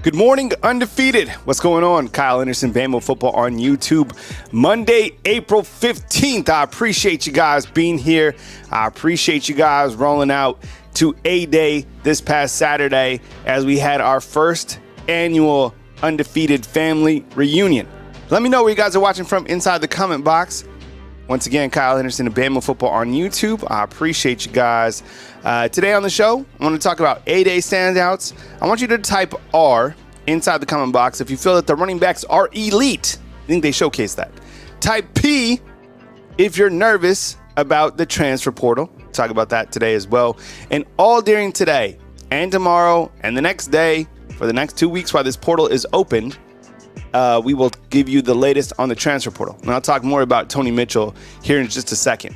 Good morning, undefeated. What's going on? Kyle Henderson, Bama football on YouTube. Monday, April 15th. I appreciate you guys being here. I appreciate you guys rolling out to A-Day this past Saturday as we had our first annual undefeated family reunion. Let me know where you guys are watching from inside the comment box. Once again, Kyle Henderson of Bama football on YouTube. I appreciate you guys. Today on the show, I want to talk about A-Day standouts. I want you to type R inside the comment box if you feel that the running backs are elite. I think they showcase that. Type P if you're nervous about the transfer portal. Talk about that today as well. And all during today and tomorrow and the next day for the next 2 weeks while this portal is open, we will give you the latest on the transfer portal. And I'll talk more about Tony Mitchell here in just a second.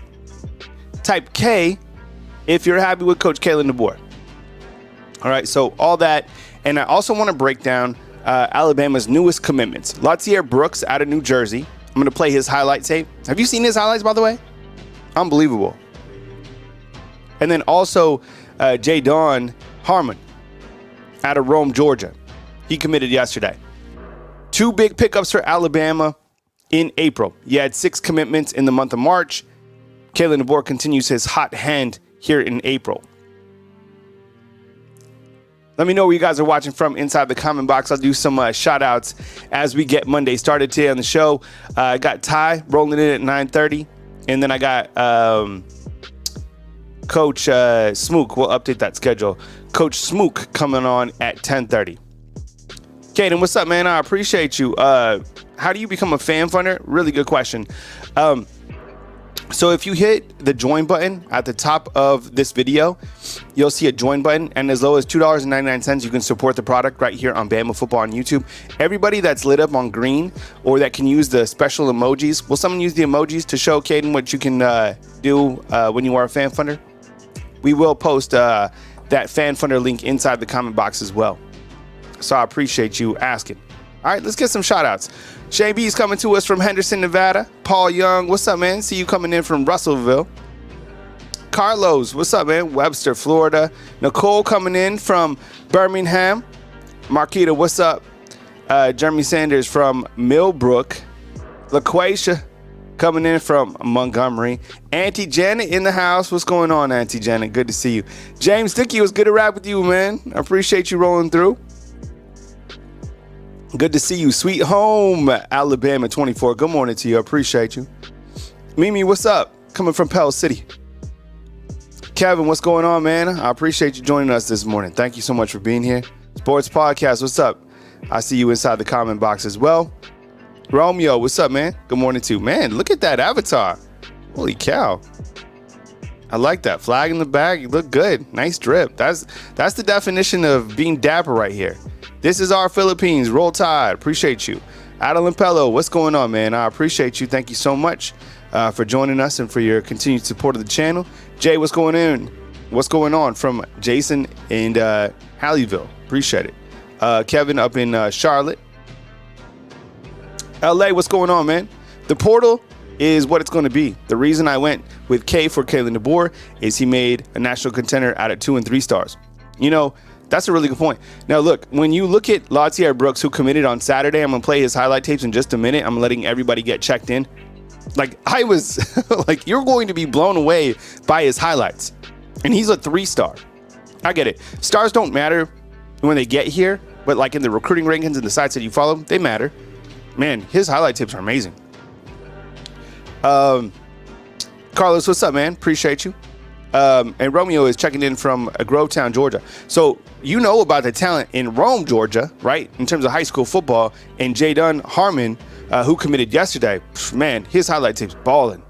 Type K if you're happy with Coach Kalen DeBoer. All right, so all that. And I also want to break down Alabama's newest commitments. Latier Brooks out of New Jersey. I'm going to play his highlight tape. Have you seen his highlights, by the way? Unbelievable. And then also Jaden Harmon out of Rome, Georgia. He committed yesterday. 2 big pickups for Alabama in April. You had 6 commitments in the month of March. Kalen DeBoer continues his hot hand here in April. Let me know where you guys are watching from inside the comment box. I'll do some shout outs as we get Monday started today on the show. I got Ty rolling in at 9:30. And then I got Coach Smook. We'll update that schedule. Coach Smook coming on at 10:30. Jaden, what's up, man? I appreciate you. How do you become a fan funder? Really good question. So if you hit the join button at the top of this video, you'll see a join button, and as low as $2.99, you can support the product right here on Bama Football on YouTube. Everybody that's lit up on green or that can use the special emojis, will someone use the emojis to show Caden what you can do when you are a fan funder? We will post that fan funder link inside the comment box as well. So I appreciate you asking. All right, let's get some shout outs. JB's coming to us from Henderson, Nevada. Paul Young, what's up, man? See you coming in from Russellville. Carlos, what's up, man? Webster, Florida. Nicole coming in from Birmingham. Marquita, what's up? Jeremy Sanders from Millbrook. LaQuasia coming in from Montgomery. Auntie Janet in the house. What's going on, Auntie Janet? Good to see you. James Dickey, it was good to rap with you, man. I appreciate you rolling through. Good to see you. Sweet home, Alabama 24. Good morning to you. I appreciate you. Mimi, what's up? Coming from Pell City. Kevin, what's going on, man? I appreciate you joining us this morning. Thank you so much for being here. Sports Podcast, what's up? I see you inside the comment box as well. Romeo, what's up, man? Good morning to you. Man, look at that avatar. Holy cow. I like that. Flag in the back. You look good. Nice drip. That's the definition of being dapper right here. This is our Philippines. Roll Tide. Appreciate you. Adeline Pello, what's going on, man? I appreciate you. Thank you so much for joining us and for your continued support of the channel. Jay, what's going on? What's going on from Jason and Hallieville? Appreciate it. Kevin up in Charlotte. LA, what's going on, man? The portal is what it's going to be. The reason I went with K for Kalen DeBoer is he made a national contender out of 2 and 3 stars. You know, that's a really good point. Now, look, when you look at Latier Brooks, who committed on Saturday, I'm going to play his highlight tapes in just a minute. I'm letting everybody get checked in. Like, I was like, you're going to be blown away by his highlights. And he's a 3-star. I get it. Stars don't matter when they get here, but like in the recruiting rankings and the sites that you follow, they matter. Man, his highlight tips are amazing. Carlos, what's up, man? Appreciate you. And Romeo is checking in from Grovetown, Georgia. So you know about the talent in Rome, Georgia, right? In terms of high school football. And Jaden Harmon, who committed yesterday, man, his highlight tape's balling.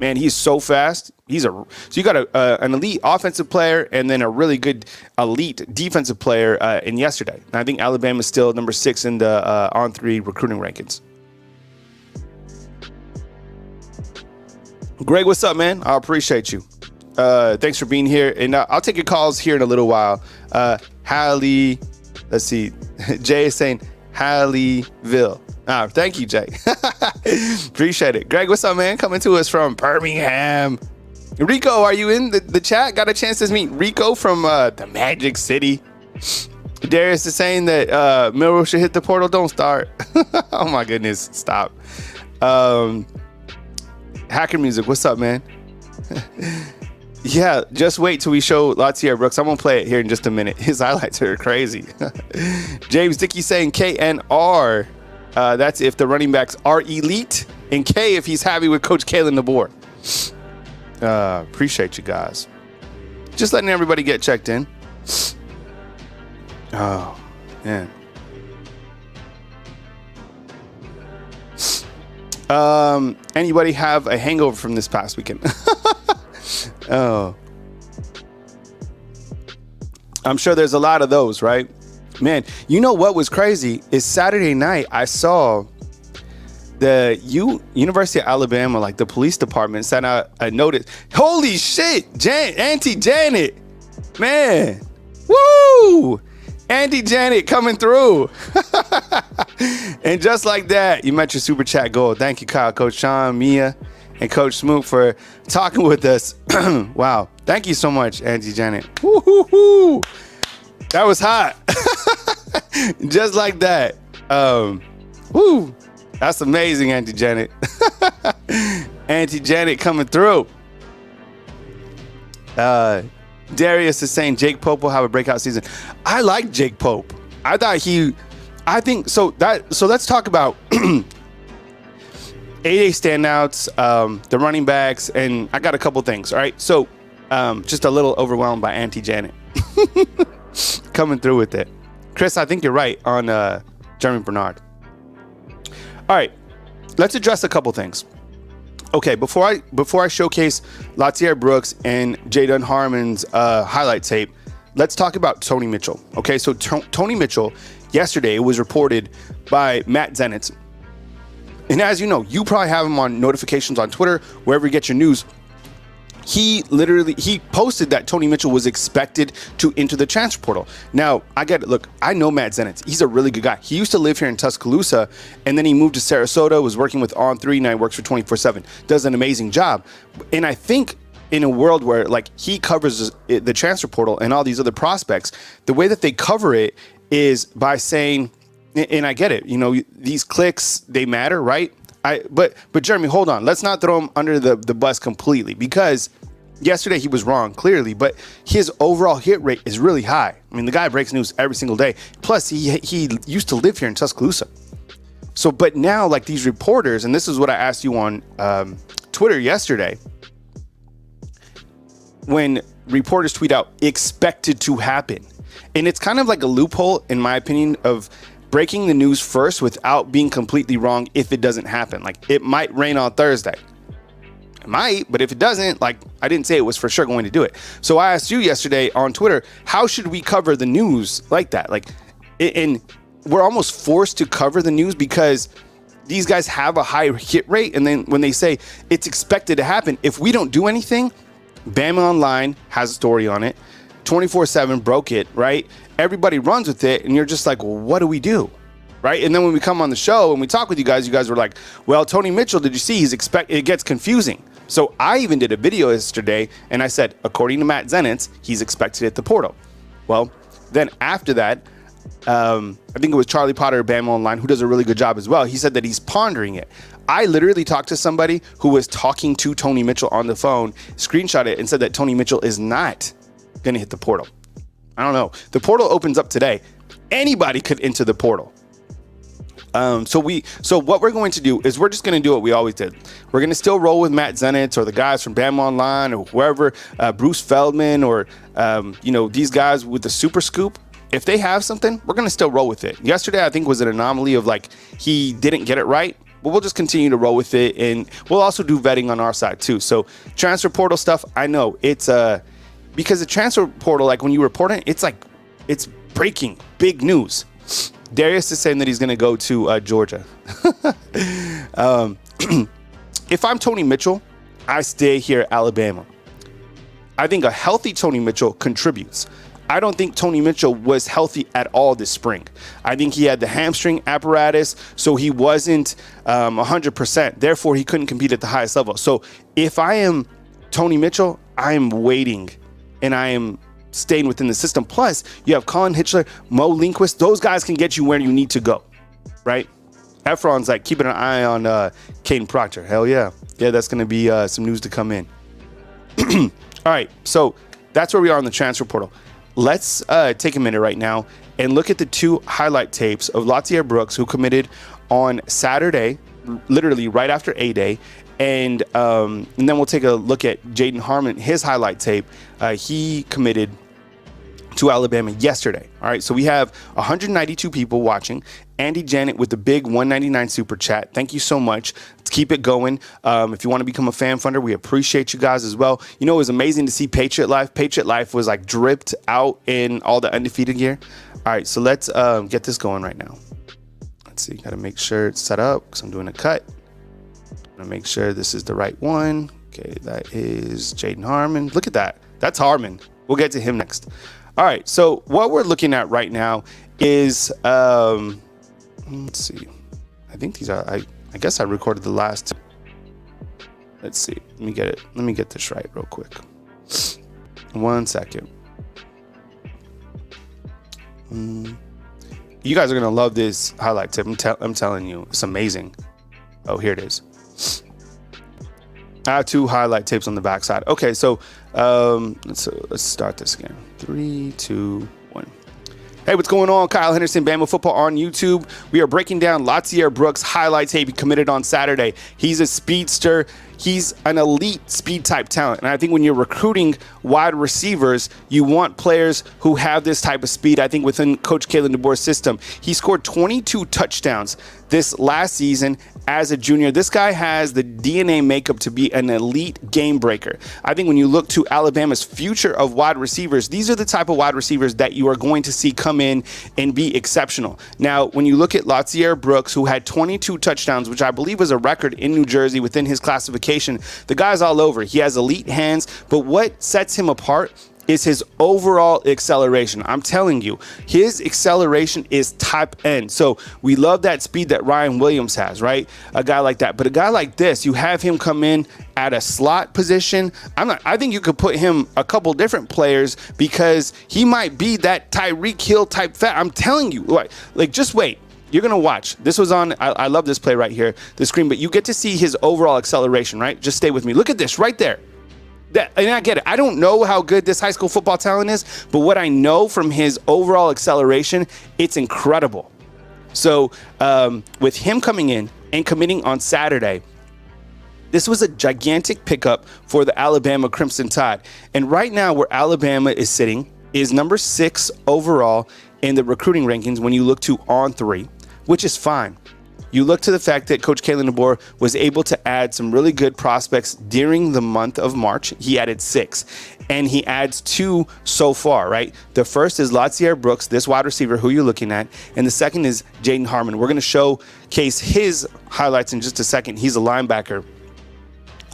Man, he's so fast. So you got an elite offensive player and then a really good elite defensive player in yesterday. And I think Alabama's still number 6 in the on-3 recruiting rankings. Greg, what's up, man? I appreciate you. Thanks for being here. And I'll take your calls here in a little while. Hallie, let's see. Jay is saying Hallieville. Thank you, Jay. Appreciate it. Greg, what's up, man? Coming to us from Birmingham. Rico, are you in the chat? Got a chance to meet Rico from the Magic City. Darius is saying that Milroe should hit the portal. Don't start. Oh my goodness, stop. Hacker Music, what's up, man? Yeah, just wait till we show Latier Brooks. I'm gonna play it here in just a minute. His highlights are crazy. James Dickey saying KNR. That's if the running backs are elite, and K if he's happy with Coach Kalen DeBoer. Appreciate you guys. Just letting everybody get checked in. Oh, man. Anybody have a hangover from this past weekend? Oh. I'm sure there's a lot of those, right? Man, you know what was crazy is Saturday night I saw the University of Alabama, like the police department, sent out a notice. Holy shit, Auntie Janet, man, woo! Auntie Janet coming through. And just like that, you met your super chat goal. Thank you, Kyle, Coach Sean, Mia, and Coach Smook for talking with us. Wow, thank you so much, Auntie Janet. Woo-hoo-hoo. That was hot. Just like that. Woo. That's amazing, Auntie Janet. Auntie Janet coming through. Darius is saying Jake Pope will have a breakout season. I like Jake Pope. I think so. Let's talk about 8A standouts, the running backs, and I got a couple things. All right. So just a little overwhelmed by Auntie Janet. Coming through with it. Chris, I think you're right on Jeremy Bernard. All right, let's address a couple things. Okay, before I showcase Latier Brooks and Jaden Harmon's highlight tape, let's talk about Tony Mitchell. Okay, so Tony Mitchell, yesterday, it was reported by Matt Zenitz. And as you know, you probably have him on notifications on Twitter, wherever you get your news. He posted that Tony Mitchell was expected to enter the transfer portal. Now, I get it. Look, I know Matt Zenitz. He's a really good guy. He used to live here in Tuscaloosa, and then he moved to Sarasota, was working with On3, now he works for 24/7. Does an amazing job. And I think in a world where, like, he covers the transfer portal and all these other prospects, the way that they cover it is by saying, and I get it, you know, these clicks, they matter, right? But Jeremy, hold on. Let's not throw him under the bus completely, because yesterday he was wrong, clearly, but his overall hit rate is really high. I mean, the guy breaks news every single day. Plus, he used to live here in Tuscaloosa. So, but now, like, these reporters, and this is what I asked you on Twitter yesterday, when reporters tweet out expected to happen, and it's kind of like a loophole, in my opinion, of breaking the news first without being completely wrong if it doesn't happen. Like, it might rain on Thursday. It might, but if it doesn't, like, I didn't say it was for sure going to do it. So I asked you yesterday on Twitter, how should we cover the news like that? Like, and we're almost forced to cover the news because these guys have a high hit rate. And then when they say it's expected to happen, if we don't do anything, Bama Online has a story on it. 24/7 broke it, right? Everybody runs with it, and you're just like, well, what do we do? Right? And then when we come on the show and we talk with you guys were like, well, Tony Mitchell, did you see it gets confusing. So I even did a video yesterday, and I said, according to Matt Zenitz, he's expected at the portal. Well, then after that, I think it was Charlie Potter of Bama Online, who does a really good job as well. He said that he's pondering it. I literally talked to somebody who was talking to Tony Mitchell on the phone, screenshot it, and said that Tony Mitchell is not going to hit the portal. I don't know. The portal opens up today. Anybody could enter the portal. So what we're going to do is we're just going to do what we always did. We're going to still roll with Matt Zenitz or the guys from Bama Online or whoever, Bruce Feldman or, these guys with the super scoop. If they have something, we're going to still roll with it. Yesterday, I think, was an anomaly of, like, he didn't get it right. But we'll just continue to roll with it. And we'll also do vetting on our side, too. So transfer portal stuff, I know it's because the transfer portal, like, when you report it, it's like it's breaking big news. Darius is saying that he's going to go to Georgia. If I'm Tony Mitchell, I stay here at Alabama. I think a healthy Tony Mitchell contributes. I don't think Tony Mitchell was healthy at all this spring. I think he had the hamstring apparatus, so he wasn't 100%. Therefore, he couldn't compete at the highest level. So if I am Tony Mitchell, I am waiting, and I am staying within the system. Plus, you have Colin Hitchler, Mo Lindquist. Those guys can get you where you need to go, right? Efron's like keeping an eye on Caden Proctor. Hell yeah. Yeah, that's going to be some news to come in. All right, so that's where we are on the transfer portal. Let's take a minute right now and look at the 2 highlight tapes of Latier Brooks, who committed on Saturday, literally right after A-Day. And then we'll take a look at Jaden Harmon, his highlight tape. He committed to Alabama yesterday. All right, so we have 192 people watching. Andy Janet with the big 199 super chat. Thank you so much. Let's keep it going. If you want to become a fan funder, we appreciate you guys as well. You know, it was amazing to see Patriot Life. Patriot Life was like dripped out in all the undefeated gear. All right, so let's get this going right now. Let's see, got to make sure it's set up because I'm doing a cut. I'm going to make sure this is the right one. Okay, that is Jaden Harmon. Look at that. That's Harmon. We'll get to him next. All right, so what we're looking at right now is, let's see. I think these are, I guess I recorded the last. Let's see. Let me get it. Let me get this right real quick. 1 second. You guys are going to love this highlight tip. I'm telling you, it's amazing. Oh, here it is. I have 2 highlight tapes on the backside. Okay, so let's start this again. 3, 2, 1. Hey, what's going on? Kyle Henderson, Bama Football on YouTube. We are breaking down Latier Brooks' highlight tape he committed on Saturday. He's a speedster. He's an elite speed type talent. And I think when you're recruiting wide receivers, you want players who have this type of speed. I think within Coach Kalen DeBoer's system, he scored 22 touchdowns this last season as a junior. This guy has the DNA makeup to be an elite game breaker. I think when you look to Alabama's future of wide receivers, these are the type of wide receivers that you are going to see come in and be exceptional. Now, when you look at Latier Brooks, who had 22 touchdowns, which I believe was a record in New Jersey within his classification, the guy's all over. He has elite hands, but what sets him apart is his overall acceleration. I'm telling you, his acceleration is top end. So we love that speed that Ryan Williams has, right? A guy like that. But a guy like this, you have him come in at a slot position. I think you could put him a couple different players because he might be that Tyreek Hill type fat. I'm telling you, like just wait. You're going to watch. This was on, I love this play right here, the screen, but you get to see his overall acceleration, right? Just stay with me. Look at this right there. And I get it. I don't know how good this high school football talent is, but what I know from his overall acceleration, it's incredible. So with him coming in and committing on Saturday, this was a gigantic pickup for the Alabama Crimson Tide. And right now where Alabama is sitting is number 6 overall in the recruiting rankings when you look to On3, which is fine. You look to the fact that Coach Kalen DeBoer was able to add some really good prospects during the month of March. He added 6, and he adds 2 so far, right? The first is Latier Brooks, this wide receiver who you're looking at, and the second is Jaden Harmon. We're going to showcase his highlights in just a second. He's a linebacker.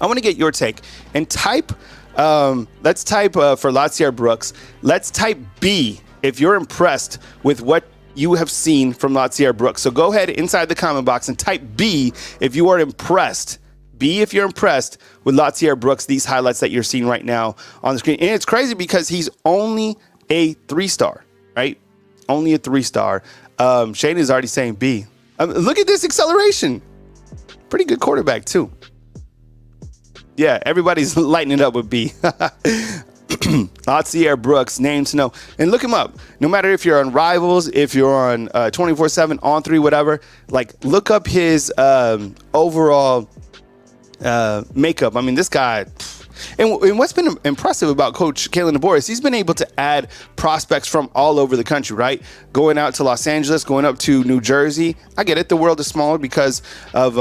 I want to get your take and type. Let's type for Latier Brooks. Let's type B if you're impressed with what you have seen from Latier Brooks. So go ahead inside the comment box and type B if you are impressed. B if you're impressed with Latier Brooks, these highlights that you're seeing right now on the screen. And it's crazy because he's only a 3-star, right? Only a 3-star. Shane is already saying B. Look at this acceleration. Pretty good quarterback too. Yeah, everybody's lighting it up with B. Latier Brooks, name to know. And look him up. No matter if you're on Rivals, if you're on 24/7, On3, whatever, like look up his overall makeup. I mean, this guy. And what's been impressive about Coach Kalen DeBoer is he's been able to add prospects from all over the country, right? Going out to Los Angeles, going up to New Jersey. I get it. The world is smaller because of,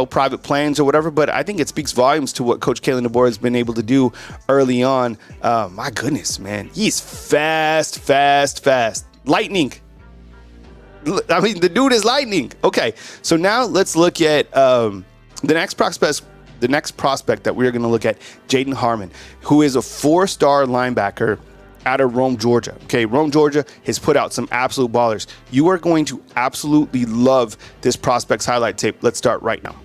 private planes or whatever. But I think it speaks volumes to what Coach Kalen DeBoer has been able to do early on. My goodness, man. He's fast. Lightning. I mean, the dude is lightning. Okay, so now let's look at the next prospect. The next prospect that we're going to look at, Jaden Harmon, who is a 4-star linebacker out of Rome, Georgia. Okay, Rome, Georgia has put out some absolute ballers. You are going to absolutely love this prospect's highlight tape. Let's start right now.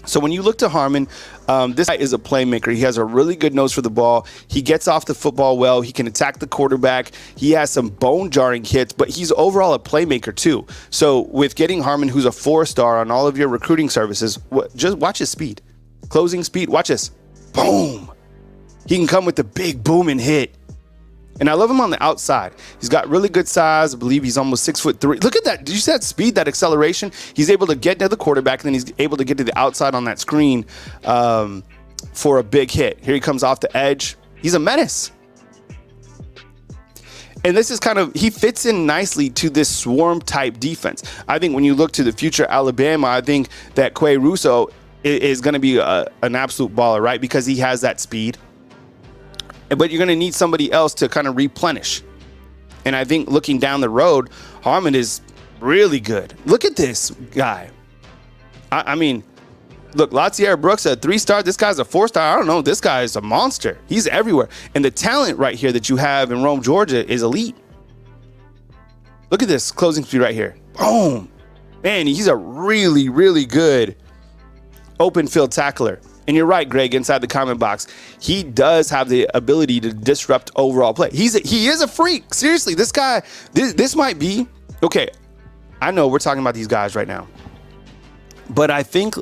So when you look to Harmon, this guy is a playmaker. He has a really good nose for the ball. He gets off the football well. He can attack the quarterback. He has some bone-jarring hits, but he's overall a playmaker too. So with getting Harmon, who's a 4-star on all of your recruiting services, just watch his speed. Closing speed, watch this. Boom. He can come with the big boom and hit. And I love him on the outside. He's got really good size. I believe he's almost 6'3". Look at that. Did you see that speed, that acceleration? He's able to get to the quarterback, and then he's able to get to the outside on that screen for a big hit. Here he comes off the edge. He's a menace. And this is he fits in nicely to this swarm type defense. I think when you look to the future Alabama, I think that Quay Russo is going to be an absolute baller, right? Because he has that speed. But you're going to need somebody else to kind of replenish. And I think looking down the road, Harmon is really good. Look at this guy. I mean, look, Latier Brooks, a 3-star. This guy's a 4-star. I don't know. This guy is a monster. He's everywhere. And the talent right here that you have in Rome, Georgia is elite. Look at this closing speed right here. Boom. Man, he's a really, really good open field tackler. And you're right, Greg, inside the comment box. He does have the ability to disrupt overall play. He is a freak. Seriously, this guy, this might be, okay, I know we're talking about these guys right now. But I think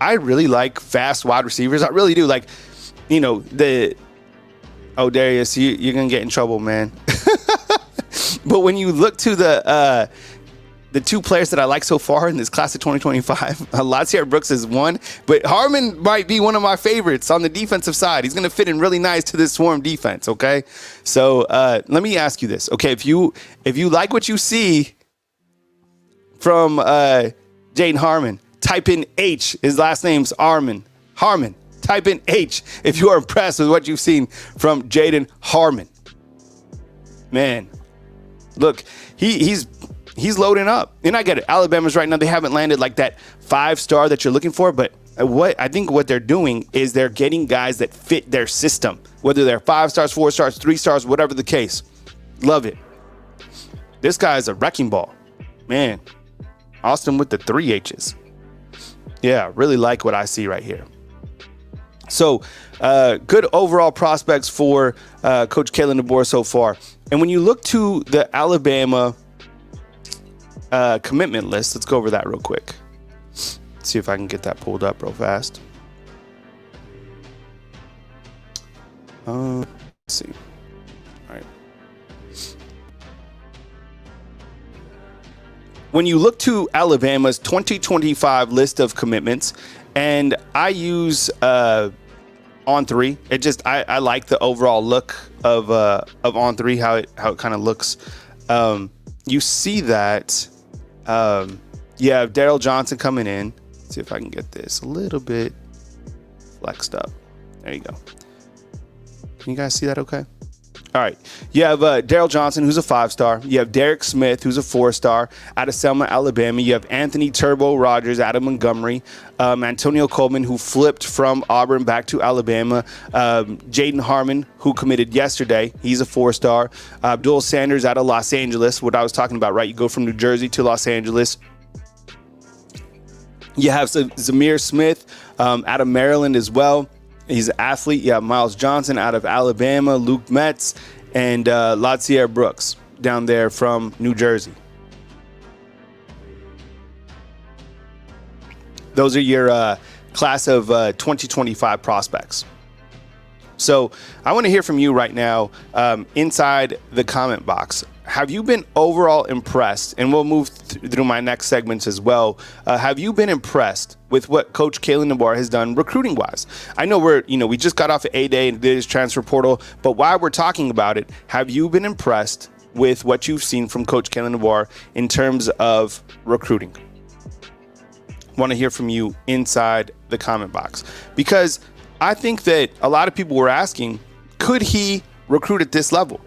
I really like fast wide receivers. I really do. Like, Darius, you're going to get in trouble, man. But when you look to the 2 players that I like so far in this class of 2025, Latier Brooks is one, but Harmon might be one of my favorites on the defensive side. He's going to fit in really nice to this swarm defense, okay? So let me ask you this, okay? If you like what you see from Jaden Harmon, type in H. His last name's Harmon. Type in H if you are impressed with what you've seen from Jaden Harmon. Man, look, he's loading up. And I get it. Alabama's right now, they haven't landed like that 5-star that you're looking for. But I think what they're doing is they're getting guys that fit their system, whether they're 5 stars, 4 stars, 3 stars, whatever the case. Love it. This guy is a wrecking ball. Man, Austin with the 3 H's. Yeah, really like what I see right here. So good overall prospects for Coach Kalen DeBoer so far. And when you look to the Alabama commitment list, let's go over that real quick. See if I can get that pulled up real fast. Let's see. All right. When you look to Alabama's 2025 list of commitments, and I use On3, I like the overall look of On3, how it kind of looks. You see that. You have Daryl Johnson coming in. Let's see if I can get this a little bit flexed up. There you go. Can you guys see that okay? All right. You have Daryl Johnson, who's a 5-star. You have Derek Smith, who's a 4-star out of Selma, Alabama. You have Anthony Turbo Rogers out of Montgomery. Antonio Coleman, who flipped from Auburn back to Alabama. Jaden Harmon, who committed yesterday. He's a 4-star. Abdul Sanders out of Los Angeles, what I was talking about, right? You go from New Jersey to Los Angeles. You have Zamir Smith out of Maryland as well. He's an athlete. You have Miles Johnson out of Alabama, Luke Metz, and Latier Brooks down there from New Jersey. Those are your class of 2025 prospects. So I want to hear from you right now inside the comment box. Have you been overall impressed? And we'll move through my next segments as well. Have you been impressed with what Coach Kalen DeBoer has done recruiting wise? I know we just got off of A-Day and did his transfer portal, but while we're talking about it, have you been impressed with what you've seen from Coach Kalen DeBoer in terms of recruiting? Want to hear from you inside the comment box, because I think that a lot of people were asking, could he recruit at this level?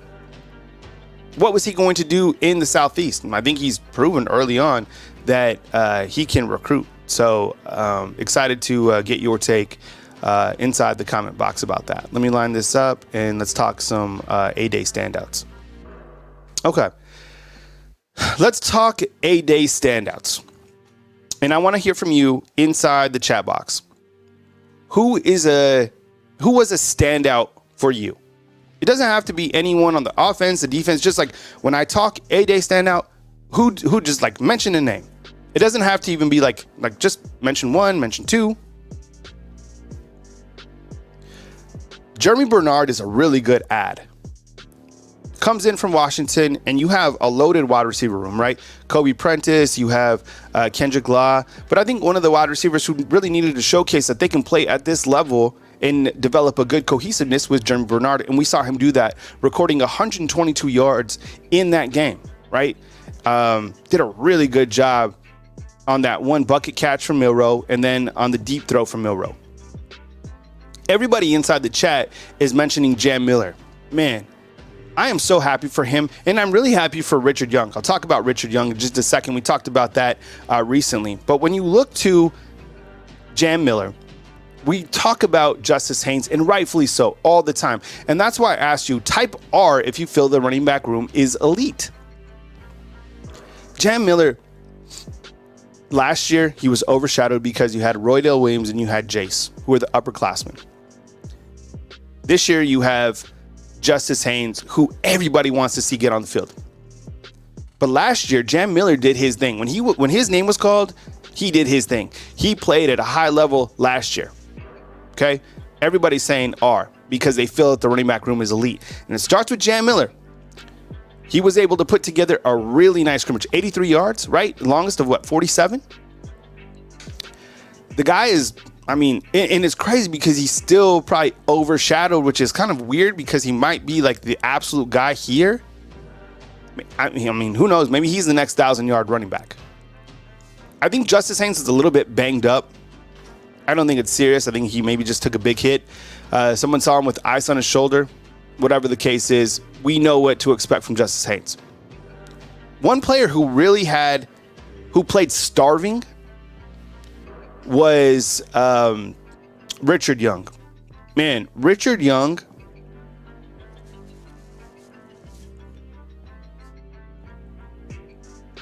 What was he going to do in the Southeast? And I think he's proven early on that he can recruit. So excited to get your take inside the comment box about that. Let me line this up and let's talk some A-Day standouts. Okay. Let's talk A-Day standouts. And I want to hear from you inside the chat box. who was a standout for you? It doesn't have to be anyone on the offense, the defense. Just like when I talk A-Day standout, who just like mention a name. It doesn't have to even be like just mention one, mention two. Jeremy Bernard is a really good ad. Comes in from Washington, and you have a loaded wide receiver room, right? Kobe Prentice, you have Kendrick Law. But I think one of the wide receivers who really needed to showcase that they can play at this level and develop a good cohesiveness was Jeremy Bernard, and we saw him do that, recording 122 yards in that game, right? Did a really good job on that one bucket catch from Milroe, and then on the deep throw from Milroe. Everybody inside the chat is mentioning Jam Miller. Man, I am so happy for him, and I'm really happy for Richard Young. I'll talk about Richard Young in just a second. We talked about that recently. But when you look to Jam Miller, we talk about Justice Haynes, and rightfully so, all the time. And that's why I asked you, type R if you feel the running back room is elite. Jam Miller, last year, he was overshadowed because you had Roydell Williams and you had Jace, who were the upperclassmen. This year, you have Justice Haynes, who everybody wants to see get on the field. But last year, Jam Miller did his thing. When his name was called, he did his thing. He played at a high level last year. Okay? Everybody's saying R because they feel that the running back room is elite. And it starts with Jam Miller. He was able to put together a really nice scrimmage. 83 yards, right? Longest of what, 47? The guy is, I mean, and it's crazy because he's still probably overshadowed, which is kind of weird because he might be like the absolute guy here. I mean, who knows? Maybe he's the next 1,000-yard running back. I think Justice Haynes is a little bit banged up. I don't think it's serious. I think he maybe just took a big hit. Someone saw him with ice on his shoulder. Whatever the case is, we know what to expect from Justice Haynes. One player who played starving was Richard Young. Man, Richard Young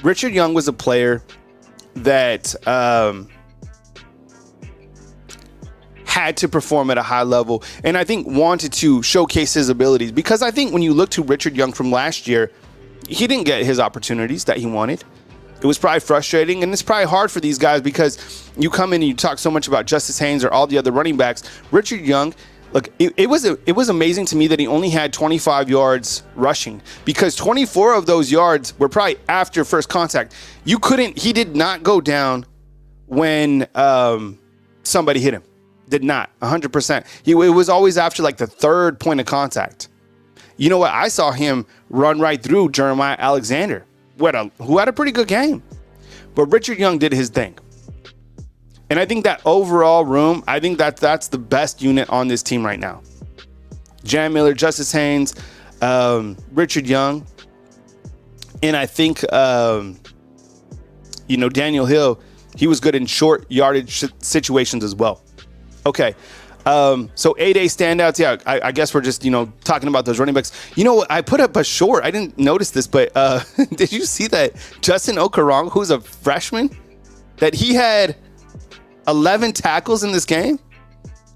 was a player that had to perform at a high level, and I think wanted to showcase his abilities, because I think when you look to Richard Young from last year, he didn't get his opportunities that he wanted. It was probably frustrating, and it's probably hard for these guys because you come in and you talk so much about Justice Haynes or all the other running backs. Richard Young, look, it was amazing to me that he only had 25 yards rushing, because 24 of those yards were probably after first contact. He did not go down when somebody hit him. Did not, 100%. It was always after like the third point of contact. You know what? I saw him run right through Jeremiah Alexander, who had a pretty good game. But Richard Young did his thing. And I think that overall room, I think that's the best unit on this team right now. Jam Miller, Justice Haynes, Richard Young. And I think, Daniel Hill, he was good in short yardage situations as well. Okay. So 8A standouts. Yeah, I guess we're just, talking about those running backs. You know what? I put up a short. I didn't notice this, but did you see that Justin Okarong, who's a freshman, that he had 11 tackles in this game?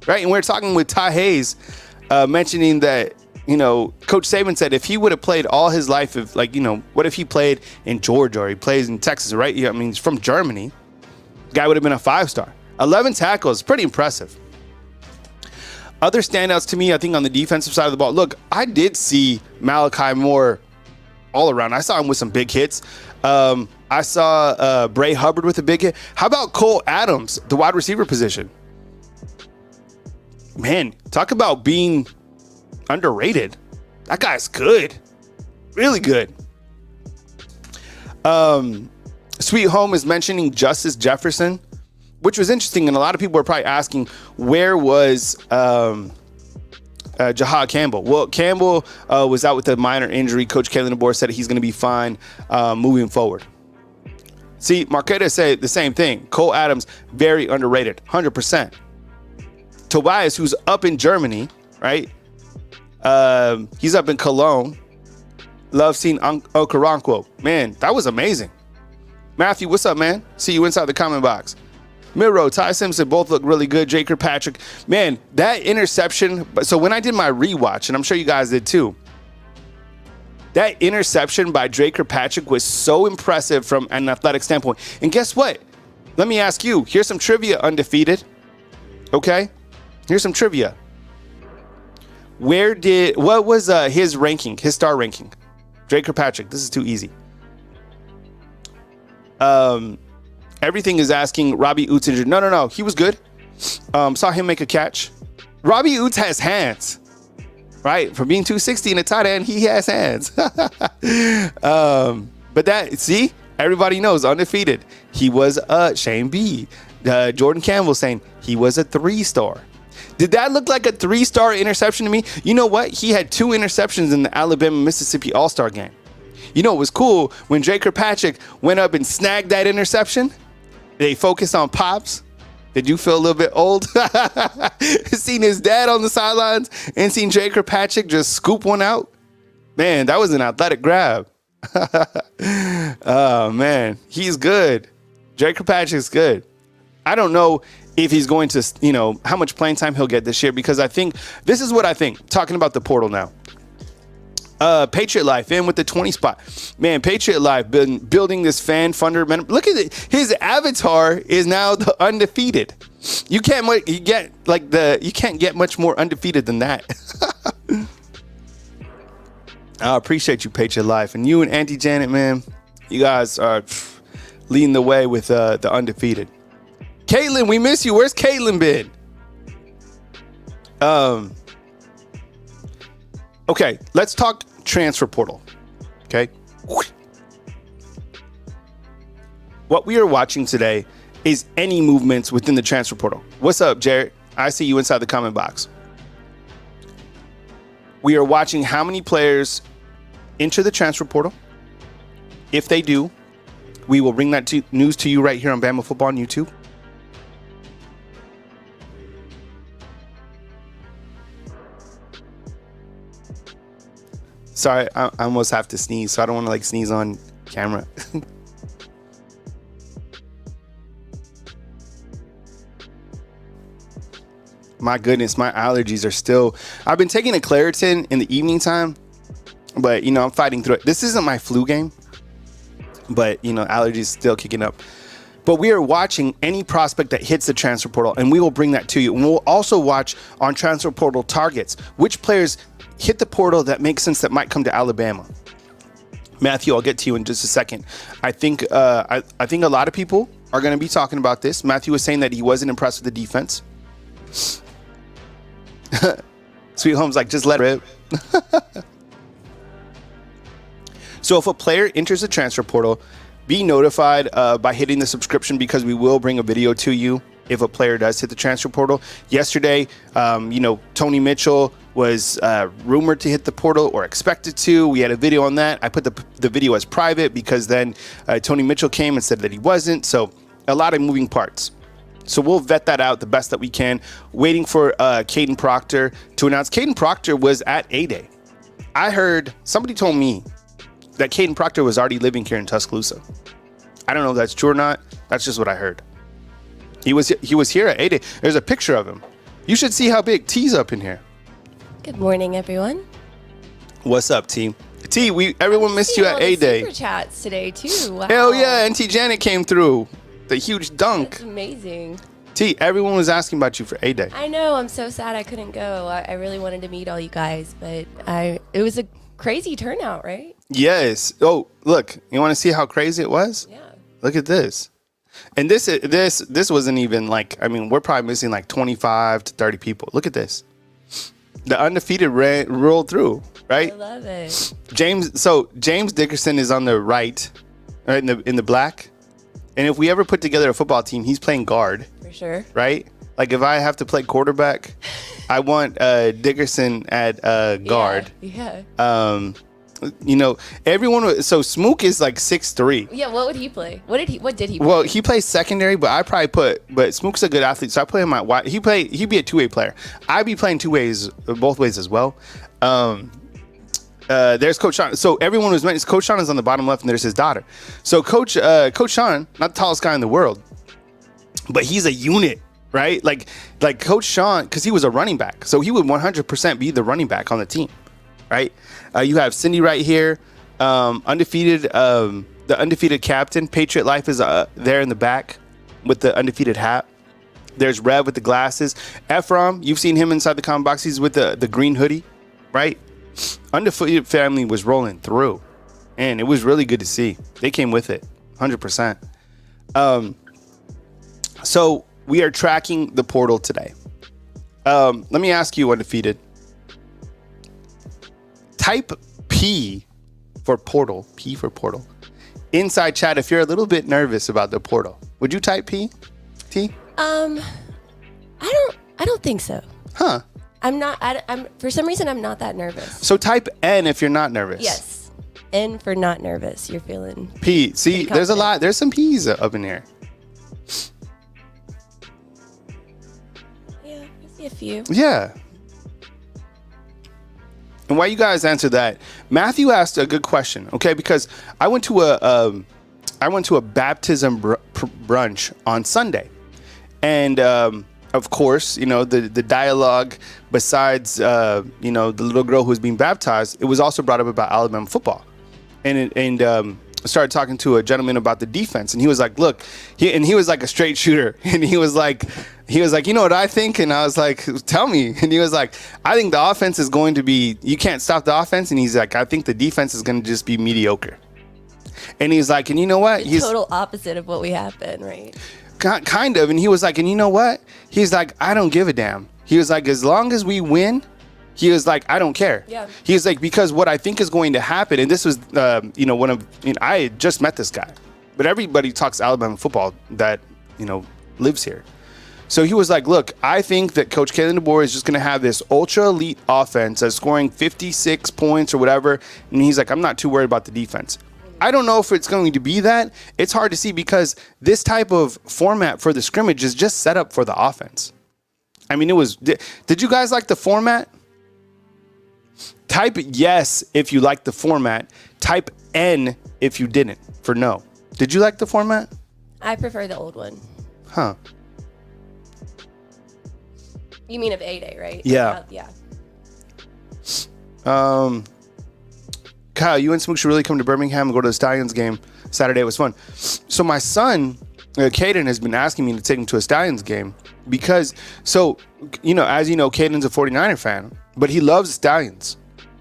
Right. And we're talking with Ty Hayes, mentioning that, Coach Saban said if he would have played all his life, what if he played in Georgia or he plays in Texas, right? I mean, he's from Germany. Guy would have been a 5-star. 11 tackles, pretty impressive. Other standouts to me, I think on the defensive side of the ball. Look, I did see Malachi Moore all around. I saw him with some big hits. I saw Bray Hubbard with a big hit. How about Cole Adams, the wide receiver position? Man, talk about being underrated. That guy's good. Really good. Sweet Home is mentioning Justice Jefferson, which was interesting, and a lot of people are probably asking, where was Jahad Campbell? Well, Campbell was out with a minor injury. Coach Kalen DeBoer said he's going to be fine moving forward. See, Marquetta said the same thing. Cole Adams, very underrated, 100%. Tobias, who's up in Germany, right? He's up in Cologne. Love seeing Okoronkwo. Man, that was amazing. Matthew, what's up, man? See you inside the comment box. Milroe, Ty Simpson, both look really good. Jake Kirkpatrick, man, that interception. So when I did my rewatch, and I'm sure you guys did too, that interception by Drake Kirkpatrick was so impressive from an athletic standpoint. And guess what? Let me ask you. Here's some trivia, undefeated. Okay? Here's some trivia. What was his ranking, his star ranking? Drake Kirkpatrick. This is too easy. Everything is asking Robbie Oots. No. He was good. Saw him make a catch. Robbie Oots has hands. Right? For being 260 and a tight end, he has hands. But see, everybody knows, undefeated. He was Shane B. Jordan Campbell saying he was a 3-star. Did that look like a 3-star interception to me? You know what? He had 2 interceptions in the Alabama-Mississippi All-Star game. You know, it was cool when Drake Kirkpatrick went up and snagged that interception. They focused on Pops. Did you feel a little bit old? Seeing his dad on the sidelines and seeing Drake Kirkpatrick just scoop one out? Man, that was an athletic grab. Oh, man. He's good. Drake Kirkpatrick's good. I don't know if he's going to, how much playing time he'll get this year, because I think, this is what I think, talking about the portal now. Patriot Life in with the 20 spot. Man, Patriot Life been building this fan funder. Look at it. His avatar is now the undefeated. You can't get much more undefeated than that. I appreciate you, Patriot Life, and you and Auntie Janet, man. You guys are leading the way with the undefeated. Caitlin, we miss you. Where's Caitlin been? Okay, let's talk transfer portal. Okay. What we are watching today is any movements within the transfer portal. What's up, Jared? I see you inside the comment box. We are watching how many players enter the transfer portal. If they do, we will bring that news to you right here on Bama Football on YouTube. Sorry, I almost have to sneeze, so I don't want to sneeze on camera. My goodness, my allergies are still... I've been taking a Claritin in the evening time, but, I'm fighting through it. This isn't my flu game, but, allergies still kicking up. But we are watching any prospect that hits the transfer portal, and we will bring that to you. And we'll also watch on transfer portal targets, which players hit the portal that makes sense that might come to Alabama. Matthew, I'll get to you in just a second. I think I think a lot of people are going to be talking about this. Matthew was saying that he wasn't impressed with the defense. Sweet Home's like, just let it rip. So if a player enters the transfer portal, be notified by hitting the subscription, because we will bring a video to you if a player does hit the transfer portal. Yesterday, Tony Mitchell was rumored to hit the portal or expected to. We had a video on that. I put the video as private because then Tony Mitchell came and said that he wasn't. So a lot of moving parts. So we'll vet that out the best that we can. Waiting for Caden Proctor to announce. Caden Proctor was at A-Day. I heard, somebody told me that Caden Proctor was already living here in Tuscaloosa. I don't know if that's true or not. That's just what I heard. He was here at A-Day. There's a picture of him. You should see how big T's up in here. Good morning, everyone. What's up, T? T, everyone missed you at A-Day. Super chats today too. Wow. Hell yeah, Auntie Janet came through. The huge dunk. That's amazing. T, everyone was asking about you for A-Day. I know. I'm so sad I couldn't go. I really wanted to meet all you guys, but it was a crazy turnout, right? Yes. Oh, look. You want to see how crazy it was? Yeah. Look at this. And this wasn't even we're probably missing 25 to 30 people. Look at this. The undefeated rolled through, right? I love it. James Dickerson is on the right, in the black. And if we ever put together a football team, he's playing guard. For sure. Right? If I have to play quarterback, I want Dickerson at guard. Yeah. Everyone. So Smook is 6'3". Yeah. What would he play? What did he play? Well, he plays secondary, but I probably but Smook's a good athlete, so I play him at wide. He'd be a two-way player. I'd be playing both ways as well. There's Coach Sean. So everyone was mentioned. Coach Sean is on the bottom left, and there's his daughter. So Coach Sean, not the tallest guy in the world, but he's a unit, right? Like Coach Sean, because he was a running back, so he would 100% be the running back on the team, right? You have Cindy right here, undefeated, the undefeated captain. Patriot Life is there in the back with the undefeated hat. There's Rev with the glasses. Ephraim, you've seen him inside the comment box. He's with the green hoodie, right? Undefeated family was rolling through, and it was really good to see. They came with it, 100%. So we are tracking the portal today. Let me ask you, Undefeated. Type P for portal. P for portal. Inside chat, if you're a little bit nervous about the portal, would you type P? T? I don't think so. Huh. I'm not. I'm for some reason I'm not that nervous. So type N if you're not nervous. Yes. N for not nervous. You're feeling P. See, there's a lot. There's some P's up in here. Yeah, I see a few. Yeah. And while you guys answer that, Matthew asked a good question. Okay, because I went to a baptism brunch on Sunday, and of course, you know, the dialogue besides the little girl who was being baptized, it was also brought up about Alabama football, and I started talking to a gentleman about the defense, and he was like, look, he was like a straight shooter, and he was like, you know what I think? And I was like, tell me. And he was like, I think the offense is going to be, you can't stop the offense. And he's like, I think the defense is going to just be mediocre. And he's like, and you know what? He's total opposite of what we have been, right? Kind of. And he was like, and you know what? He's like, I don't give a damn. He was like, as long as we win, he was like, I don't care. Yeah. He was like, because what I think is going to happen, and this was, I had just met this guy, but everybody talks Alabama football that, lives here. So he was like, look, I think that Coach Kalen DeBoer is just going to have this ultra elite offense that's scoring 56 points or whatever. And he's like, I'm not too worried about the defense. I don't know if it's going to be that. It's hard to see because this type of format for the scrimmage is just set up for the offense. I mean, did you guys like the format? Type yes if you like the format. Type N if you didn't for no. Did you like the format? I prefer the old one. Huh. You mean of A-Day, right? Yeah. Yeah. Kyle, you and Smook should really come to Birmingham and go to the Stallions game Saturday. It was fun. So my son, Caden, has been asking me to take him to a Stallions game because, as you know, Caden's a 49er fan, but he loves Stallions.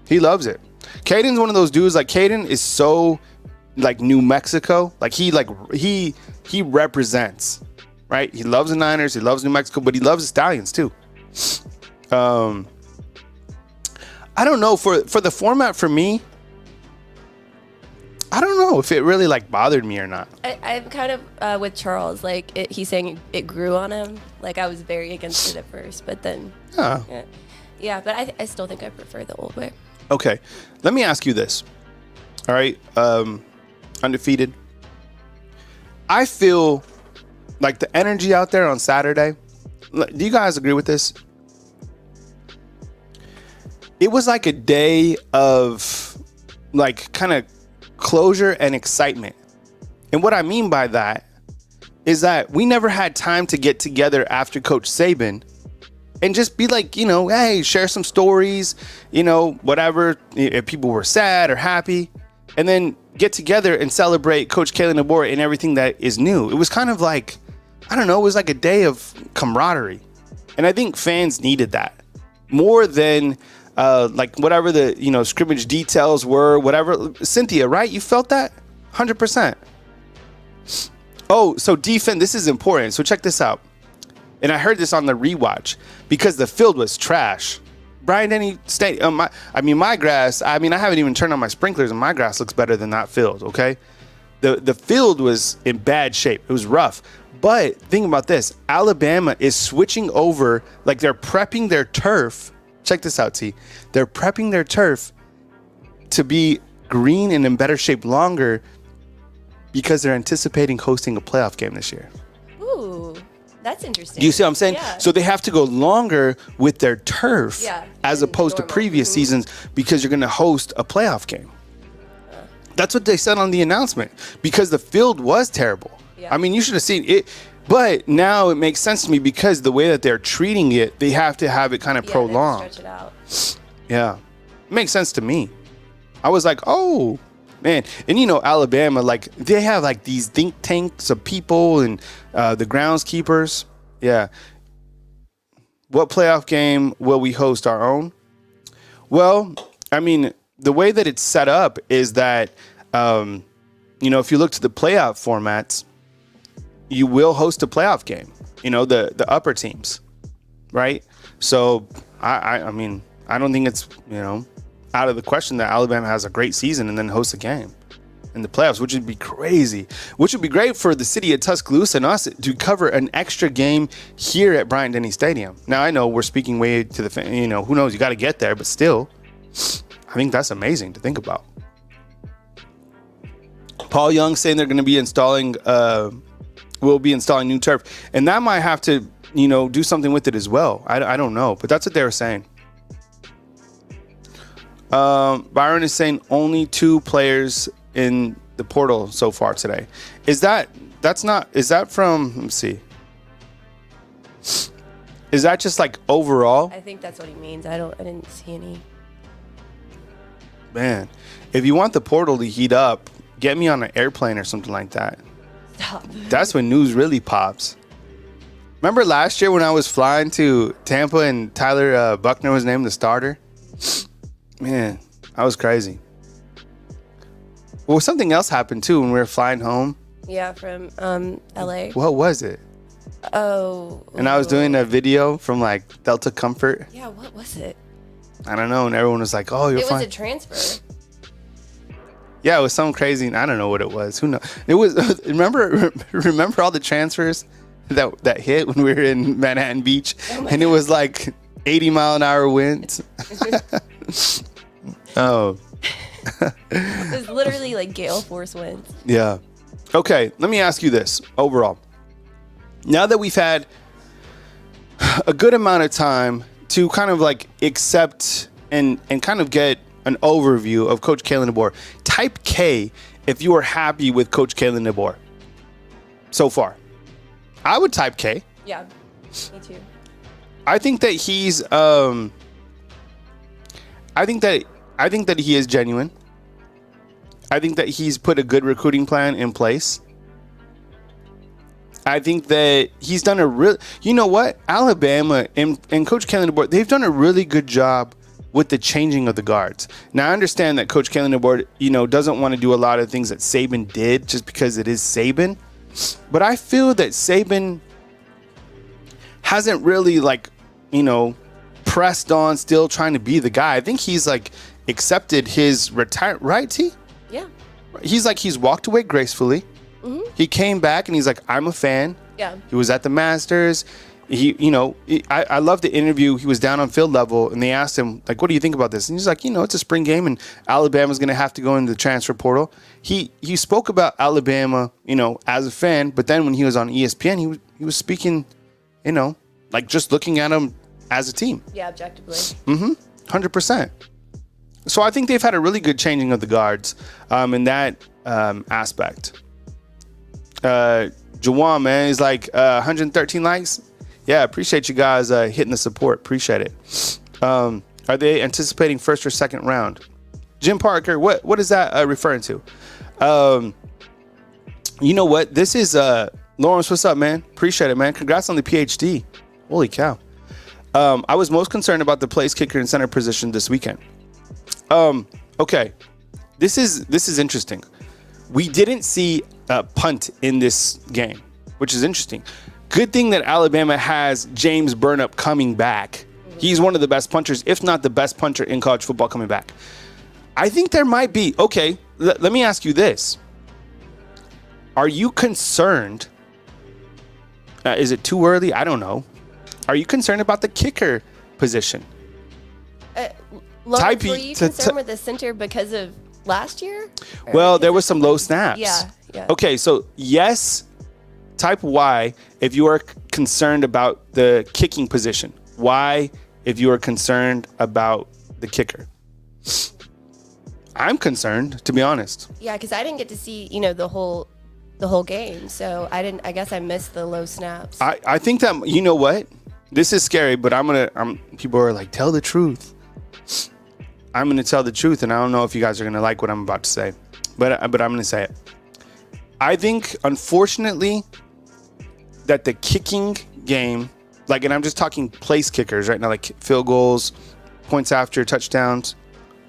He loves it. Caden's one of those dudes, like Caden is so like New Mexico. Like he represents, right? He loves the Niners. He loves New Mexico, but he loves the Stallions too. I don't know for the format for me. I don't know if it really like bothered me or not. I'm kind of with Charles. Like he's saying it grew on him. Like I was very against it at first, but then yeah. But I still think I prefer the old way. Okay, let me ask you this. All right, Undefeated. I feel like the energy out there on Saturday. Do you guys agree with this? It was like a day of like kind of closure and excitement. And what I mean by that is that we never had time to get together after Coach Saban and just be like, hey, share some stories, whatever, if people were sad or happy, and then get together and celebrate Coach Kalen DeBoer and everything that is new. It was kind of like, I don't know, it was like a day of camaraderie. And I think fans needed that more than like whatever the, scrimmage details were, whatever. Cynthia, right? You felt that? 100%. Oh, so defense, this is important. So check this out. And I heard this on the rewatch because the field was trash. Brian Denny State, my grass, I haven't even turned on my sprinklers and my grass looks better than that field, okay? The field was in bad shape. It was rough. But think about this. Alabama is switching over, like they're prepping their turf. Check this out, T. They're prepping their turf to be green and in better shape longer because they're anticipating hosting a playoff game this year. Ooh, that's interesting. Do you see what I'm saying? Yeah. So they have to go longer with their turf as opposed to previous seasons because you're going to host a playoff game. That's what they said on the announcement because the field was terrible. Yeah. You should have seen it. But now it makes sense to me because the way that they're treating it, they have to have it kind of prolonged. Stretch it out. Yeah. It makes sense to me. I was like, oh, man. And, Alabama, like, they have, like, these think tanks of people and the groundskeepers. Yeah. What playoff game will we host our own? Well, I mean, the way that it's set up is that, if you look to the playoff formats, you will host a playoff game, the upper teams, right? So, I mean, I don't think it's, out of the question that Alabama has a great season and then hosts a game in the playoffs, which would be crazy, which would be great for the city of Tuscaloosa and us to cover an extra game here at Bryant-Denny Stadium. Now, I know we're speaking way to the, who knows, you got to get there, but still, I think that's amazing to think about. Paul Young saying they're going to be installing, will be installing new turf, and that might have to, do something with it as well. I don't know, but that's what they were saying. Byron is saying only 2 players in the portal so far today. Is that from, let me see. Is that just like overall? I think that's what he means. I didn't see any. Man, if you want the portal to heat up, get me on an airplane or something like that. Stop. That's when news really pops. Remember last year when I was flying to Tampa and Tyler Buckner was named the starter? Man, that was crazy. Well, something else happened too when we were flying home. Yeah, from LA. What was it? Oh. And I was doing a video from like Delta Comfort. Yeah, what was it? I don't know. And everyone was like, oh, you're fine. It was a transfer. Yeah, it was something crazy. I don't know what it was. Who knows? It was, remember all the transfers that hit when we were in Manhattan Beach? And it was like 80-mile-an-hour winds. Oh. It was literally like gale force winds. Yeah. Okay, let me ask you this overall. Now that we've had a good amount of time to kind of like accept and kind of get an overview of Coach Kalen DeBoer, type K if you are happy with Coach Kalen DeBoer so far. I would type K. Yeah, me too. I think that he's I think that he is genuine. I think that he's put a good recruiting plan in place. I think that he's done a real, Alabama and Coach Kalen DeBoer, they've done a really good job with the changing of the guards. Now I understand that Coach Kalen DeBoer, doesn't want to do a lot of things that Saban did just because it is Saban. But I feel that Saban hasn't really pressed on, still trying to be the guy. I think he's accepted his retirement, right, T? Yeah. He's walked away gracefully. Mm-hmm. He came back and he's like, I'm a fan. Yeah. He was at the Masters. I love the interview. He was down on field level and they asked him, what do you think about this? And he's like, it's a spring game and Alabama's going to have to go into the transfer portal. He spoke about Alabama, as a fan, but then when he was on ESPN, he was speaking, just looking at them as a team. Yeah, objectively. 100%. So I think they've had a really good changing of the guards in that aspect. Jawan, man, he's 113 likes. Yeah, appreciate you guys hitting the support. Appreciate it. Are they anticipating first or second round? Jim Parker, what is that referring to? You know what? This is Lawrence. What's up, man? Appreciate it, man. Congrats on the PhD. Holy cow. I was most concerned about the place kicker and center position this weekend. Okay, this is interesting. We didn't see a punt in this game, which is interesting. Good thing that Alabama has James Burnap coming back. He's one of the best punchers, if not the best puncher in college football coming back. I think there might be, okay, let me ask you this. Are you concerned? Is it too early? I don't know. Are you concerned about the kicker position? Lawrence, were you concerned with the center because of last year? Well, there was some low snaps. Yeah. Okay, so yes, type Y if you are concerned about the kicking position. Y if you are concerned about the kicker. I'm concerned, to be honest. Yeah, because I didn't get to see, the whole the whole game. So I guess I missed the low snaps. I think that, you know what? This is scary, but people are like, tell the truth. I'm going to tell the truth, and I don't know if you guys are going to like what I'm about to say, but I'm going to say it. I think, unfortunately, that the kicking game, like, and I'm just talking place kickers right now, like field goals, points after, touchdowns.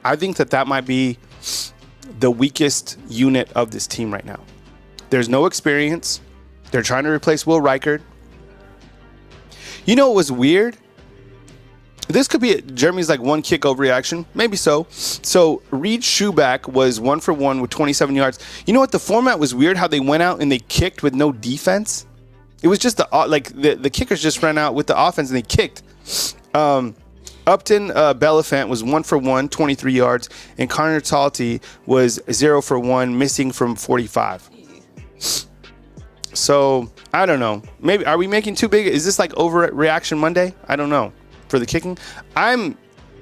I think that might be the weakest unit of this team right now. There's no experience. They're trying to replace Will Reichard. You know what was weird? This could be Jeremy's like one kick overreaction. Maybe so. So Reed Schuback was 1 for 1 with 27 yards. You know what? The format was weird how they went out and they kicked with no defense. It was just the kickers just ran out with the offense and they kicked. Upton Beliphant was 1 for 1, 23 yards. And Connor Talty was 0 for 1, missing from 45. So, I don't know. Maybe, are we making too big? Is this like Overreaction Monday? I don't know. For the kicking? I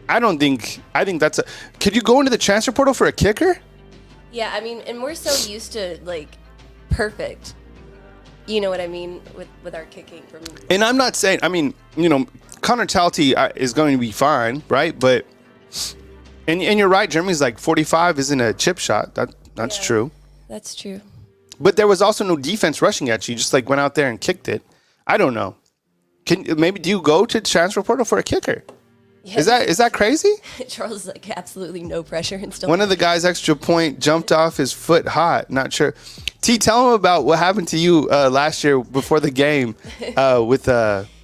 think that's could you go into the transfer portal for a kicker? Yeah, I mean, and we're so used to, like, perfect. You know what I mean? With our kicking from. And I'm not saying, I mean, you know, Connor Talty is going to be fine, right? But, and you're right, Jeremy's like 45 isn't a chip shot. That's true. That's true. But there was also no defense rushing at you. You just like went out there and kicked it. I don't know. Do you go to transfer portal for a kicker? Yeah. Is that crazy? Charles is like absolutely no pressure and still. One of the guys' extra point jumped off his foot hot. Not sure. T, tell him about what happened to you last year before the game with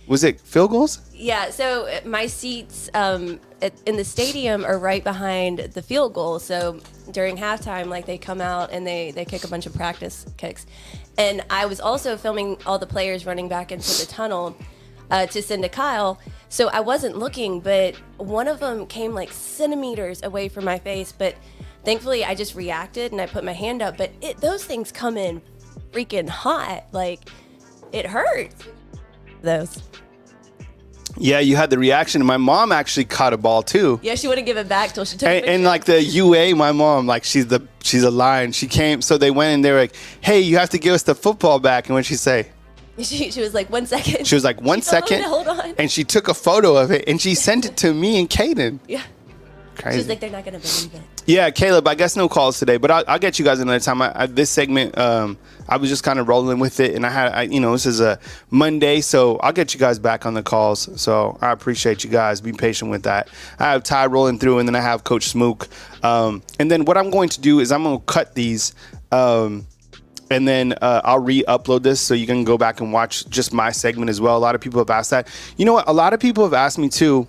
was it field goals? Yeah. So my seats in the stadium are right behind the field goal. So during halftime, like they come out and they kick a bunch of practice kicks, and I was also filming all the players running back into the tunnel to send to Kyle. So I wasn't looking, but one of them came like centimeters away from my face. But thankfully, I just reacted and I put my hand up. But those things come in freaking hot. Like, it hurts. Those. Yeah, you had the reaction. My mom actually caught a ball too. Yeah, she wouldn't give it back till she took it. And like the UA, my mom, like she's a lion. She came, so they went and they were like, "Hey, you have to give us the football back." And what'd she say? She was like, 1 second. She was like, one second. Hold on. And she took a photo of it and she sent it to me and Caden. Yeah. Crazy. She's like, they're not going to believe it. Yeah, Caleb, I guess no calls today, but I'll get you guys another time. This segment, I was just kind of rolling with it, and this is a Monday, so I'll get you guys back on the calls. So I appreciate you guys. Be patient with that. I have Ty rolling through, and then I have Coach Smook. And then what I'm going to do is I'm going to cut these, and then I'll re-upload this so you can go back and watch just my segment as well. A lot of people have asked that. You know what? A lot of people have asked me too.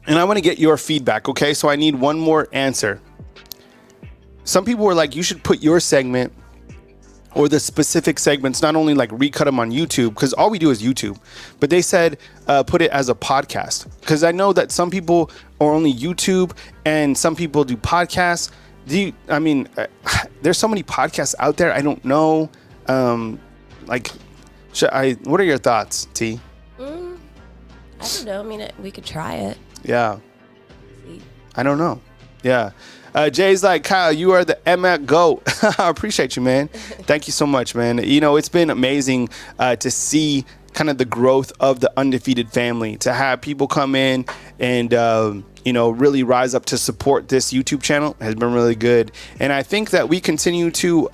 And I want to get your feedback, okay? So I need one more answer. Some people were like, you should put your segment or the specific segments, not only like recut them on YouTube, because all we do is YouTube, but they said put it as a podcast. Because I know that some people are only YouTube and some people do podcasts. There's so many podcasts out there. I don't know. What are your thoughts, T? I don't know. I mean, we could try it. Yeah. I don't know. Yeah. Jay's like, Kyle, you are the MF GOAT. I appreciate you, man. Thank you so much, man. You know, it's been amazing to see kind of the growth of the Undefeated family, to have people come in and, really rise up to support this YouTube channel has been really good. And I think that we continue to,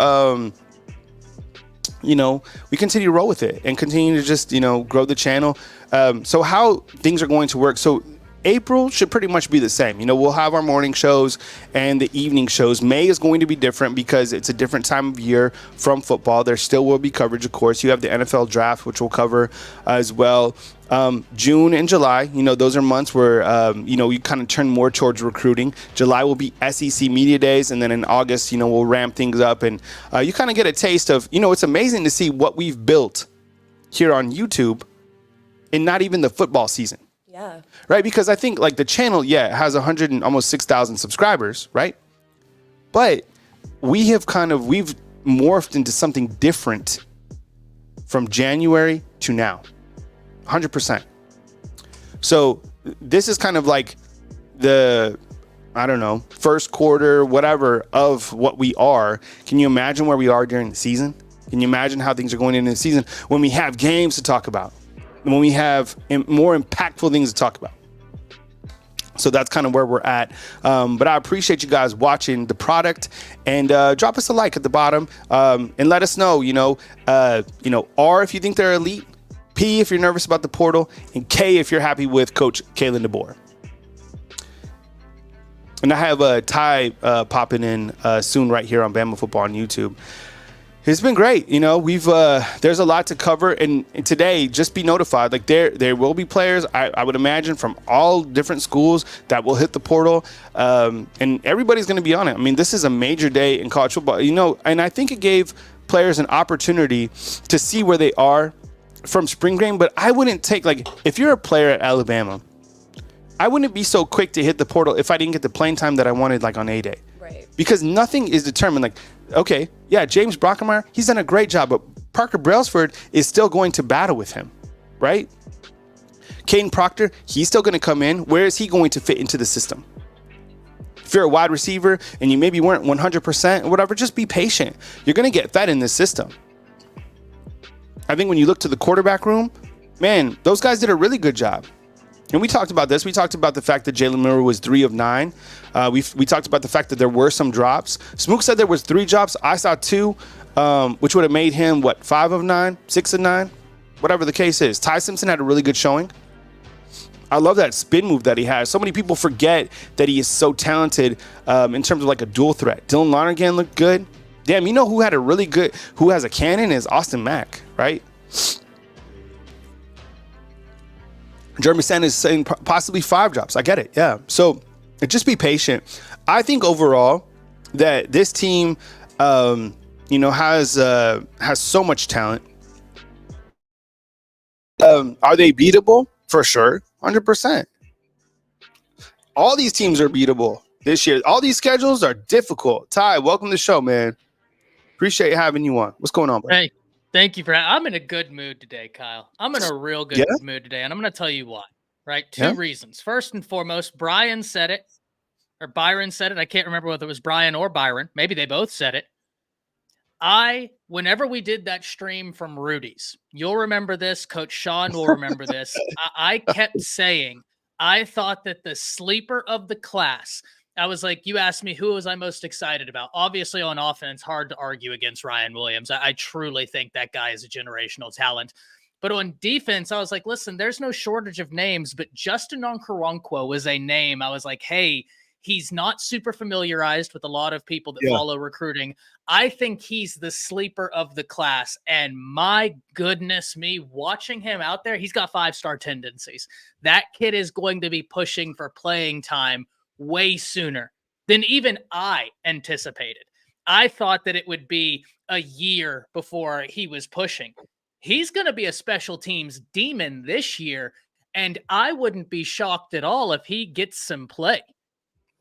we continue to roll with it and continue to just, grow the channel. So how things are going to work. So April should pretty much be the same. We'll have our morning shows and the evening shows. May is going to be different because it's a different time of year from football. There still will be coverage, of course. You have the NFL draft, which we'll cover as well. June and July, those are months where, you kind of turn more towards recruiting. July will be SEC Media Days. And then in August, we'll ramp things up. And you kind of get a taste of, it's amazing to see what we've built here on YouTube in not even the football season. Yeah. Right. Because I think like the channel, has 100 and almost 6,000 subscribers. Right. But we've morphed into something different from January to now. 100%. So this is kind of like the I don't know, first quarter, whatever of what we are, can you imagine where we are during the season? Can you imagine how things are going into the season when we have games to talk about, when we have more impactful things to talk about? So that's kind of where we're at. But I appreciate you guys watching the product, and drop us a like at the bottom, and let us know, R, if you think they're elite, P, if you're nervous about the portal, and K, if you're happy with Coach Kalen DeBoer. And I have Ty popping in soon right here on Bama Football on YouTube. It's been great. We've there's a lot to cover, and today just be notified. Like there will be players, I would imagine, from all different schools that will hit the portal, and everybody's going to be on it. I mean, this is a major day in college football, and I think it gave players an opportunity to see where they are from spring game. But I wouldn't take, like, if you're a player at Alabama, I wouldn't be so quick to hit the portal if I didn't get the playing time that I wanted, like, on A-Day. Right. Because nothing is determined. Like, okay, yeah, James Brockermeyer, he's done a great job, but Parker Brailsford is still going to battle with him, right? Caden Proctor, he's still going to come in. Where is he going to fit into the system? If you're a wide receiver and you maybe weren't 100% or whatever, just be patient. You're going to get fed in this system. I think when you look to the quarterback room, man, those guys did a really good job. And we talked about this. We talked about the fact that Jalen Miller was 3 of 9. We talked about the fact that there were some drops. Smook said there was 3 drops. I saw 2, which would have made him, 5 of 9, 6 of 9, whatever the case is. Ty Simpson had a really good showing. I love that spin move that he has. So many people forget that he is so talented in terms of like a dual threat. Dylan Lonergan looked good. Damn, who has a cannon is Austin Mack, right? Jeremy Sanders is saying possibly 5 drops. I get it. Yeah. So just be patient. I think overall that this team, has so much talent. Are they beatable? For sure. 100%. All these teams are beatable this year. All these schedules are difficult. Ty, welcome to the show, man. Appreciate having you on. What's going on, bro? Hey. Thank you I'm in a good mood today, Kyle. I'm in a real good mood today, and I'm going to tell you why, right? 2 reasons. First and foremost, Byron said it. I can't remember whether it was Brian or Byron. Maybe they both said it. Whenever we did that stream from Rudy's, you'll remember this. Coach Sean will remember this. I kept saying, I thought that the sleeper of the class, I was like, you asked me who was I most excited about. Obviously, on offense, hard to argue against Ryan Williams. I truly think that guy is a generational talent. But on defense, I was like, listen, there's no shortage of names, but Justin Okoronkwo was a name. I was like, hey, he's not super familiarized with a lot of people that follow recruiting. I think he's the sleeper of the class. And my goodness me, watching him out there, he's got 5-star tendencies. That kid is going to be pushing for playing time way sooner than even I anticipated. I thought that it would be a year before he was pushing. He's going to be a special teams demon this year, and I wouldn't be shocked at all if he gets some play.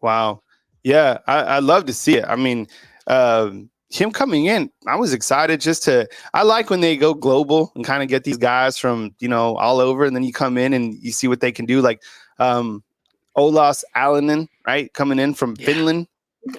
Wow. Yeah, I love to see it. I mean, him coming in, I was excited I like when they go global and kind of get these guys from, all over, and then you come in and you see what they can do. Like, Olas Alanen, right, coming in from Finland,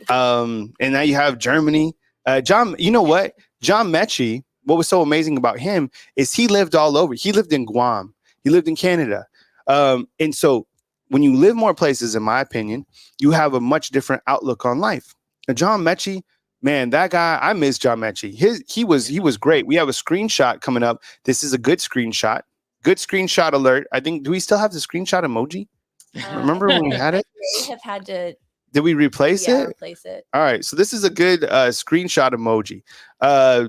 and now you have Germany. John, you know what? John Mechie, what was so amazing about him is he lived all over. He lived in Guam. He lived in Canada. And so when you live more places, in my opinion, you have a much different outlook on life. And John Mechie, man, that guy, I miss John Mechie. He was great. We have a screenshot coming up. This is a good screenshot. Good screenshot alert. I think, do we still have the screenshot emoji? Remember when we had it? We have had to. Did we replace it? Replace it. All right. So this is a good screenshot emoji.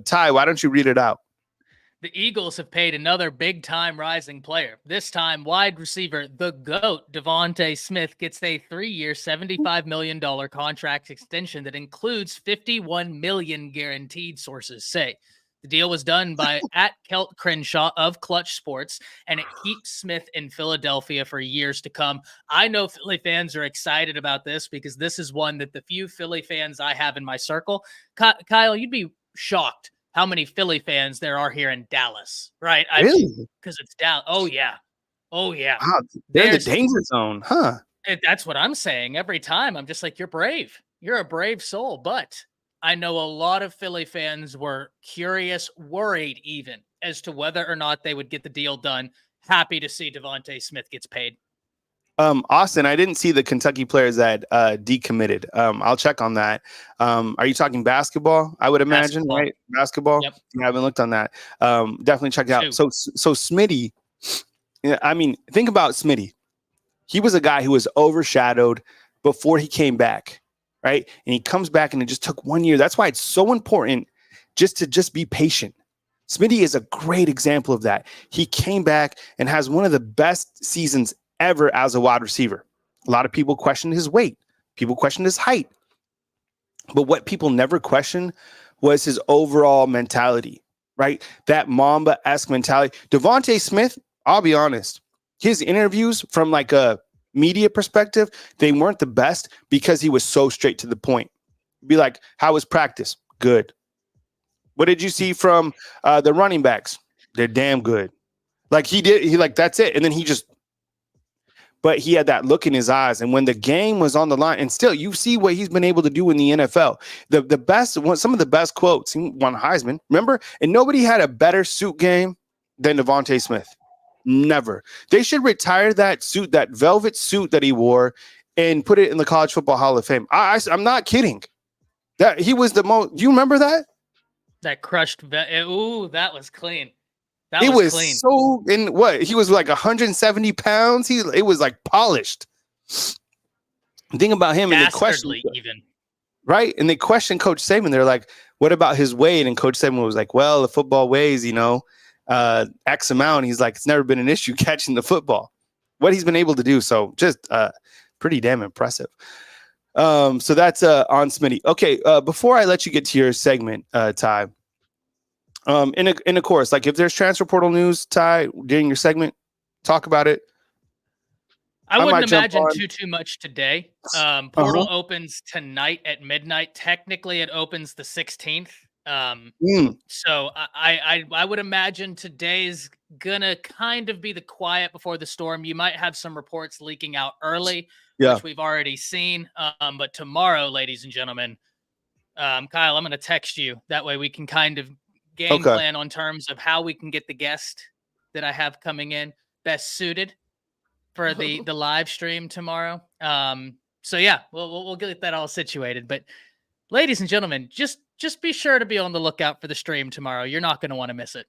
Ty, why don't you read it out? The Eagles have paid another big-time rising player. This time, wide receiver, the GOAT, Devontae Smith, gets a 3-year, $75 million contract extension that includes $51 million guaranteed, sources say. The deal was done by @Kelt Crenshaw of Clutch Sports, and it keeps Smith in Philadelphia for years to come. I know Philly fans are excited about this because this is one that the few Philly fans I have in my circle, Kyle, you'd be shocked how many Philly fans there are here in Dallas, right? Really? Because it's Dallas. Oh, yeah. Wow, they're in the danger zone, huh? That's what I'm saying every time. I'm just like, you're brave. You're a brave soul. But I know a lot of Philly fans were curious, worried even as to whether or not they would get the deal done. Happy to see Devontae Smith gets paid. Austin, I didn't see the Kentucky players that decommitted. I'll check on that. Are you talking basketball? I would imagine, Basketball. right? Basketball. Yep. Yeah, I haven't looked on that. Definitely check it out. 2. So Smitty. Yeah, I mean, think about Smitty. He was a guy who was overshadowed before he came back, right? And he comes back, and it just took 1 year. That's why it's so important just be patient. Smitty is a great example of that. He came back and has one of the best seasons ever as a wide receiver. A lot of people questioned his weight. People questioned his height. But what people never questioned was his overall mentality, right? That Mamba-esque mentality. Devontae Smith, I'll be honest, his interviews from like a media perspective, they weren't the best because he was so straight to the point. Be like, how was practice? Good. What did you see from the running backs? They're damn good. Like he like, that's it. And then but he had that look in his eyes. And when the game was on the line, and still you see what he's been able to do in the NFL. The best, some of the best quotes, he won Heisman, remember? And nobody had a better suit game than Devontae Smith. Never. They should retire that suit, that velvet suit that he wore, and put it in the College Football Hall of Fame. I'm not kidding. That he was the most. Do you remember that? That crushed. Ooh, that was clean. It was clean. so. In what he was like 170 pounds. It was like polished. Think about him, and they questioned even. Right, and they questioned Coach Saban. They're like, "What about his weight?" And Coach Saban was like, "Well, the football weighs, X amount." He's like, "It's never been an issue catching the football." What he's been able to do, so just pretty damn impressive. So that's on Smitty. Okay, before I let you get to your segment, Ty. In a course, like if there's transfer portal news, Ty, during your segment, talk about it. I wouldn't imagine too much today. Portal opens tonight at midnight. Technically, it opens the 16th. So I would imagine today's gonna kind of be the quiet before the storm. You might have some reports leaking out early, which we've already seen. But tomorrow, ladies and gentlemen, Kyle, I'm gonna text you. That way we can kind of game plan on terms of how we can get the guest that I have coming in best suited for the live stream tomorrow. So yeah, we'll get that all situated. But ladies and gentlemen, just be sure to be on the lookout for the stream tomorrow. You're not going to want to miss it.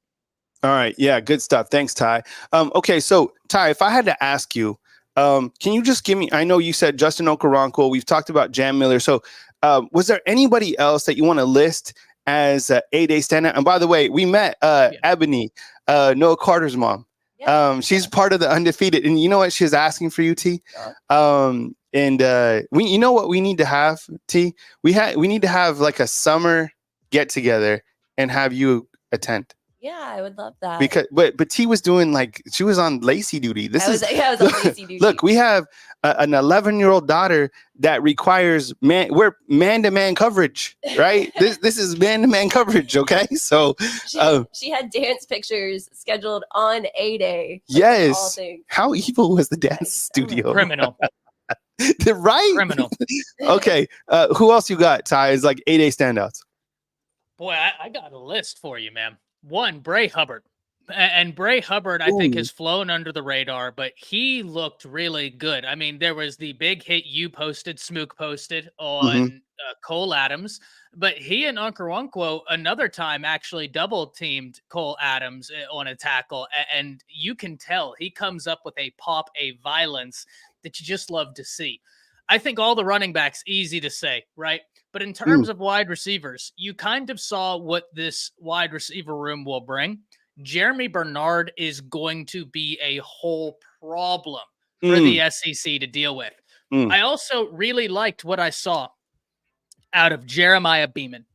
All right. Yeah, good stuff. Thanks, Ty. Okay, so Ty, if I had to ask you, can you just give me, I know you said Justin Okoronkwo, we've talked about Jam Miller. So was there anybody else that you want to list as a 8-day standout? And by the way, we met Ebony, Noah Carter's mom. Yeah. She's part of the Undefeated. And you know what? She was asking for you, T. You know what we need to have, T? We need to have like a summer get together and have you attend. Yeah, I would love that. Because but T was doing like she was on Lacey duty. I was on Lacey duty. Look, we have an 11-year-old daughter that requires man-to-man coverage, right? this is man-to-man coverage, okay? So she had dance pictures scheduled on A-Day. Yes. How evil was the dance studio? Criminal. Right? Criminal. Okay. Who else you got, Ty, is like 8-day standouts? Boy, I got a list for you, man. One, Bray Hubbard. And Bray Hubbard, I think, has flown under the radar, but he looked really good. I mean, there was the big hit you posted, Smook posted on Cole Adams, but he and Okoronkwo another time actually double-teamed Cole Adams on a tackle, and you can tell he comes up with a pop, a violence that you just love to see. I think all the running backs, easy to say, right? But in terms of wide receivers, you kind of saw what this wide receiver room will bring. Jeremy Bernard is going to be a whole problem for the SEC to deal with. I also really liked what I saw out of Jeremiah Beeman.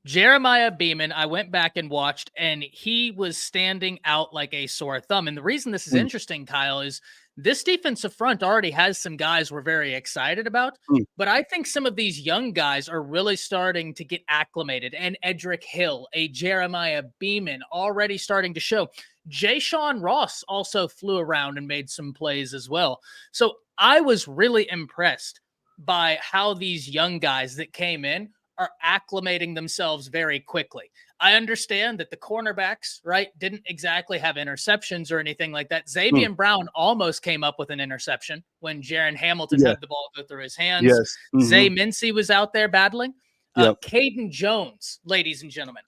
Jeremiah Beeman, I went back and watched, and he was standing out like a sore thumb. And the reason this is interesting, Kyle, is this defensive front already has some guys we're very excited about, but I think some of these young guys are really starting to get acclimated. And Edric Hill, a Jeremiah Beeman, already starting to show. Jay Sean Ross also flew around and made some plays as well. So I was really impressed by how these young guys that came in are acclimating themselves very quickly. I understand that the cornerbacks, right, didn't exactly have interceptions or anything like that. Xavier Brown almost came up with an interception when Jaron Hamilton had the ball go through his hands. Yes. Zay Mincy was out there battling. Yep. Caden Jones, ladies and gentlemen.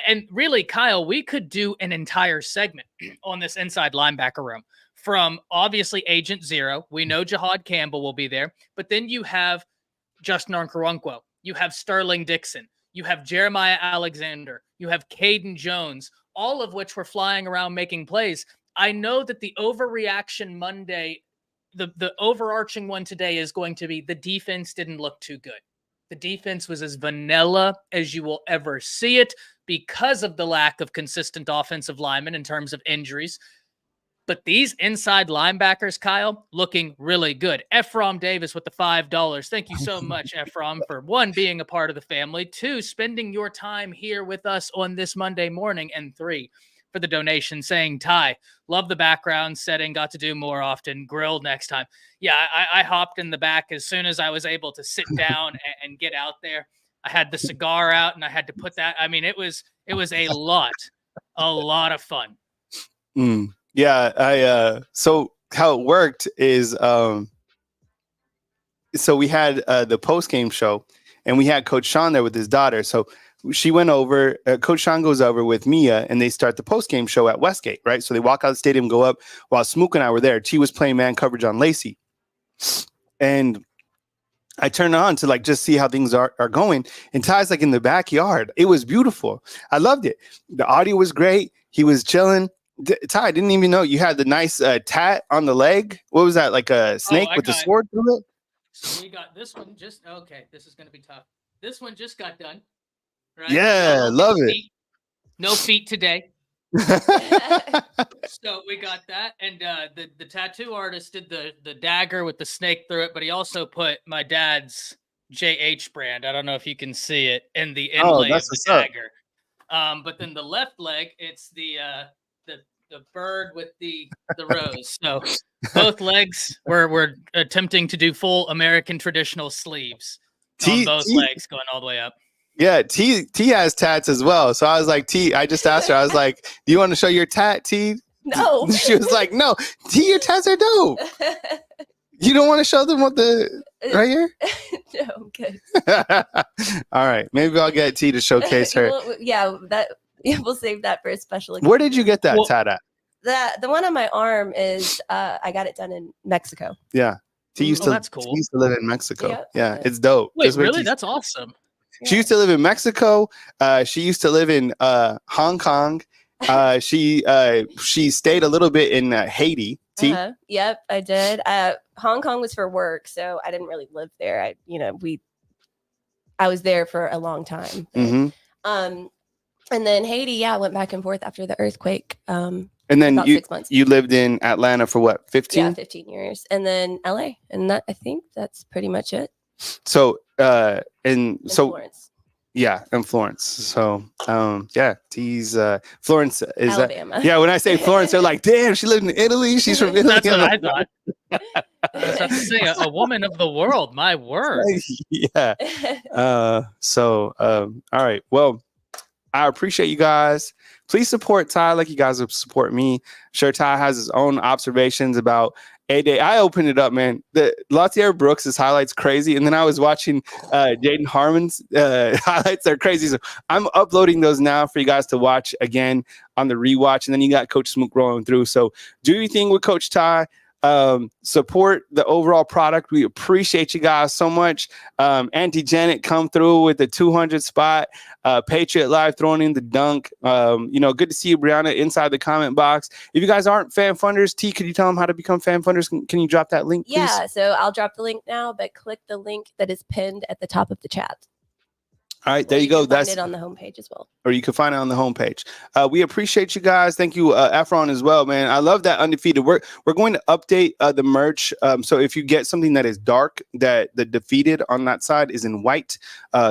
And really, Kyle, we could do an entire segment on this inside linebacker room. From obviously Agent Zero. We know Jahad Campbell will be there. But then you have Justin Arnkarunkwo. You have Sterling Dixon. You have Jeremiah Alexander. You have Caden Jones, all of which were flying around making plays. I know that the Overreaction Monday, the overarching one today is going to be the defense didn't look too good. The defense was as vanilla as you will ever see it because of the lack of consistent offensive linemen in terms of injuries. But these inside linebackers, Kyle, looking really good. Ephraim Davis with the $5. Thank you so much, Ephraim, for one, being a part of the family, two, spending your time here with us on this Monday morning, and three, for the donation saying, Ty, love the background setting, got to do more often, grilled next time. Yeah, I hopped in the back as soon as I was able to sit down and get out there. I had the cigar out and I had to put that. I mean, it was a lot of fun. Yeah, so how it worked is so we had the post-game show, and we had Coach Sean there with his daughter. So she went over, Coach Sean goes over with Mia, and they start the post-game show at Westgate, right? So they walk out of the stadium, go up, while Smook and I were there. T was playing man coverage on Lacey. And I turned on to just see how things are going. And Ty's in the backyard. It was beautiful. I loved it. The audio was great. He was chilling. Ty, I didn't even know you had the nice tat on the leg. What was that? Like a snake with the sword through it? So we got this one okay, this is going to be tough. This one just got done. Right? Yeah, love it. No feet today. So we got that. And the tattoo artist did the dagger with the snake through it, but he also put my dad's JH brand. I don't know if you can see it in the inlay of the dagger. But then the left leg, it's the bird with the rose. So both legs we're attempting to do full American traditional sleeves on both legs going all the way up. Yeah, T has tats as well. So I was like, T, I just asked her, I was like, do you want to show your tat, T? No. She was like, no, T, your tats are dope. You don't want to show them what right here? No, I'm good. All right, maybe I'll get T to showcase her. We'll save that for a special occasion. Where did you get that tat at? The one on my arm is I got it done in Mexico. Yeah. That's cool. She used to live in Mexico. Yep. Yeah, it's dope. Wait, really? That's awesome. She used to live in Mexico. She used to live in Hong Kong. She stayed a little bit in Haiti. T? Yep, I did. Hong Kong was for work, so I didn't really live there. I was there for a long time. Mm-hmm. And then Haiti, I went back and forth after the earthquake. And then about 6 months. You lived in Atlanta for what, 15? Yeah, 15 years. And then LA. And I think that's pretty much it. So, Florence. Yeah, in Florence. So, T's Florence is Alabama. When I say Florence, they're like, damn, she lived in Italy. She's from Italy. That's what I thought. I was about to say a woman of the world. My word. Yeah. All right. Well, I appreciate you guys. Please support Ty like you guys support me. Sure, Ty has his own observations about A-Day. I opened it up, man. The Latier Brooks' highlights crazy, and then I was watching Jaden Harmon's highlights. They're crazy. So I'm uploading those now for you guys to watch again on the rewatch, and then you got Coach Smook rolling through. So do your thing with Coach Ty. Support the overall product. We appreciate you guys so much. Auntie Janet come through with the 200 spot. Patriot Live throwing in the dunk. Good to see you, Brianna, inside the comment box. If you guys aren't fan funders, T, could you tell them how to become fan funders? Can you drop that link, please? Yeah, so I'll drop the link now, but click the link that is pinned at the top of the chat. All right, there you go. That's it on the homepage as well. Or you can find it on the homepage. We appreciate you guys. Thank you, Efron, as well, man. I love that undefeated. We're going to update the merch. So if you get something that is dark, that the defeated on that side is in white.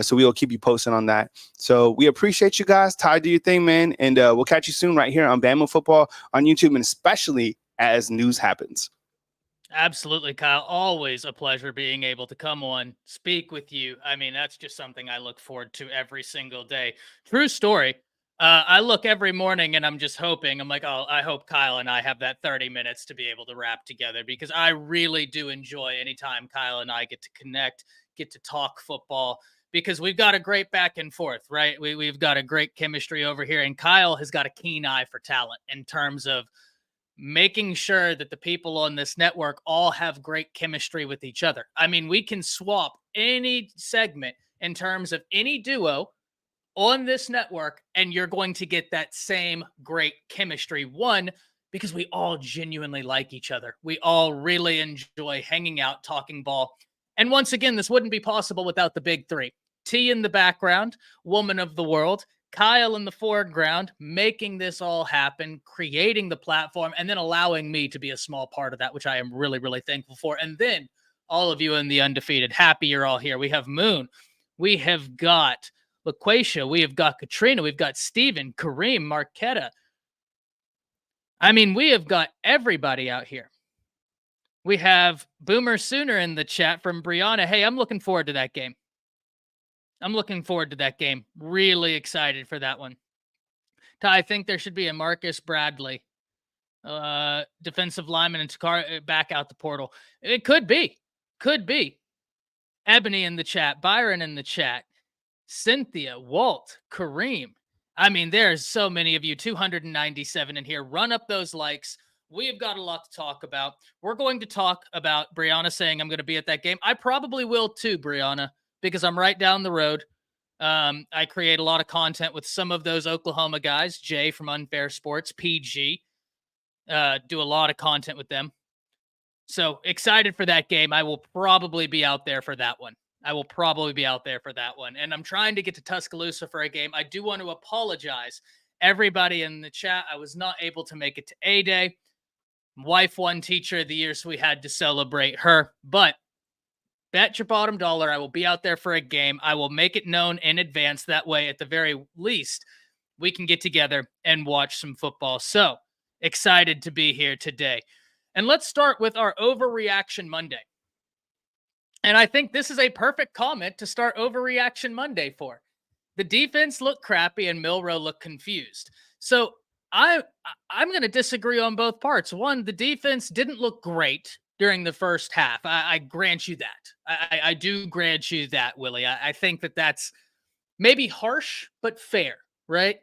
So we will keep you posted on that. So we appreciate you guys. Ty, do your thing, man. And we'll catch you soon right here on Bama Football on YouTube, and especially as news happens. Absolutely, Kyle. Always a pleasure being able to come on, speak with you. I mean, that's just something I look forward to every single day. True story. I look every morning and I'm just hoping, I'm like, oh, I hope Kyle and I have that 30 minutes to be able to wrap together, because I really do enjoy anytime Kyle and I get to connect, get to talk football, because we've got a great back and forth, right? We've got a great chemistry over here. And Kyle has got a keen eye for talent in terms of making sure that the people on this network all have great chemistry with each other. I mean, we can swap any segment in terms of any duo on this network, and you're going to get that same great chemistry. One, because we all genuinely like each other. We all really enjoy hanging out, talking ball. And once again, this wouldn't be possible without the big three. T in the background, woman of the world, Kyle in the foreground, making this all happen, creating the platform, and then allowing me to be a small part of that, which I am really, really thankful for. And then all of you in the undefeated, happy you're all here. We have Moon. We have got LaQuacia. We have got Katrina. We've got Steven, Kareem, Marquetta. I mean, we have got everybody out here. We have Boomer Sooner in the chat from Brianna. Hey, I'm looking forward to that game. Really excited for that one. I think there should be a Marcus Bradley, defensive lineman, and Takar back out the portal. It could be. Ebony in the chat, Byron in the chat, Cynthia, Walt, Kareem. I mean, there's so many of you, 297 in here. Run up those likes. We have got a lot to talk about. We're going to talk about Brianna saying I'm going to be at that game. I probably will too, Brianna, because I'm right down the road. I create a lot of content with some of those Oklahoma guys, Jay from Unfair Sports, PG. Do a lot of content with them. So excited for that game. I will probably be out there for that one. And I'm trying to get to Tuscaloosa for a game. I do want to apologize, everybody in the chat. I was not able to make it to A-Day. Wife won Teacher of the Year, so we had to celebrate her. But bet your bottom dollar I will be out there for a game. I will make it known in advance. That way, at the very least, we can get together and watch some football. So excited to be here today. And let's start with our Overreaction Monday. And I think this is a perfect comment to start Overreaction Monday for. The defense looked crappy and Milroe looked confused. So I'm going to disagree on both parts. One, the defense didn't look great during the first half. I grant you that. I do grant you that, Willie. I think that's maybe harsh, but fair, right?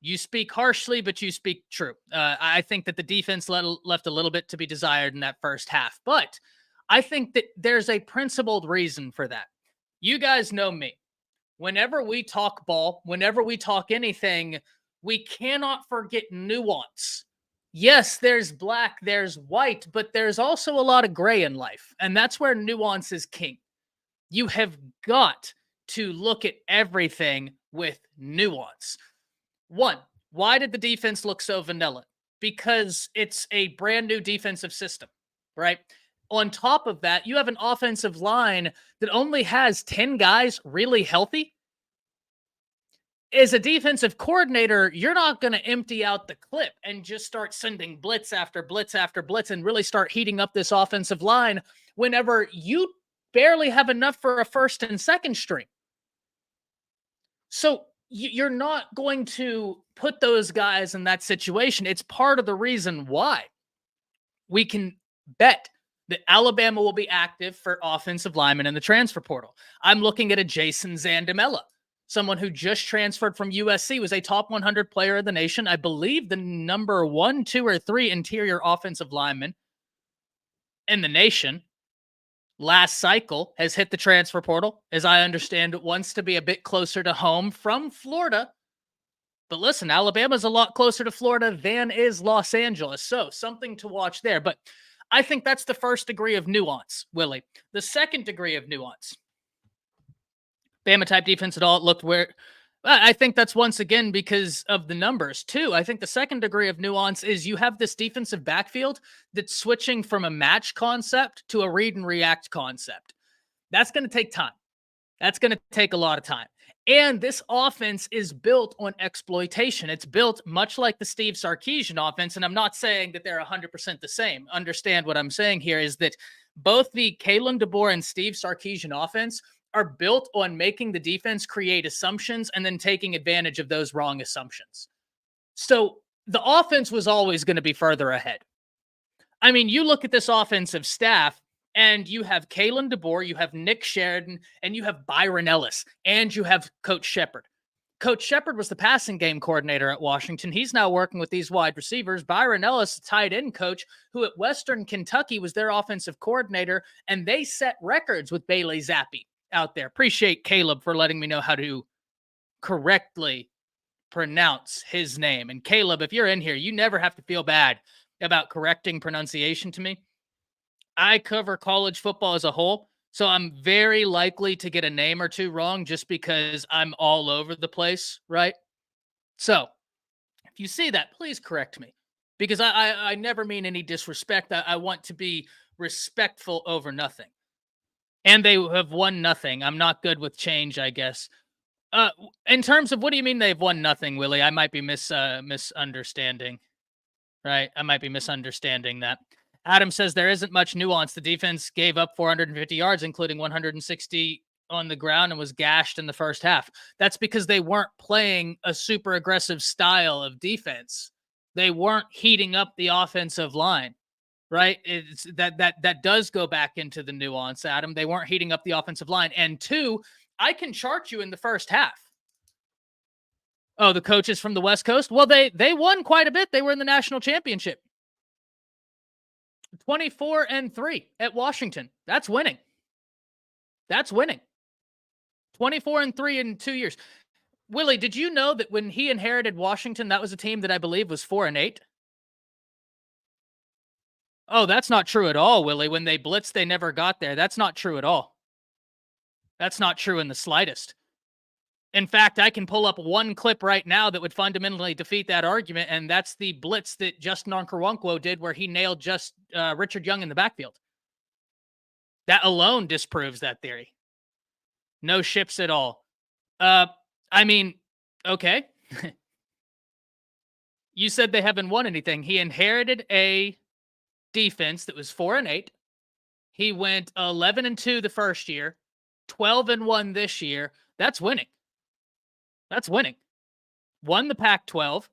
You speak harshly, but you speak true. I think that the defense left a little bit to be desired in that first half. But I think that there's a principled reason for that. You guys know me. Whenever we talk ball, whenever we talk anything, we cannot forget nuance. Yes, there's black, there's white, but there's also a lot of gray in life. And that's where nuance is king. You have got to look at everything with nuance. One, why did the defense look so vanilla? Because it's a brand new defensive system, right? On top of that, you have an offensive line that only has 10 guys really healthy. As a defensive coordinator, you're not going to empty out the clip and just start sending blitz after blitz after blitz and really start heating up this offensive line whenever you barely have enough for a first and second string. So you're not going to put those guys in that situation. It's part of the reason why we can bet that Alabama will be active for offensive linemen in the transfer portal. I'm looking at a Jason Zandamela, someone who just transferred from USC, was a top 100 player of the nation. I believe the number 1, 2, or 3 interior offensive lineman in the nation. Last cycle has hit the transfer portal. As I understand, it wants to be a bit closer to home from Florida. But listen, Alabama's a lot closer to Florida than is Los Angeles. So something to watch there. But I think that's the first degree of nuance, Willie. The second degree of nuance. Bama type defense at all. It looked where I think that's once again because of the numbers too. I think the second degree of nuance is you have this defensive backfield that's switching from a match concept to a read and react concept. That's going to take time. That's going to take a lot of time. And this offense is built on exploitation. It's built much like the Steve Sarkisian offense. And I'm not saying that they're 100% the same. Understand what I'm saying here is that both the Kalen DeBoer and Steve Sarkisian offense are built on making the defense create assumptions and then taking advantage of those wrong assumptions. So the offense was always going to be further ahead. I mean, you look at this offensive staff, and you have Kalen DeBoer, you have Nick Sheridan, and you have Byron Ellis, and you have Coach Shepard. Coach Shepard was the passing game coordinator at Washington. He's now working with these wide receivers. Byron Ellis, tight end coach, who at Western Kentucky was their offensive coordinator, and they set records with Bailey Zappi out there. Appreciate Caleb for letting me know how to correctly pronounce his name. And Caleb, if you're in here, you never have to feel bad about correcting pronunciation to me. I cover college football as a whole, so I'm very likely to get a name or two wrong just because I'm all over the place, right? So if you see that, please correct me because I never mean any disrespect. I want to be respectful over nothing. And they have won nothing. I'm not good with change, I guess. In terms of what do you mean they've won nothing, Willie? I might be misunderstanding, right? I might be misunderstanding that. Adam says there isn't much nuance. The defense gave up 450 yards, including 160 on the ground, and was gashed in the first half. That's because they weren't playing a super aggressive style of defense. They weren't heating up the offensive line, right? It's that does go back into the nuance, Adam. They weren't heating up the offensive line. And two, I can chart you in the first half. Oh, the coaches from the West Coast? Well, they won quite a bit. They were in the national championship. 24-3 at Washington. That's winning. That's winning. 24-3 in 2 years. Willie, did you know that when he inherited Washington, that was a team that I believe was 4-8? Oh, that's not true at all, Willie. When they blitzed, they never got there. That's not true at all. That's not true in the slightest. In fact, I can pull up one clip right now that would fundamentally defeat that argument, and that's the blitz that Justin Onkarwonkwo did where he nailed Richard Young in the backfield. That alone disproves that theory. No ships at all. I mean, okay. You said they haven't won anything. He inherited a defense that was 4-8. He went 11-2 the first year, 12-1 this year. That's winning. That's winning. Won the Pac-12.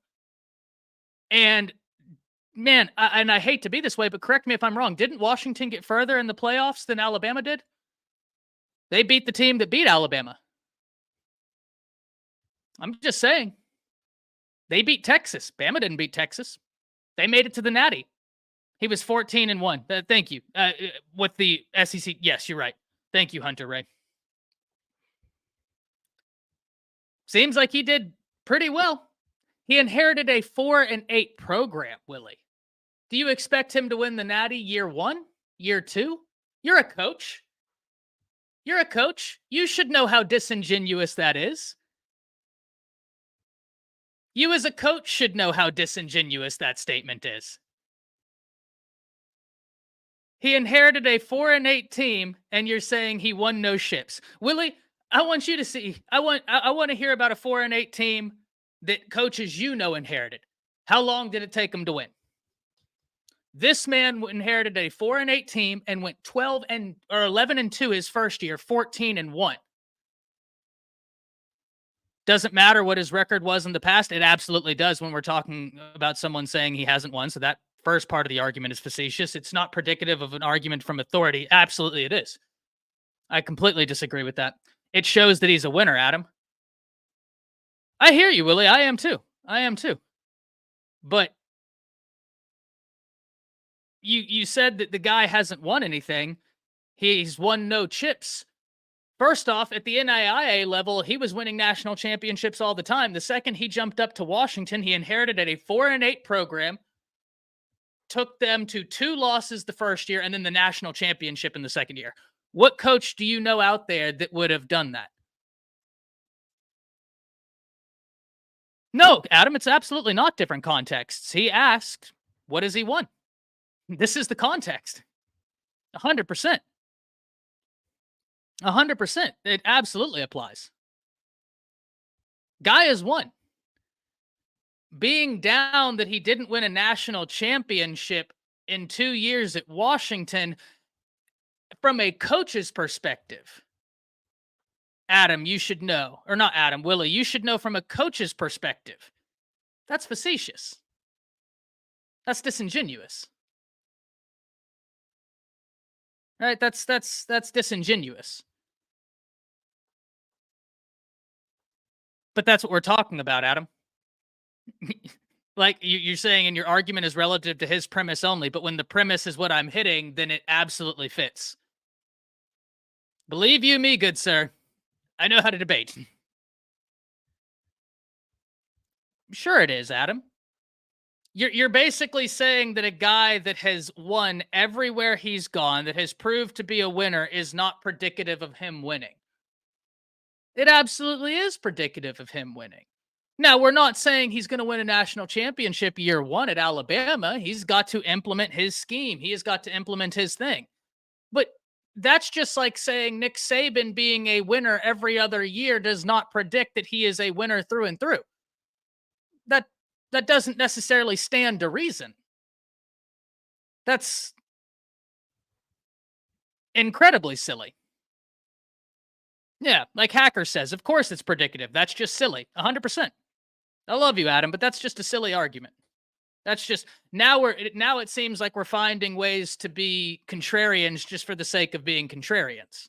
And, man, I hate to be this way, but correct me if I'm wrong. Didn't Washington get further in the playoffs than Alabama did? They beat the team that beat Alabama. I'm just saying. They beat Texas. Bama didn't beat Texas. They made it to the Natty. He was 14-1. Thank you. With the SEC. Yes, you're right. Thank you, Hunter Ray. Seems like he did pretty well. He inherited a 4-8 program, Willie. Do you expect him to win the Natty year 1, year 2? You're a coach. You're a coach. You should know how disingenuous that is. You as a coach should know how disingenuous that statement is. He inherited a 4-8 team, and you're saying he won no ships. Willie, I want you to see. I want to hear about a 4-8 team that coaches inherited. How long did it take them to win? This man inherited a 4-8 team and went 11-2 his first year, 14-1. Doesn't matter what his record was in the past. It absolutely does when we're talking about someone saying he hasn't won. So that first part of the argument is facetious. It's not predicative of an argument from authority. Absolutely it is. I completely disagree with that. It shows that he's a winner, Adam. I hear you, Willie. I am too. But you said that the guy hasn't won anything. He's won no chips. First off, at the NAIA level, he was winning national championships all the time. The second he jumped up to Washington, he inherited a 4-8 program, took them to 2 losses the first year, and then the national championship in the second year. What coach do you know out there that would have done that? No, Adam, it's absolutely not different contexts. He asked, what has he won? This is the context. 100%. 100%. It absolutely applies. Guy has won. Being down that he didn't win a national championship in 2 years at Washington, from a coach's perspective, Adam, you should know, or not Adam, Willie, you should know from a coach's perspective, that's facetious. That's disingenuous. Right? That's disingenuous. But that's what we're talking about, Adam. Like you're saying, and your argument is relative to his premise only, but when the premise is what I'm hitting, then it absolutely fits. Believe you me, good sir, I know how to debate. Sure it is, Adam. You're basically saying that a guy that has won everywhere he's gone, that has proved to be a winner, is not predicative of him winning. It absolutely is predicative of him winning. Now, we're not saying he's going to win a national championship year one at Alabama. He's got to implement his scheme. He has got to implement his thing. But that's just like saying Nick Saban being a winner every other year does not predict that he is a winner through and through. That doesn't necessarily stand to reason. That's incredibly silly. Yeah, like Hacker says, of course it's predicative. That's just silly. 100%. I love you, Adam, but that's just a silly argument. That's just now it seems like we're finding ways to be contrarians just for the sake of being contrarians.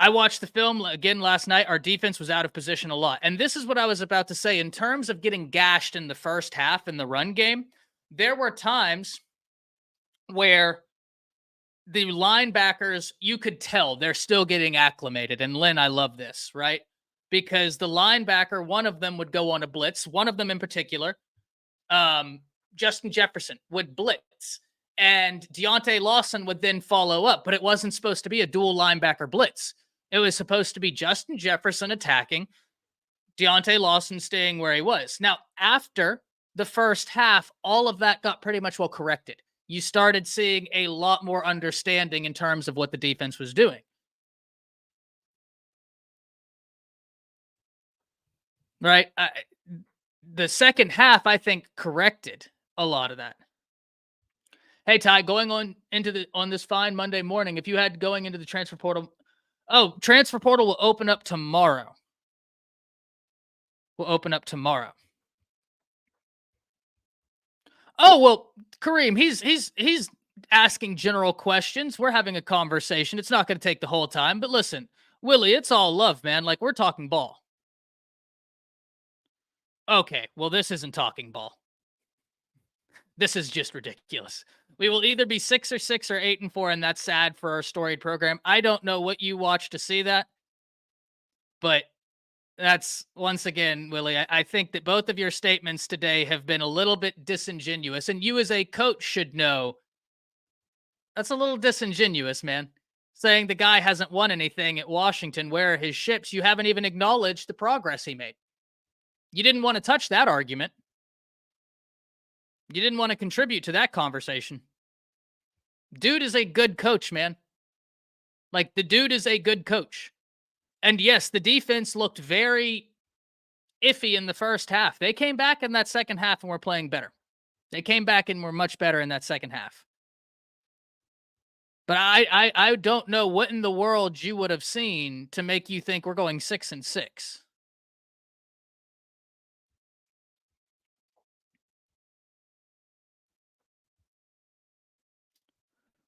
I watched the film again last night. Our defense was out of position a lot. And this is what I was about to say. In terms of getting gashed in the first half in the run game, there were times where the linebackers, you could tell they're still getting acclimated. And Lynn, I love this, right? Because the linebacker, one of them would go on a blitz. One of them in particular, Justin Jefferson, would blitz. And Deontay Lawson would then follow up. But it wasn't supposed to be a dual linebacker blitz. It was supposed to be Justin Jefferson attacking, Deontay Lawson staying where he was. Now, after the first half, all of that got pretty much well corrected. You started seeing a lot more understanding in terms of what the defense was doing. Right? The second half, I think, corrected a lot of that. Hey, Ty, going on this fine Monday morning, if you had going into the transfer portal, transfer portal will open up tomorrow. Oh, well, Kareem, he's asking general questions. We're having a conversation. It's not going to take the whole time, but listen, Willie, it's all love, man. Like, we're talking ball. Okay, well, this isn't talking ball. This is just ridiculous. We will either be 6-6 or 8-4, and that's sad for our storied program. I don't know what you watched to see that, but that's, once again, Willie, I think that both of your statements today have been a little bit disingenuous, and you as a coach should know that's a little disingenuous, man. Saying the guy hasn't won anything at Washington, where are his ships? You haven't even acknowledged the progress he made. You didn't want to touch that argument. You didn't want to contribute to that conversation. Dude is a good coach, man. Like, the dude is a good coach. And yes, the defense looked very iffy in the first half. They came back in that second half and were playing better. They came back and were much better in that second half. But I don't know what in the world you would have seen to make you think we're going 6-6.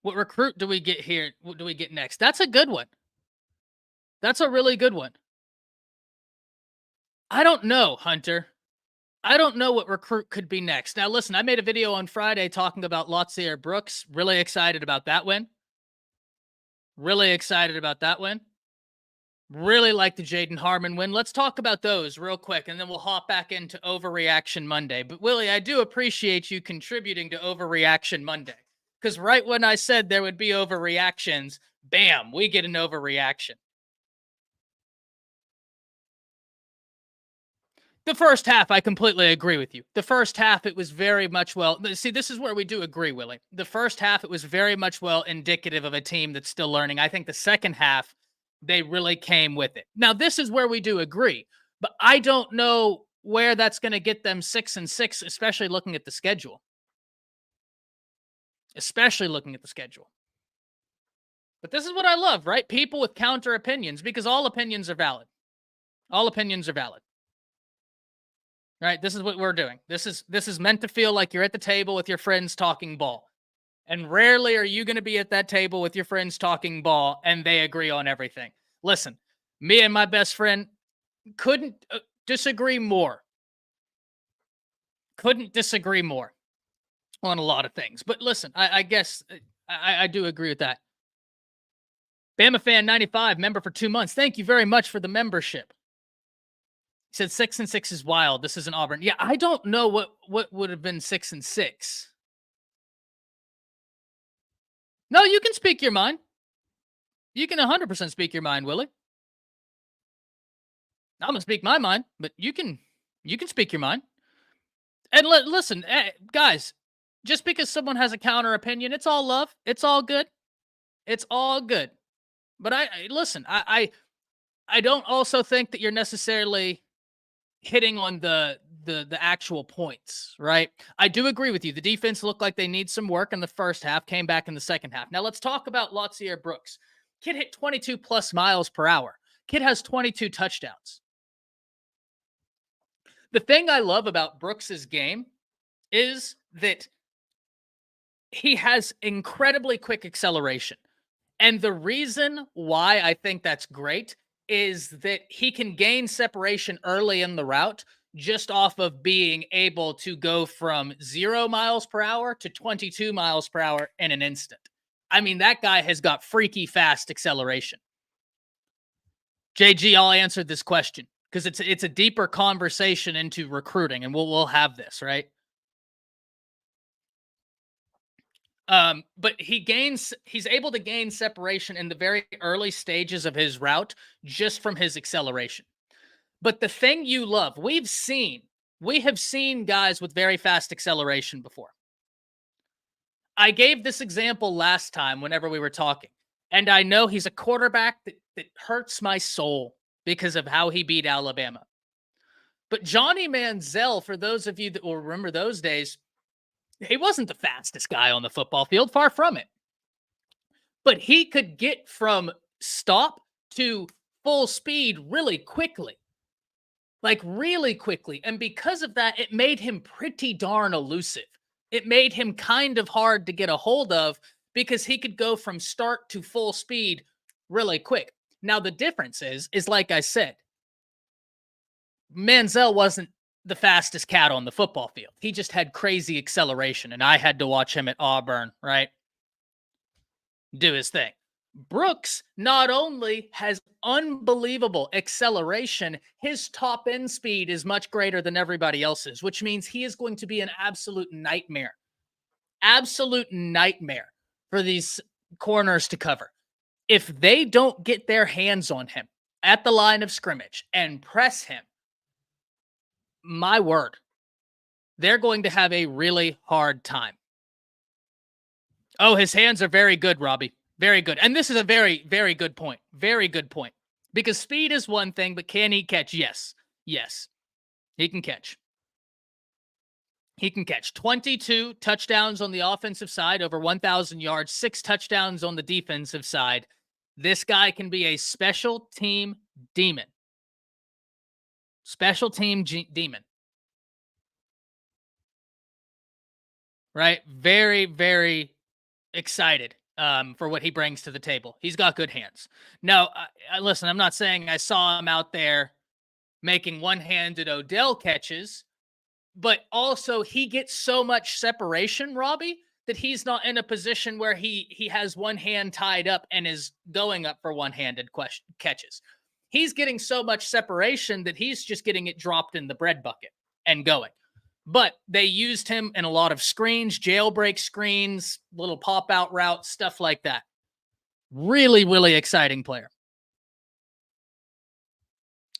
What recruit do we get here? What do we get next? That's a good one. That's a really good one. I don't know, Hunter. I don't know what recruit could be next. Now, listen, I made a video on Friday talking about Latier Brooks. Really excited about that win. Really excited about that win. Really like the Jaden Harmon win. Let's talk about those real quick, and then we'll hop back into Overreaction Monday. But, Willie, I do appreciate you contributing to Overreaction Monday. Because right when I said there would be overreactions, bam, we get an overreaction. The first half, I completely agree with you. The first half, it was very much see, this is where we do agree, Willie. The first half, it was very much indicative of a team that's still learning. I think the second half, They really came with it. Now, this is where we do agree, but I don't know where that's going to get them 6-6, especially looking at the schedule. But this is what I love, right? People with counter opinions, because all opinions are valid. Right? This is what we're doing. This is meant to feel like you're at the table with your friends talking ball. And rarely are you going to be at that table with your friends talking ball and they agree on everything. Listen, me and my best friend couldn't disagree more. Couldn't disagree more on a lot of things. But listen, I guess I do agree with that. Bama Fan 95, member for 2 months. Thank you very much for the membership. He said 6-6 is wild. This isn't Auburn. Yeah, I don't know what would have been 6-6. No, you can speak your mind. You can 100% speak your mind, Willie. I'm going to speak my mind, but you can speak your mind. And listen, guys, just because someone has a counter opinion, it's all love. It's all good. It's all good. But listen, I don't also think that you're necessarily hitting on the actual points, right? I do agree with you. The defense looked like they need some work in the first half, came back in the second half. Now let's talk about Latier Brooks. Kid hit 22 plus miles per hour. Kid has 22 touchdowns. The thing I love about Brooks's game is that he has incredibly quick acceleration. And the reason why I think that's great is that he can gain separation early in the route just off of being able to go from 0 miles per hour to 22 miles per hour in an instant. I mean, that guy has got freaky fast acceleration. JG, I'll answer this question because it's a deeper conversation into recruiting, and we'll have this, right? But he's able to gain separation in the very early stages of his route just from his acceleration. But the thing you love, we have seen guys with very fast acceleration before. I gave this example last time whenever we were talking, and I know he's a quarterback that hurts my soul because of how he beat Alabama. But Johnny Manziel, for those of you that will remember those days, he wasn't the fastest guy on the football field, far from it. But he could get from stop to full speed really quickly. Like really quickly. And because of that, it made him pretty darn elusive. It made him kind of hard to get a hold of because he could go from start to full speed really quick. Now, the difference is like I said, Manziel wasn't the fastest cat on the football field. He just had crazy acceleration, and I had to watch him at Auburn, right? Do his thing. Brooks not only has unbelievable acceleration, his top end speed is much greater than everybody else's, which means he is going to be an absolute nightmare. Absolute nightmare for these corners to cover. If they don't get their hands on him at the line of scrimmage and press him, my word, they're going to have a really hard time. Oh, his hands are very good, Robbie. Very good. And this is a very, very good point. Very good point. Because speed is one thing, but can he catch? Yes. Yes. He can catch. He can catch 22 touchdowns on the offensive side, over 1,000 yards, 6 touchdowns on the defensive side. This guy can be a special team demon. Special team demon. Right? Very, very excited for what he brings to the table. He's got good hands. Now, listen, I'm not saying I saw him out there making one-handed Odell catches, but also he gets so much separation, Robbie, that he's not in a position where he has one hand tied up and is going up for one-handed catches. He's getting so much separation that he's just getting it dropped in the bread bucket and going. But they used him in a lot of screens, jailbreak screens, little pop-out routes, stuff like that. Really, really exciting player.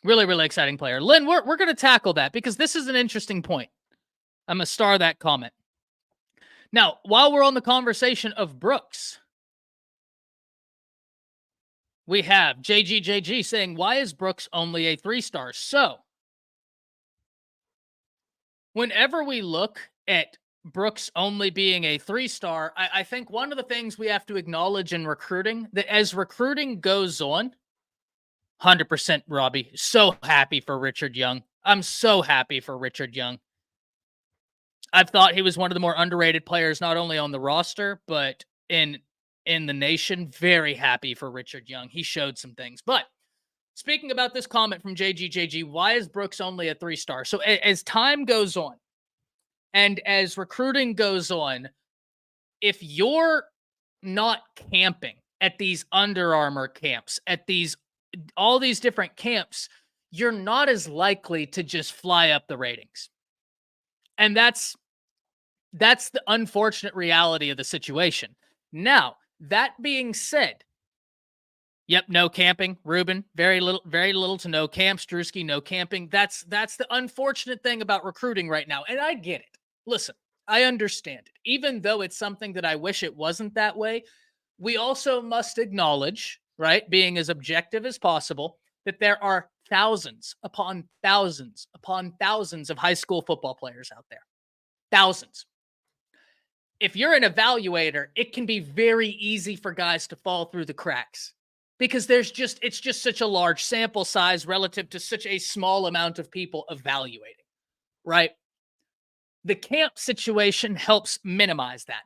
Really, really exciting player. Lynn, we're going to tackle that because this is an interesting point. I'm going to star that comment. Now, while we're on the conversation of Brooks, we have JGJG saying, why is Brooks only a 3-star? So, whenever we look at Brooks only being a 3-star, I think one of the things we have to acknowledge in recruiting, that as recruiting goes on, 100% Robbie, so happy for Richard Young. I'm so happy for Richard Young. I've thought he was one of the more underrated players, not only on the roster, but in the nation. Very happy for Richard Young. He showed some things. But speaking about this comment from JGJG, why is Brooks only a 3-star? So as time goes on and as recruiting goes on, if you're not camping at these Under Armour camps, at all these different camps, you're not as likely to just fly up the ratings. And that's the unfortunate reality of the situation. Now, that being said, yep, no camping. Ruben, very little to no camps. Drewski, no camping. That's the unfortunate thing about recruiting right now. And I get it. Listen, I understand it. Even though it's something that I wish it wasn't that way, we also must acknowledge, right, being as objective as possible, that there are thousands upon thousands upon thousands of high school football players out there. Thousands. If you're an evaluator, it can be very easy for guys to fall through the cracks because it's just such a large sample size relative to such a small amount of people evaluating, right? The camp situation helps minimize that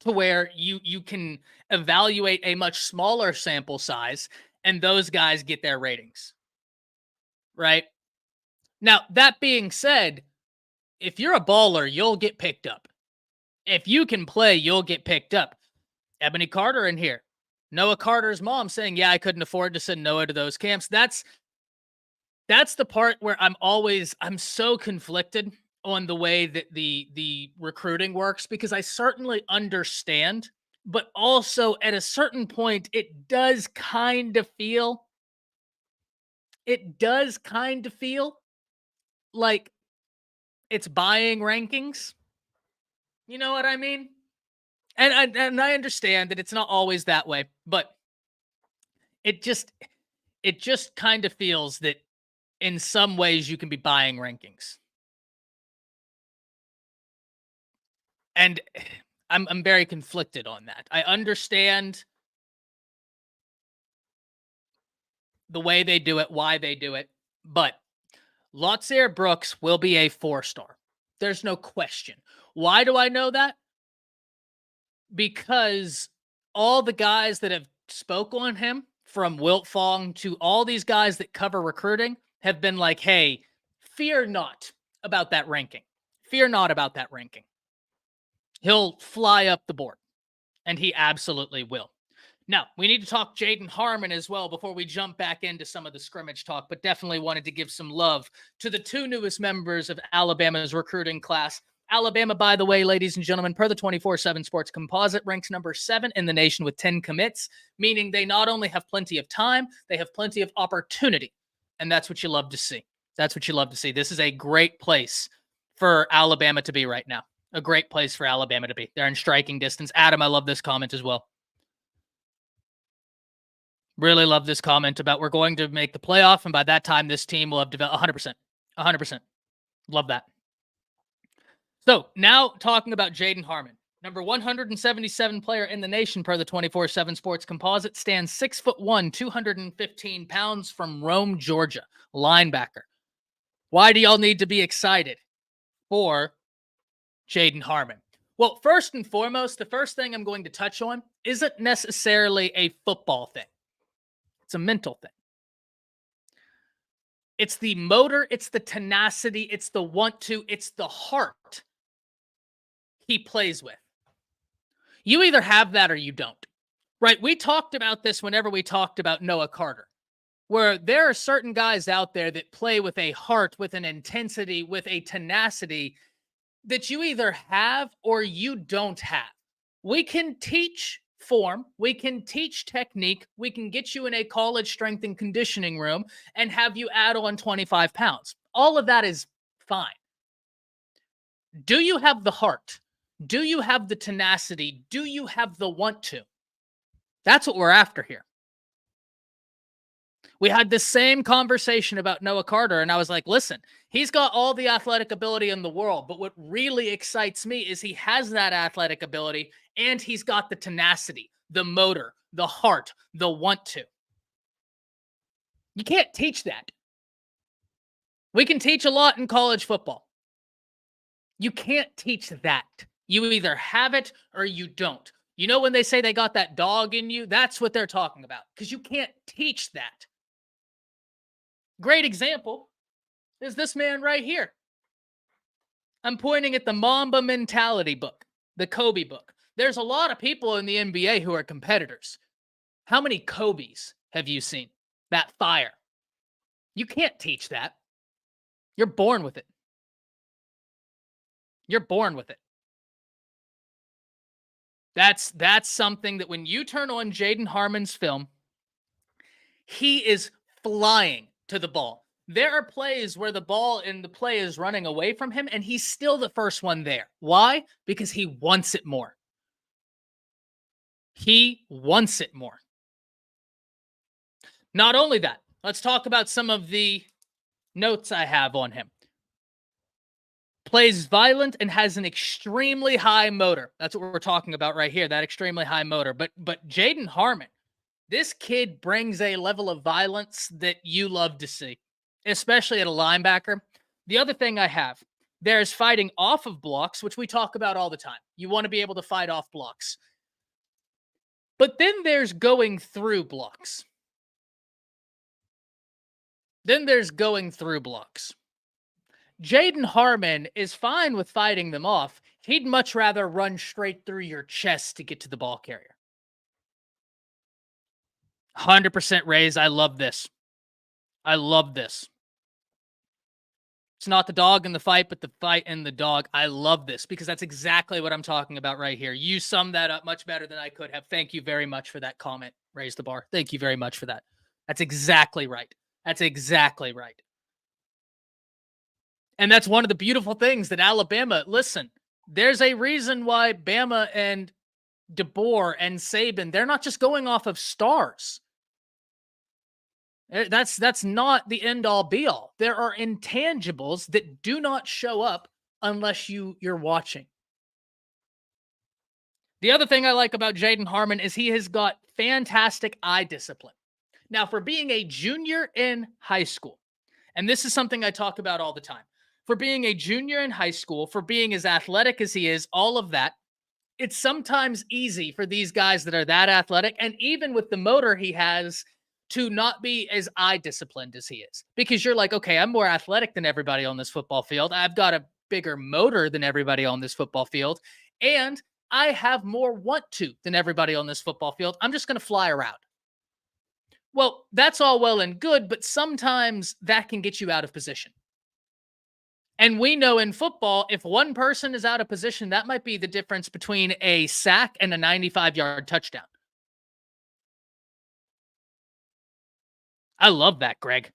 to where you can evaluate a much smaller sample size and those guys get their ratings, right? Now, that being said, if you're a baller, you'll get picked up. If you can play, you'll get picked up. Ebony Carter in here. Noah Carter's mom saying, yeah, I couldn't afford to send Noah to those camps. That's the part where I'm so conflicted on the way that the recruiting works, because I certainly understand, but also at a certain point, it does kind of feel like it's buying rankings. You know what I mean? And I understand that it's not always that way, but it just kind of feels that in some ways you can be buying rankings. And I'm very conflicted on that. I understand the way they do it, why they do it, but Latier Brooks will be a 4-star. There's no question. Why do I know that? Because all the guys that have spoke on him, from Wilt Fong to all these guys that cover recruiting, have been like, hey, fear not about that ranking. Fear not about that ranking. He'll fly up the board, and he absolutely will. Now, we need to talk Jaden Harmon as well before we jump back into some of the scrimmage talk, but definitely wanted to give some love to the 2 newest members of Alabama's recruiting class. Alabama, by the way, ladies and gentlemen, per the 24/7 Sports Composite, ranks number 7 in the nation with 10 commits, meaning they not only have plenty of time, they have plenty of opportunity, and that's what you love to see. That's what you love to see. This is a great place for Alabama to be right now. A great place for Alabama to be. They're in striking distance. Adam, I love this comment as well. Really love this comment about we're going to make the playoff, and by that time, this team will have developed 100%. 100%. Love that. So now talking about Jaden Harmon, number 177 player in the nation per the 24/7 Sports Composite, stands 6'1", 215 pounds, from Rome, Georgia, linebacker. Why do y'all need to be excited for Jaden Harmon? Well, first and foremost, the first thing I'm going to touch on isn't necessarily a football thing. It's a mental thing. It's the motor, it's the tenacity, it's the want to, it's the heart he plays with. You either have that or you don't, right? We talked about this whenever we talked about Noah Carter, where there are certain guys out there that play with a heart, with an intensity, with a tenacity that you either have or you don't have. We can teach form, we can teach technique, we can get you in a college strength and conditioning room and have you add on 25 pounds. All of that is fine. Do you have the heart? Do you have the tenacity? Do you have the want to? That's what we're after here. We had the same conversation about Noah Carter, and I was like, listen, he's got all the athletic ability in the world, but what really excites me is he has that athletic ability, and he's got the tenacity, the motor, the heart, the want to. You can't teach that. We can teach a lot in college football. You can't teach that. You either have it or you don't. You know when they say they got that dog in you? That's what they're talking about, because you can't teach that. Great example is this man right here. I'm pointing at the Mamba Mentality book, the Kobe book. There's a lot of people in the NBA who are competitors. How many Kobes have you seen? That fire. You can't teach that. You're born with it. You're born with it. That's something that when you turn on Jaden Harmon's film, he is flying to the ball. There are plays where the ball in the play is running away from him, and he's still the first one there. Why? Because he wants it more. He wants it more. Not only that, let's talk about some of the notes I have on him. Plays violent and has an extremely high motor. That's what we're talking about right here, that extremely high motor. But Jaden Harmon, this kid brings a level of violence that you love to see, especially at a linebacker. The other thing I have, there's fighting off of blocks, which we talk about all the time. You want to be able to fight off blocks. But then there's going through blocks. Jaden Harmon is fine with fighting them off. He'd much rather run straight through your chest to get to the ball carrier. 100% raise. I love this. It's not the dog in the fight, but the fight and the dog. I love this because that's exactly what I'm talking about right here. You summed that up much better than I could have. Thank you very much for that comment. Raise the bar. Thank you very much for that. That's exactly right. And that's one of the beautiful things that Alabama, listen, there's a reason why Bama and DeBoer and Saban, they're not just going off of stars. That's not the end all be all. There are intangibles that do not show up unless you're watching. The other thing I like about Jaden Harmon is he has got fantastic eye discipline. Now, for being a junior in high school, and this is something I talk about all the time, for being a junior in high school, for being as athletic as he is, all of that, it's sometimes easy for these guys that are that athletic, and even with the motor he has, to not be as eye disciplined as he is. Because you're like, okay, I'm more athletic than everybody on this football field. I've got a bigger motor than everybody on this football field. And I have more want to than everybody on this football field. I'm just going to fly around. Well, that's all well and good, but sometimes that can get you out of position. And we know in football, if one person is out of position, that might be the difference between a sack and a 95-yard touchdown. I love that, Greg.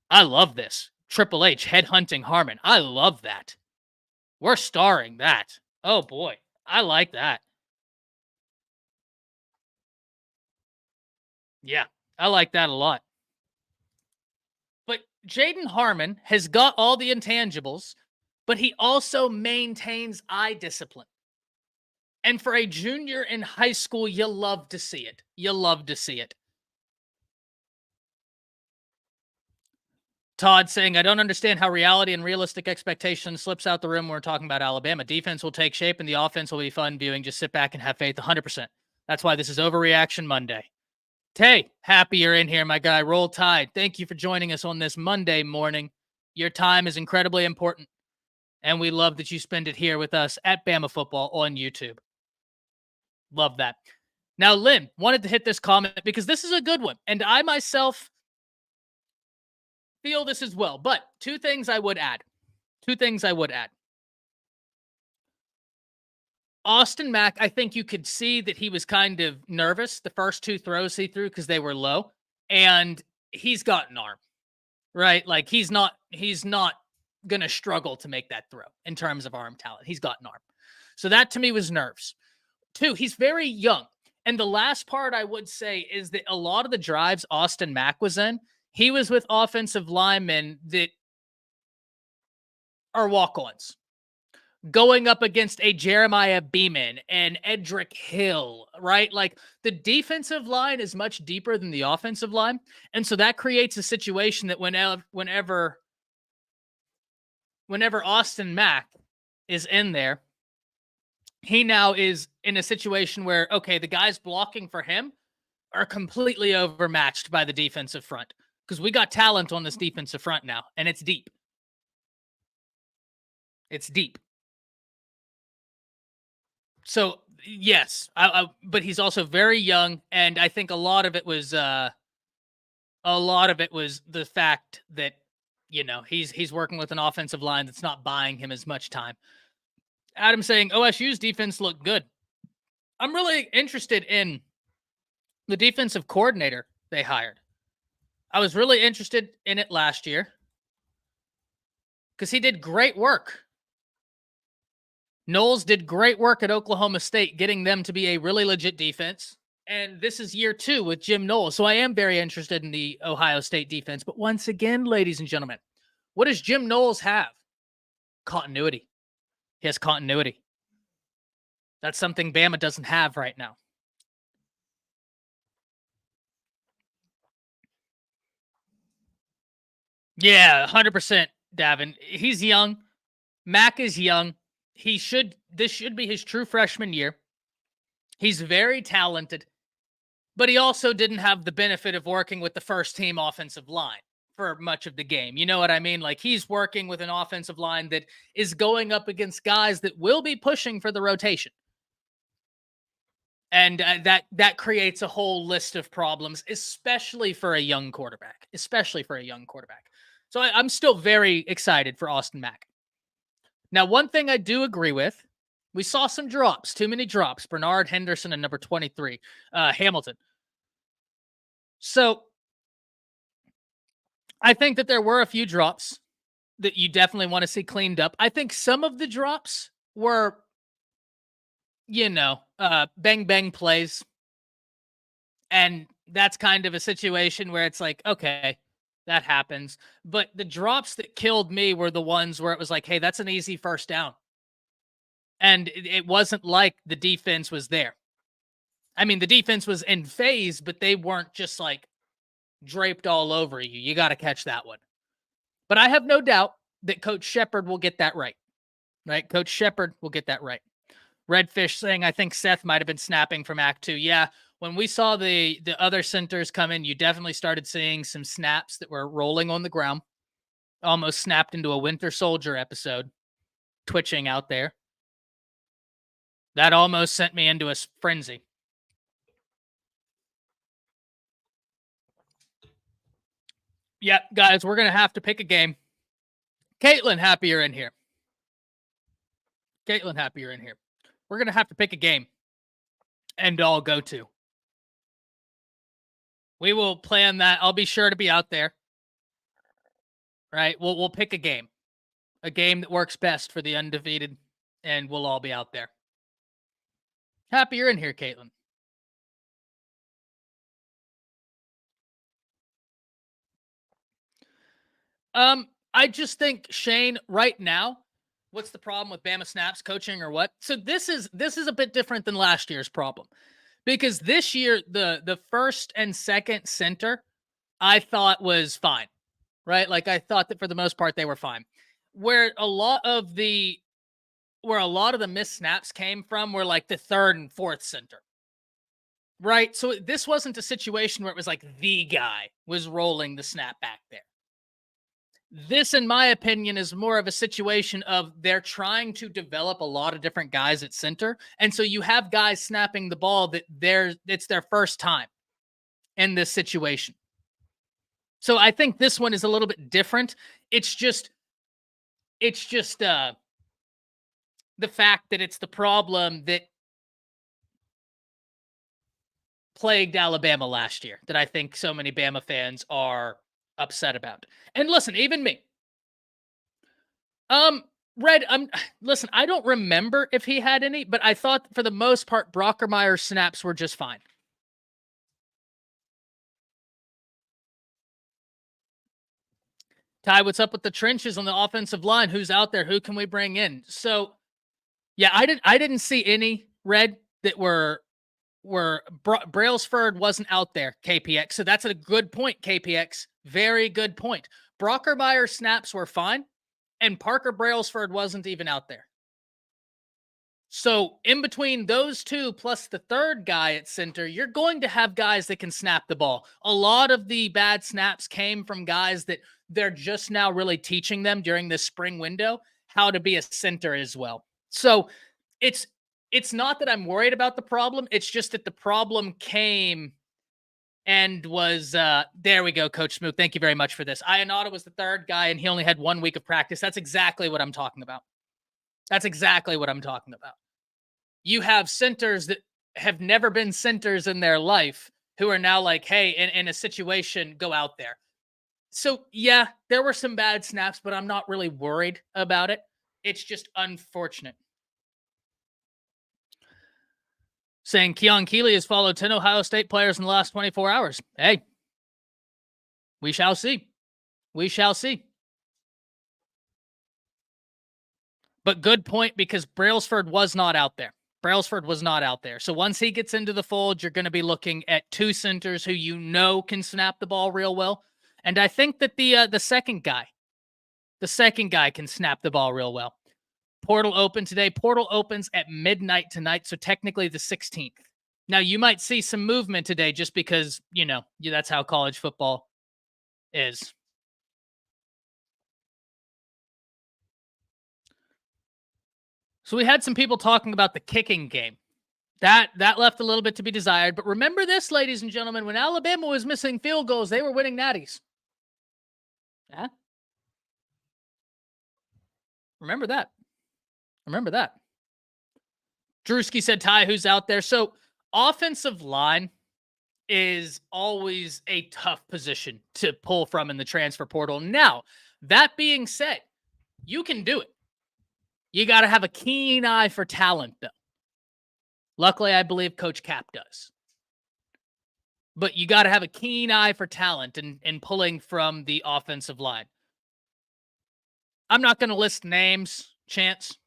I love this. Triple H headhunting Harmon. I love that. We're starring that. Oh, boy. I like that. Yeah, I like that a lot. But Jaden Harmon has got all the intangibles, but he also maintains eye discipline. And for a junior in high school, you love to see it. Todd saying, I don't understand how reality and realistic expectation slips out the room when we're talking about Alabama. Defense will take shape and the offense will be fun viewing. Just sit back and have faith 100%. That's why this is Overreaction Monday. Tay, happy you're in here, my guy. Roll Tide. Thank you for joining us on this Monday morning. Your time is incredibly important, and we love that you spend it here with us at Bama Football on YouTube. Love that. Now, Lynn wanted to hit this comment because this is a good one, and I myself feel this as well. But two things I would add. Austin Mack, I think you could see that he was kind of nervous the first two throws he threw because they were low, and he's got an arm, right? Like he's not going to struggle to make that throw in terms of arm talent. He's got an arm. So that to me was nerves. Two, he's very young. And the last part I would say is that a lot of the drives Austin Mack was in, he was with offensive linemen that are walk-ons, going up against a Jeremiah Beeman and Edric Hill, right? Like, the defensive line is much deeper than the offensive line. And so that creates a situation that whenever Austin Mack is in there, he now is in a situation where, okay, the guys blocking for him are completely overmatched by the defensive front, because we got talent on this defensive front now, and it's deep. It's deep. So yes, but he's also very young, and I think a lot of it was the fact that, you know, he's working with an offensive line that's not buying him as much time. Adam saying OSU's defense looked good. I'm really interested in the defensive coordinator they hired. I was really interested in it last year because he did great work. Knowles did great work at Oklahoma State, getting them to be a really legit defense. And this is year 2 with Jim Knowles. So I am very interested in the Ohio State defense. But once again, ladies and gentlemen, what does Jim Knowles have? Continuity. He has continuity. That's something Bama doesn't have right now. Yeah, 100%, Davin. He's young. Mac is young. This should be his true freshman year. He's very talented, but he also didn't have the benefit of working with the first team offensive line for much of the game. You know what I mean? Like, he's working with an offensive line that is going up against guys that will be pushing for the rotation. And that creates a whole list of problems, especially for a young quarterback. So I'm still very excited for Austin Mack. Now, one thing I do agree with, we saw some drops, too many drops. Bernard, Henderson, and number 23, Hamilton. So I think that there were a few drops that you definitely want to see cleaned up. I think some of the drops were, bang, bang plays. And that's kind of a situation where it's like, okay, that happens. But the drops that killed me were the ones where it was like, hey, that's an easy first down. And it wasn't like the defense was there. I mean, the defense was in phase, but they weren't just like draped all over you. You got to catch that one. But I have no doubt that Coach Shepard will get that right. Right? Coach Shepard will get that right. Redfish saying, I think Seth might have been snapping from Act 2. Yeah, when we saw the other centers come in, you definitely started seeing some snaps that were rolling on the ground. Almost snapped into a Winter Soldier episode, twitching out there. That almost sent me into a frenzy. Yep, guys, we're going to have to pick a game. Caitlin, happy you're in here. We're going to have to pick a game and all go to. We will plan that. I'll be sure to be out there. Right? We'll pick a game that works best for the undefeated, and we'll all be out there. Happy you're in here, Caitlin. I just think, Shane, right now, what's the problem with Bama snaps, coaching, or what? So this is a bit different than last year's problem, because this year the first and second center I thought was fine, right? Like, I thought that for the most part they were fine. Where a lot of the missed snaps came from were like the third and fourth center, right? So this wasn't a situation where it was like the guy was rolling the snap back there. This, in my opinion, is more of a situation of they're trying to develop a lot of different guys at center. And so you have guys snapping the ball that it's their first time in this situation. So I think this one is a little bit different. It's just the fact that it's the problem that plagued Alabama last year that I think so many Bama fans are upset about. And listen, even me. Red, listen, I don't remember if he had any, but I thought for the most part Brockermeyer's snaps were just fine. Ty, what's up with the trenches on the offensive line? Who's out there? Who can we bring in? So, yeah, I didn't see any red that were Brailsford wasn't out there, KPX. So that's a good point, KPX. Very good point. Brockermeyer's snaps were fine, and Parker Brailsford wasn't even out there. So in between those two plus the third guy at center, you're going to have guys that can snap the ball. A lot of the bad snaps came from guys that they're just now really teaching them during this spring window how to be a center as well. So it's not that I'm worried about the problem. It's just that the problem came and was there we go, Coach Smook. Thank you very much for this. Ionata was the third guy, and he only had 1 week of practice. That's exactly what I'm talking about. That's exactly what I'm talking about. You have centers that have never been centers in their life who are now like, hey, in a situation, go out there. So, yeah, there were some bad snaps, but I'm not really worried about it. It's just unfortunate. Saying Keon Keeley has followed 10 Ohio State players in the last 24 hours. Hey, we shall see. We shall see. But good point, because Brailsford was not out there. Brailsford was not out there. So once he gets into the fold, you're going to be looking at two centers who you know can snap the ball real well. And I think that the second guy can snap the ball real well. Portal open today. Portal opens at midnight tonight, so technically the 16th. Now, you might see some movement today just because, that's how college football is. So we had some people talking about the kicking game. That left a little bit to be desired. But remember this, ladies and gentlemen, when Alabama was missing field goals, they were winning natties. Yeah? Remember that. Drewski said, Ty, who's out there? So offensive line is always a tough position to pull from in the transfer portal. Now, that being said, you can do it. You got to have a keen eye for talent, though. Luckily, I believe Coach Cap does. But you got to have a keen eye for talent in pulling from the offensive line. I'm not going to list names, Chance,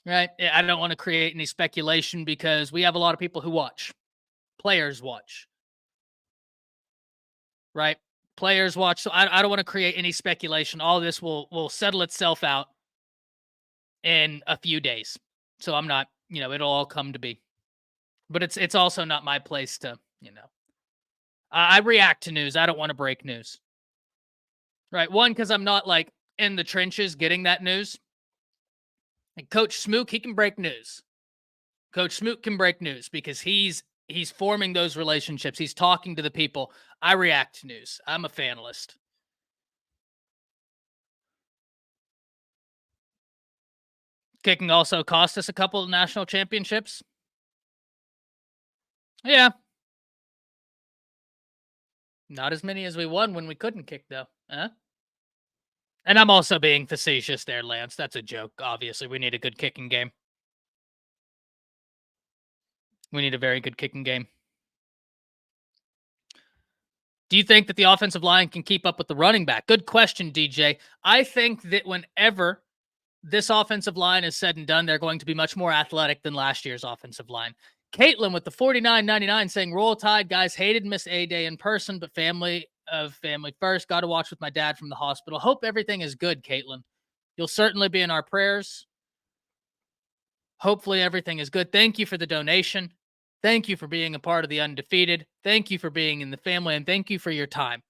right? I don't want to create any speculation because we have a lot of people who watch. Players watch. Right? Players watch. So I don't want to create any speculation. All this will settle itself out in a few days. So I'm not, it'll all come to be. But it's also not my place to, I react to news. I don't want to break news. Right? One, because I'm not like in the trenches getting that news. And Coach Smook, he can break news. Coach Smook can break news because he's forming those relationships. He's talking to the people. I react to news. I'm a fanalist. Kicking also cost us a couple of national championships. Yeah. Not as many as we won when we couldn't kick, though. Huh? And I'm also being facetious there, Lance. That's a joke. Obviously, we need a good kicking game. We need a very good kicking game. Do you think that the offensive line can keep up with the running back? Good question, DJ. I think that whenever this offensive line is said and done, they're going to be much more athletic than last year's offensive line. Caitlin with the 49.99 saying, Roll Tide, guys, hated Miss A-Day in person, but family first. Got to watch with my dad from the hospital. Hope everything is good, Caitlin. You'll certainly be in our prayers. Hopefully everything is good. Thank you for the donation. Thank you for being a part of the Undefeated. Thank you for being in the family, and thank you for your time.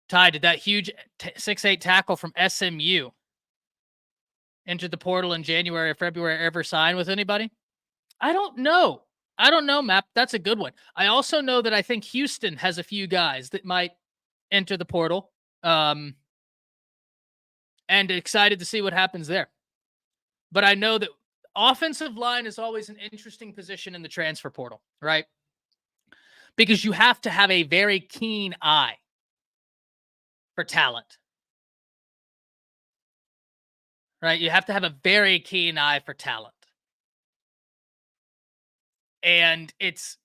Ty, did that huge 6'8" tackle from SMU enter the portal in January or February ever sign with anybody? I don't know. Map. That's a good one. I also know that I think Houston has a few guys that might enter the portal. And excited to see what happens there. But I know that offensive line is always an interesting position in the transfer portal, right? Because you have to have a very keen eye for talent. Right? You have to have a very keen eye for talent. And it's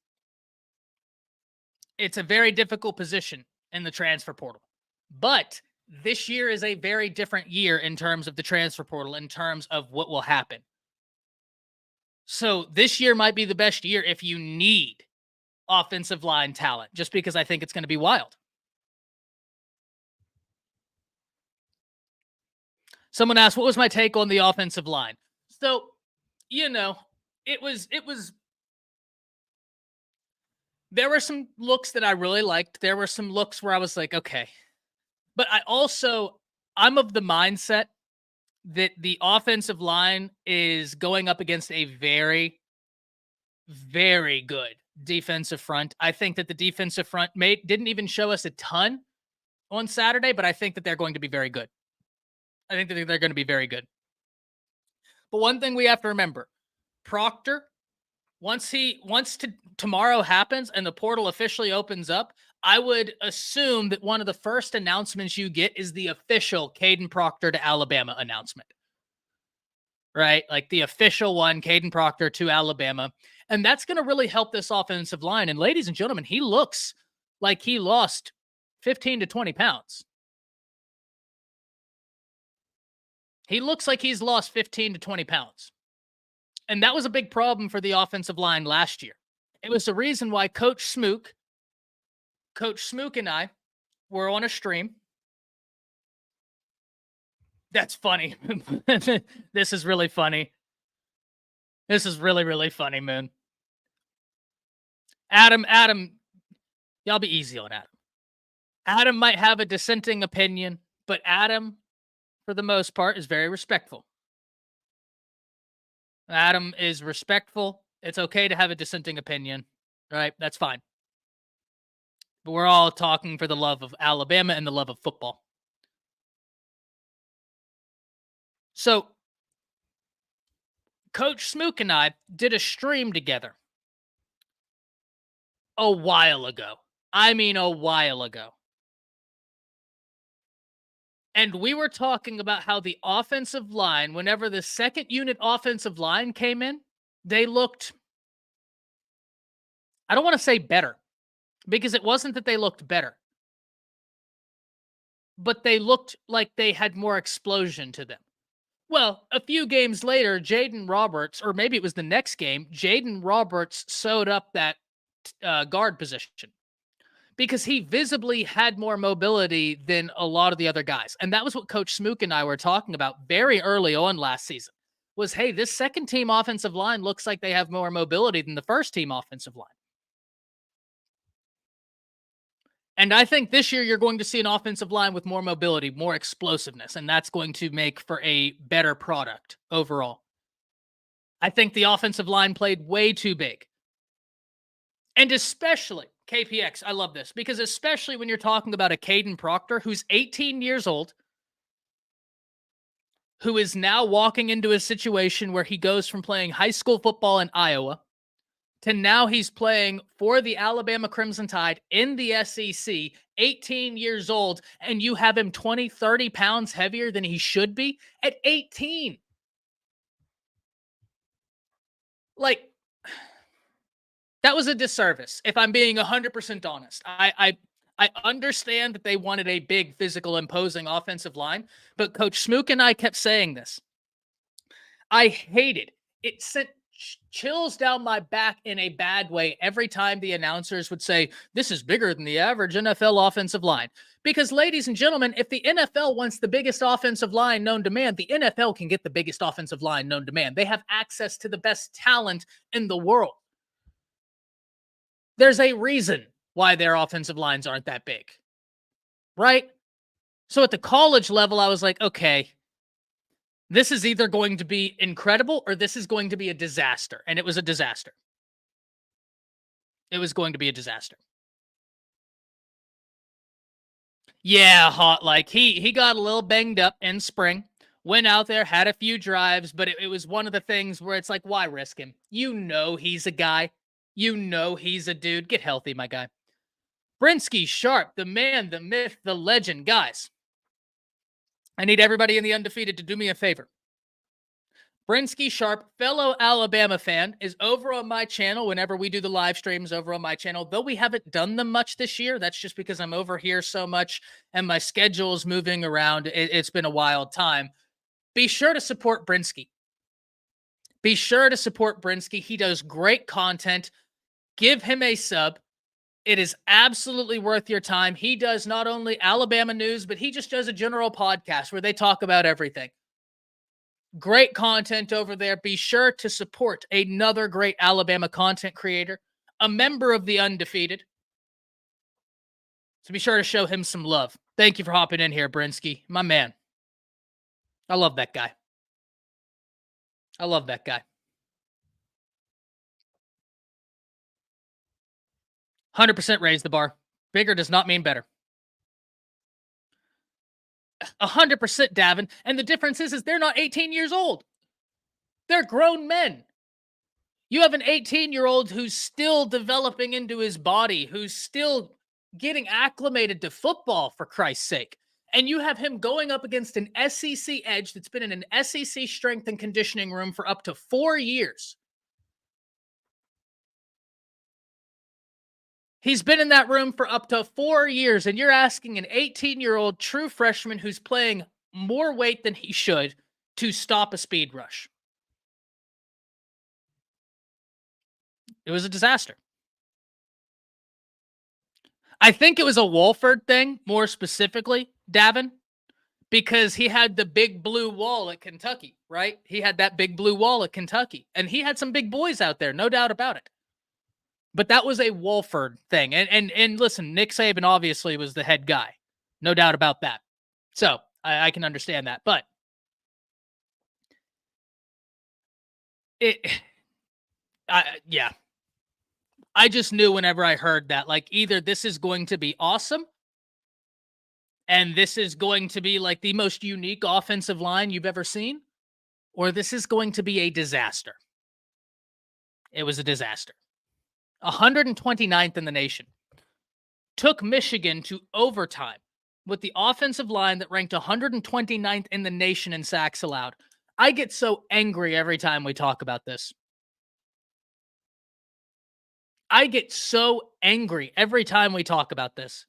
a very difficult position in the transfer portal. But this year is a very different year in terms of the transfer portal, in terms of what will happen. So this year might be the best year if you need offensive line talent, just because I think it's going to be wild. Someone asked, what was my take on the offensive line? So, it was, there were some looks that I really liked. There were some looks where I was like, okay. But I'm of the mindset that the offensive line is going up against a very, very good defensive front. I think that the defensive front didn't even show us a ton on Saturday, but I think that they're going to be very good. But one thing we have to remember, Proctor, once tomorrow happens and the portal officially opens up, I would assume that one of the first announcements you get is the official Caden Proctor to Alabama announcement. Right? Like the official one, Caden Proctor to Alabama. And that's going to really help this offensive line. And ladies and gentlemen, he looks like he lost 15 to 20 pounds. He looks like he's lost 15 to 20 pounds. And that was a big problem for the offensive line last year. It was the reason why Coach Smook and I were on a stream. That's funny. This is really funny. This is really, really funny, man. Adam, y'all be easy on Adam. Adam might have a dissenting opinion, but Adam, for the most part, is very respectful. Adam is respectful. It's okay to have a dissenting opinion, right? That's fine. But we're all talking for the love of Alabama and the love of football. So, Coach Smook and I did a stream together a while ago. I mean, a while ago. And we were talking about how the offensive line, whenever the second unit offensive line came in, they looked, I don't want to say better, because it wasn't that they looked better, but they looked like they had more explosion to them. Well, a few games later, Jaden Roberts, or maybe it was the next game, Jaden Roberts sewed up that guard position, because he visibly had more mobility than a lot of the other guys. And that was what Coach Smook and I were talking about very early on last season, was, hey, this second team offensive line looks like they have more mobility than the first team offensive line. And I think this year you're going to see an offensive line with more mobility, more explosiveness, and that's going to make for a better product overall. I think the offensive line played way too big. And especially, KPX, I love this, because especially when you're talking about a Caden Proctor who's 18 years old, who is now walking into a situation where he goes from playing high school football in Iowa to now he's playing for the Alabama Crimson Tide in the SEC, 18 years old, and you have him 20, 30 pounds heavier than he should be at 18. Like, that was a disservice, if I'm being 100% honest. I understand that they wanted a big, physical, imposing offensive line, but Coach Smook and I kept saying this. I hated it. It sent chills down my back in a bad way every time the announcers would say, this is bigger than the average NFL offensive line. Because, ladies and gentlemen, if the NFL wants the biggest offensive line known to man, the NFL can get the biggest offensive line known to man. They have access to the best talent in the world. There's a reason why their offensive lines aren't that big, right? So at the college level, I was like, okay, this is either going to be incredible or this is going to be a disaster. And it was a disaster. It was going to be a disaster. Yeah, hot. Like he got a little banged up in spring, went out there, had a few drives, but it was one of the things where it's like, why risk him? You know he's a guy. You know he's a dude. Get healthy, my guy. Brinsky, Sharp, the man, the myth, the legend. Guys, I need everybody in the Undefeated to do me a favor. Brinsky Sharp, fellow Alabama fan, is over on my channel whenever we do the live streams over on my channel. Though we haven't done them much this year, that's just because I'm over here so much and my schedule is moving around. It's been a wild time. Be sure to support Brinsky. Be sure to support Brinsky. He does great content. Give him a sub. It is absolutely worth your time. He does not only Alabama news, but he just does a general podcast where they talk about everything. Great content over there. Be sure to support another great Alabama content creator, a member of the Undefeated. So be sure to show him some love. Thank you for hopping in here, Brinsky. My man. I love that guy. I love that guy. 100% raise the bar. Bigger does not mean better. 100% Davin. And the difference is they're not 18 years old. They're grown men. You have an 18-year-old who's still developing into his body, who's still getting acclimated to football, for Christ's sake. And you have him going up against an SEC edge that's been in an SEC strength and conditioning room for up to 4 years. He's been in that room for up to 4 years, and you're asking an 18-year-old true freshman who's playing more weight than he should to stop a speed rush. It was a disaster. I think it was a Wolford thing, more specifically, Davin, because he had the big blue wall at Kentucky, right? He had that big blue wall at Kentucky, and he had some big boys out there, no doubt about it. But that was a Wolford thing. And listen, Nick Saban obviously was the head guy. No doubt about that. So I can understand that. But yeah. I just knew whenever I heard that, like, either this is going to be awesome and this is going to be like the most unique offensive line you've ever seen, or this is going to be a disaster. It was a disaster. 129th in the nation. Took Michigan to overtime with the offensive line that ranked 129th in the nation in sacks allowed. I get so angry every time we talk about this. I get so angry every time we talk about this.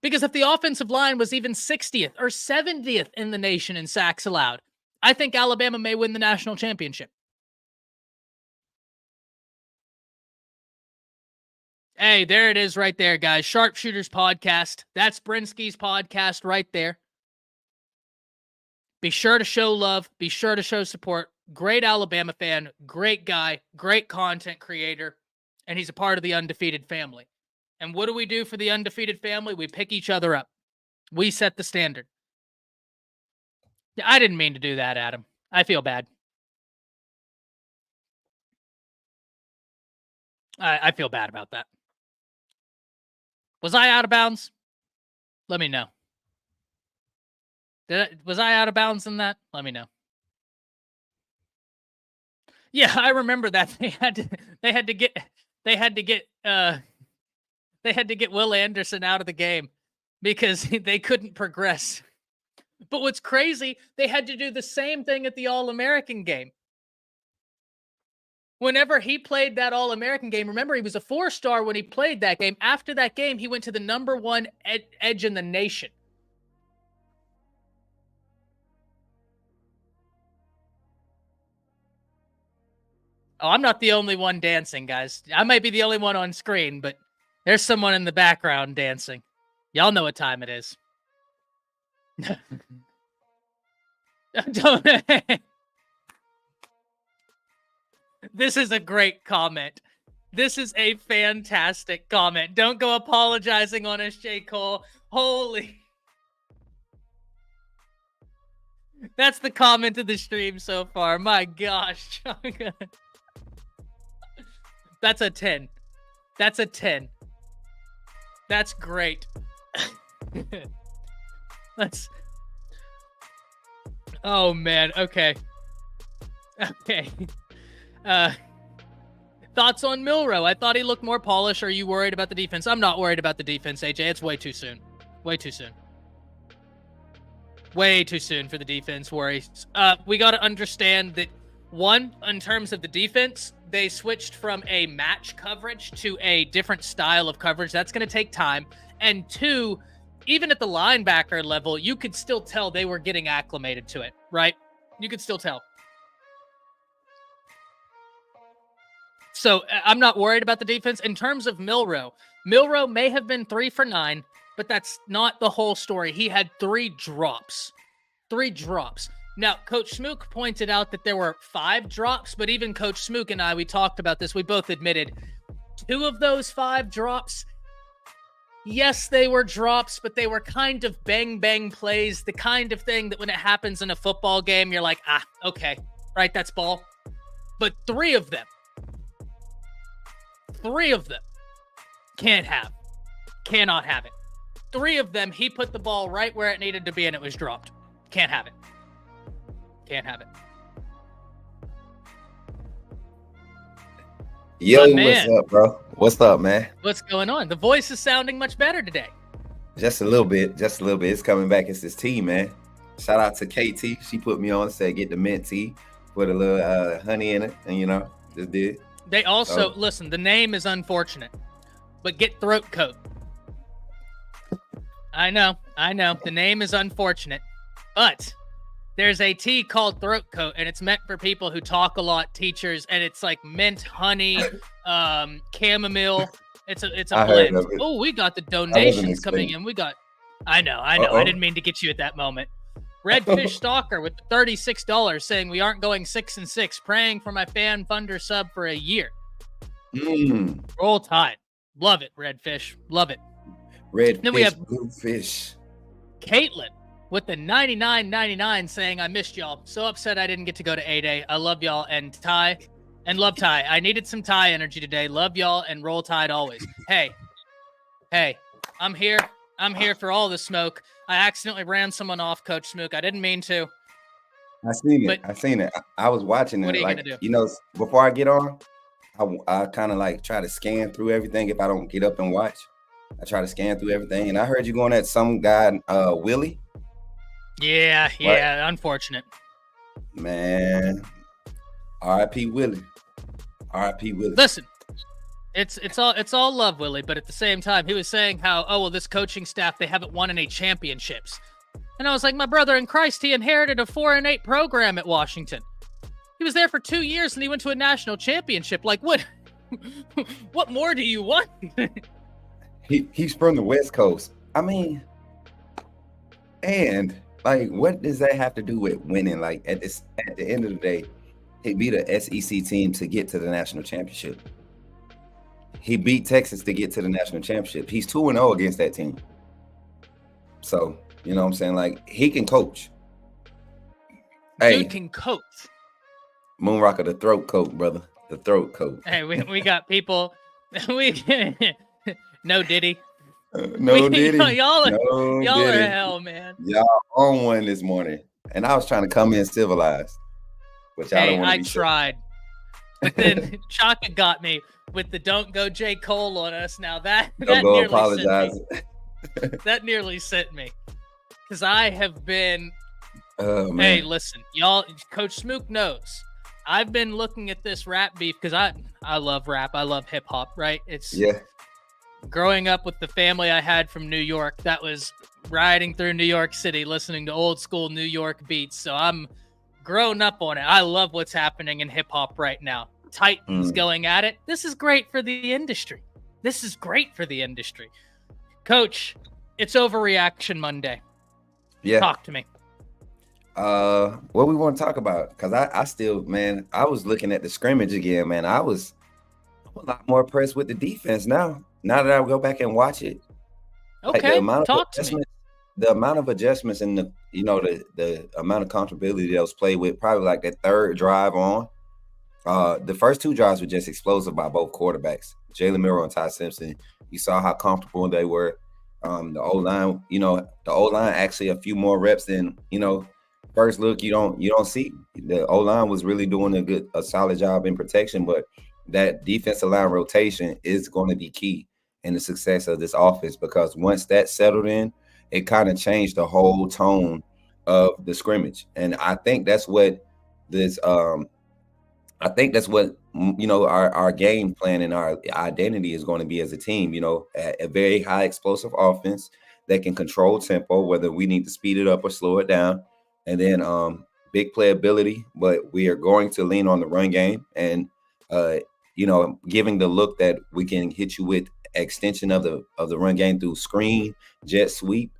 Because if the offensive line was even 60th or 70th in the nation in sacks allowed, I think Alabama may win the national championship. Hey, there it is right there, guys. Sharpshooters Podcast. That's Brinsky's podcast right there. Be sure to show love. Be sure to show support. Great Alabama fan. Great guy. Great content creator. And he's a part of the Undefeated family. And what do we do for the Undefeated family? We pick each other up. We set the standard. I didn't mean to do that, Adam. I feel bad. I feel bad about that. Was I out of bounds? Let me know. Was I out of bounds in that? Let me know. Yeah, I remember that they had to get Will Anderson out of the game because they couldn't progress. But what's crazy, they had to do the same thing at the All-American game. Whenever he played that All-American game, remember, he was a 4-star when he played that game. After that game, he went to the number 1 edge in the nation. Oh, I'm not the only one dancing, guys. I might be the only one on screen, but there's someone in the background dancing. Y'all know what time it is. This is a great comment. This is a fantastic comment. Don't go apologizing on us, J. Cole. Holy. That's the comment of the stream so far. My gosh. That's a 10. That's a 10. That's great. Oh, man. Okay. Thoughts on Milroe? I thought he looked more polished. Are you worried about the defense? I'm not worried about the defense, AJ. It's way too soon. Way too soon. Way too soon for the defense worries. We got to understand that, one, in terms of the defense, they switched from a match coverage to a different style of coverage. That's going to take time. And two, even at the linebacker level, you could still tell they were getting acclimated to it, right? You could still tell. So I'm not worried about the defense. In terms of Milroe may have been 3 for 9, but that's not the whole story. He had 3 drops. 3 drops. Now, Coach Smook pointed out that there were 5 drops, but even Coach Smook and I, we talked about this. We both admitted 2 of those 5 drops, yes, they were drops, but they were kind of bang-bang plays, the kind of thing that when it happens in a football game, you're like, okay, right, that's ball. But 3 of them cannot have it. 3 of them, he put the ball right where it needed to be and it was dropped. Can't have it. Yo, what's up, bro? What's up, man? What's going on? The voice is sounding much better today. Just a little bit. It's coming back. It's this tea, man. Shout out to KT. She put me on, said get the mint tea, put a little honey in it, and just did. They also, listen, the name is unfortunate, but get throat coat. I know. The name is unfortunate, but there's a tea called throat coat, and it's meant for people who talk a lot, teachers, and it's like mint, honey, chamomile. It's a blend. Oh, we got the donations coming in. I know. Uh-oh. I didn't mean to get you at that moment. Redfish Stalker with $36 saying we aren't going 6-6, praying for my fan funder sub for a year. Roll Tide. Love it, Redfish. Love it. Redfish, then we have Bluefish. Caitlin with the $99.99 saying I missed y'all. So upset I didn't get to go to A-Day. I love y'all. And Ty, and love Ty. I needed some Ty energy today. Love y'all and roll Tide always. Hey, I'm here. I'm here for all the smoke. I accidentally ran someone off, Coach Smook. I didn't mean to. I seen it. I was watching it. What are you like, gonna do? Before I get on, I kind of like try to scan through everything. If I don't get up and watch, I try to scan through everything. And I heard you going at some guy, Willie. Yeah, unfortunate. Man, R.I.P. Willie. R.I.P. Willie. Listen, it's all love, Willie, but at the same time, he was saying how, this coaching staff, they haven't won any championships. And I was like, my brother in Christ, he inherited a 4-8 program at Washington. He was there for 2 years and he went to a national championship. Like, what more do you want? He's from the West Coast. I mean, and like, what does that have to do with winning? Like, at the end of the day, he beat a SEC team to get to the national championship. He beat Texas to get to the national championship. He's 2-0 against that team. So, you know what I'm saying? Like, he can coach. Dude can coach. Moonrocker, the throat coat, brother. The throat coat. Hey, we got people. No Diddy. No Diddy. Y'all are hell, man. Y'all on one this morning. And I was trying to come in civilized. Which I tried. But then Chaka got me with the don't go J. Cole on us. Now that nearly apologize. Sent me. That nearly sent me. Because I have been hey, listen, y'all, Coach Smook knows. I've been looking at this rap beef because I love rap. I love hip hop, right? Growing up with the family I had from New York, that was riding through New York City, listening to old school New York beats. So I'm grown up on it. I love what's happening in hip hop right now. Titans going at it. This is great for the industry. Coach, it's Overreaction Monday. Yeah. Talk to me. What we want to talk about? Because I still, man, I was looking at the scrimmage again, man. I'm a lot more impressed with the defense now. Now that I go back and watch it. Okay, talk to me. The amount of adjustments and the amount of comfortability that was played with, probably like that third drive on. The first 2 drives were just explosive by both quarterbacks, Jalen Milroe and Ty Simpson. You saw how comfortable they were. The O-line, the O-line actually a few more reps than, first look you don't see. The O-line was really doing a solid job in protection, but that defensive line rotation is going to be key in the success of this offense, because once that settled in, it kind of changed the whole tone of the scrimmage. And I think that's what this I think that's what our game plan and our identity is going to be as a team. A very high explosive offense that can control tempo, whether we need to speed it up or slow it down, and then big playability. But we are going to lean on the run game and giving the look that we can hit you with extension of the run game through screen, jet sweep,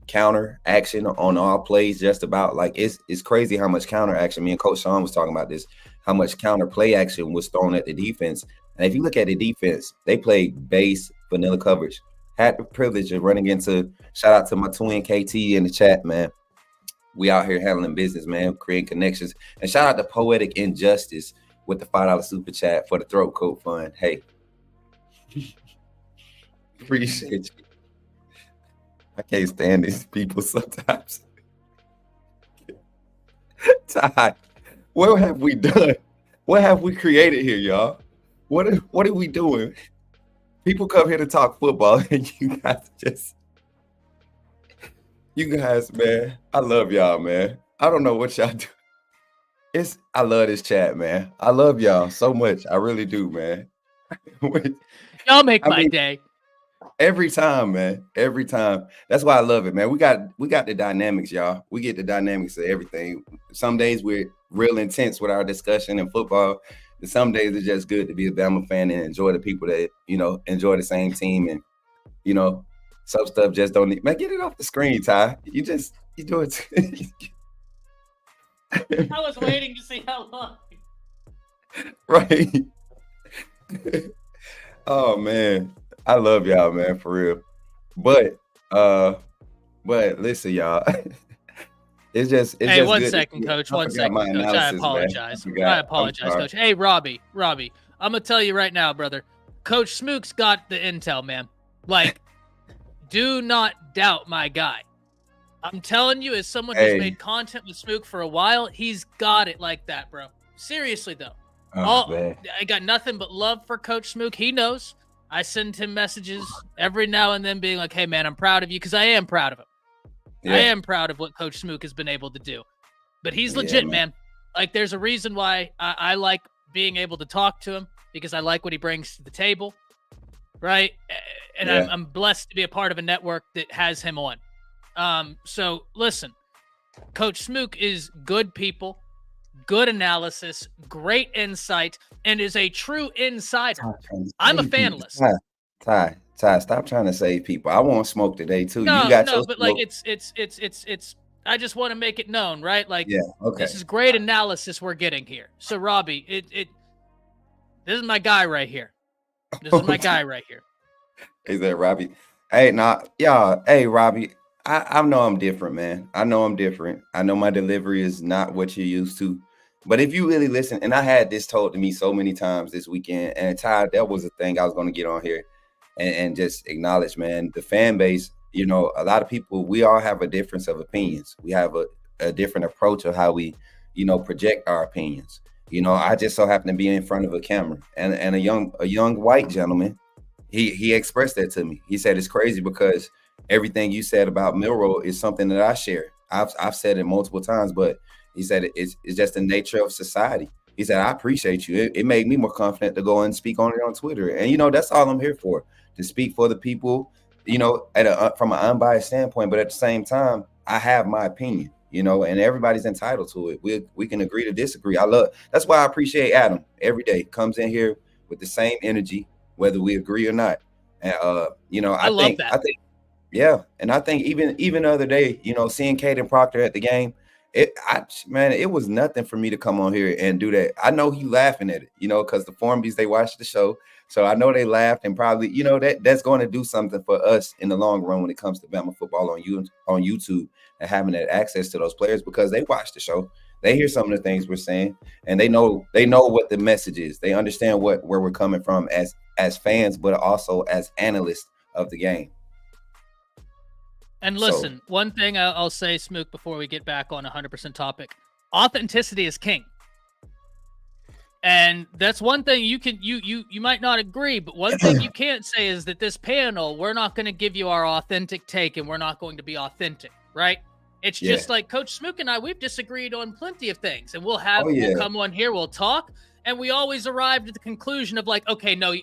counter action on all plays. Just about like it's crazy how much counter action. Me and Coach Sean was talking about this. How much counter play action was thrown at the defense. And if you look at the defense, they played base vanilla coverage. Had the privilege of running into, shout out to my twin KT in the chat, man. We out here handling business, man, creating connections. And shout out to Poetic Injustice with the $5 super chat for the throat coat fund. Hey, appreciate you. I can't stand these people sometimes. Ty, what have we done? What have we created here, y'all? What are we doing? People come here to talk football, and you guys, man. I love y'all, man. I don't know what y'all do. I love this chat, man. I love y'all so much. I really do, man. Y'all make my day. Every time, man. Every time. That's why I love it, man. We got the dynamics, y'all. We get the dynamics of everything. Some days we're real intense with our discussion in football. And some days it's just good to be a Bama fan and enjoy the people that, enjoy the same team. And, some stuff just don't need. Man, get it off the screen, Ty. You do it. I was waiting to see how long. Right. Oh, man. I love y'all, man, for real. But listen, y'all. It's just hey, one good second, Coach. 1 second, Coach. I apologize. I apologize, Coach. Hey, Robbie, I'm gonna tell you right now, brother. Coach Smook's got the intel, man. Like, do not doubt my guy. I'm telling you, as someone who's made content with Smook for a while, he's got it like that, bro. Seriously, though. I got nothing but love for Coach Smook. He knows. I send him messages every now and then being like, hey, man, I'm proud of you, because I am proud of him. Yeah. I am proud of what Coach Smook has been able to do. But he's legit, man. Like, there's a reason why I like being able to talk to him, because I like what he brings to the table, right? And I'm blessed to be a part of a network that has him on. So, listen, Coach Smook is good people, good analysis, great insight, and is a true insider. I'm a fanless. Ty, stop trying to save people. I want smoke today too. No, you got but smoke. Like it's. I just want to make it known, right? Like, okay. This is great analysis we're getting here. So, Robbie, this is my guy right here. This is my guy right here. Is that Robbie? Hey, y'all. Hey, Robbie. I know I'm different, man. I know I'm different. I know my delivery is not what you're used to. But if you really listen, and I had this told to me so many times this weekend, and Ty, that was the thing I was going to get on here and just acknowledge, man, the fan base, a lot of people, we all have a difference of opinions. We have a different approach of how we, project our opinions. I just so happen to be in front of a camera, and a young white gentleman, he expressed that to me. He said, it's crazy because everything you said about Milroe is something that I share. I've said it multiple times, but he said it's just the nature of society. He said, I appreciate you. It made me more confident to go and speak on it on Twitter. And, that's all I'm here for, to speak for the people, from an unbiased standpoint. But at the same time, I have my opinion, and everybody's entitled to it. We can agree to disagree. That's why I appreciate Adam every day. Comes in here with the same energy, whether we agree or not. And, I love that. And I think even the other day, seeing Caden Proctor at the game, it was nothing for me to come on here and do that. I know he laughing at it, because the Forbies, they watched the show. So I know they laughed, and probably, that's going to do something for us in the long run when it comes to Bama football on YouTube and having that access to those players, because they watch the show. They hear some of the things we're saying, and they know what the message is. They understand where we're coming from as fans, but also as analysts of the game. And listen, one thing I'll say, Smook, before we get back on 100% topic, authenticity is king. And that's one thing you might not agree, but one thing you can't say is that this panel, we're not going to give you our authentic take, and we're not going to be authentic, right? It's just like Coach Smook and I, we've disagreed on plenty of things, and we'll come on here, we'll talk, and we always arrived at the conclusion of like, okay, no,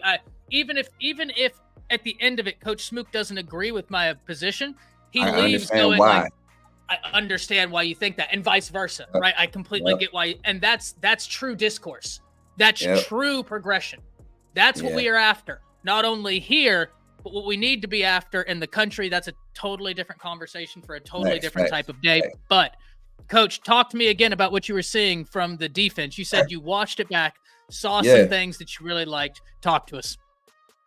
even if at the end of it, Coach Smook doesn't agree with my position, he leaves going why. Like, I understand why you think that, and vice versa, right? I completely get why, and that's true discourse. That's true progression. That's what we are after. Not only here, but what we need to be after in the country. That's a totally different conversation for a totally different type of day. But, Coach, talk to me again about what you were seeing from the defense. You said you watched it back, saw some things that you really liked. Talk to us.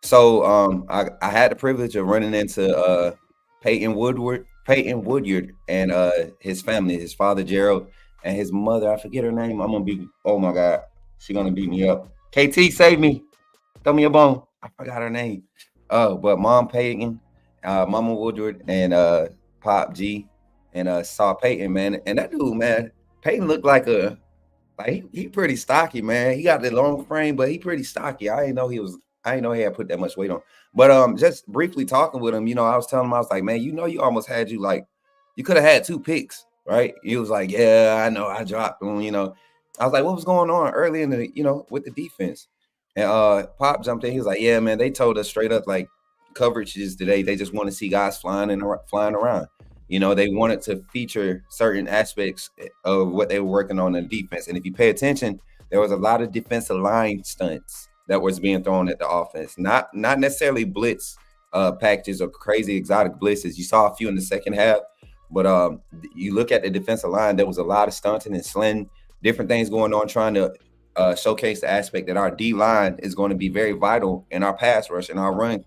So I had the privilege of running into Peyton Woodyard and his family, his father Gerald and his mother. I forget her name. Oh my God, she's gonna beat me up. KT, save me, throw me a bone. I forgot her name. But Mom Peyton, Mama Woodward, and Pop G, and saw Peyton, man. And that dude, man, Peyton looked like he pretty stocky, man. He got the long frame, but he pretty stocky. I didn't know he had put that much weight on. But just briefly talking with him, I was telling him, I was like, man, you almost had you could have had 2 picks, right? He was like, yeah, I know, I dropped them, I was like, what was going on early in the, with the defense? And Pop jumped in. He was like, yeah, man, they told us straight up, like, coverages today, they just want to see guys flying around. They wanted to feature certain aspects of what they were working on in defense. And if you pay attention, there was a lot of defensive line stunts that was being thrown at the offense. Not necessarily blitz packages or crazy exotic blitzes. You saw a few in the second half, but you look at the defensive line, there was a lot of stunting and sling, different things going on, trying to showcase the aspect that our D-line is going to be very vital in our pass rush and our run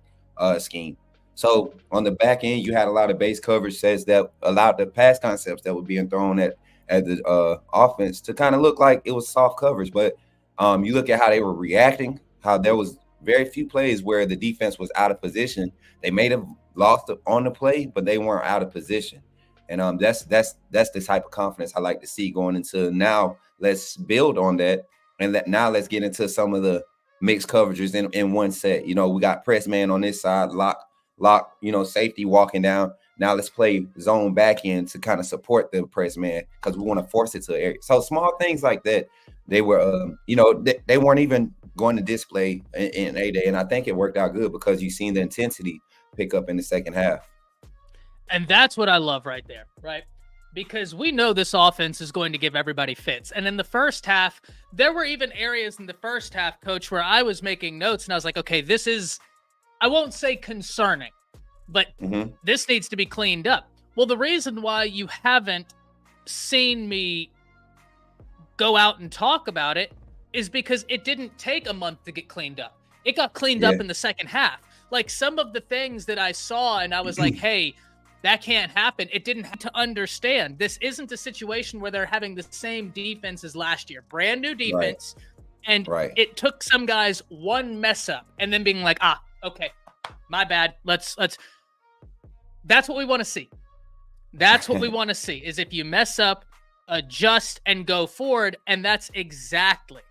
scheme. So on the back end, you had a lot of base coverage sets that allowed the pass concepts that were being thrown at the offense to kind of look like it was soft coverage. But you look at how they were reacting, how there was very few plays where the defense was out of position. They may have lost on the play, but they weren't out of position. And that's the type of confidence I like to see going into now. Let's build on that. And now let's get into some of the mixed coverages in one set. We got press man on this side, lock, safety walking down. Now let's play zone back end to kind of support the press man because we want to force it to the area. So small things like that, they were, they weren't even going to display in A-Day. And I think it worked out good because you've seen the intensity pick up in the second half. And that's what I love right there, right? Because we know this offense is going to give everybody fits. And in the first half, there were even areas in the first half, Coach, where I was making notes and I was like, okay, this is, I won't say concerning, but this needs to be cleaned up. Well, the reason why you haven't seen me go out and talk about it is because it didn't take a month to get cleaned up. It got cleaned up in the second half. Like some of the things that I saw and I was like, hey, that can't happen. It didn't have to understand. This isn't a situation where they're having the same defense as last year. Brand new defense. Right. And it took some guys one mess up and then being like, okay, my bad. Let's. That's what we want to see. That's what we want to see is if you mess up, adjust and go forward. And that's exactly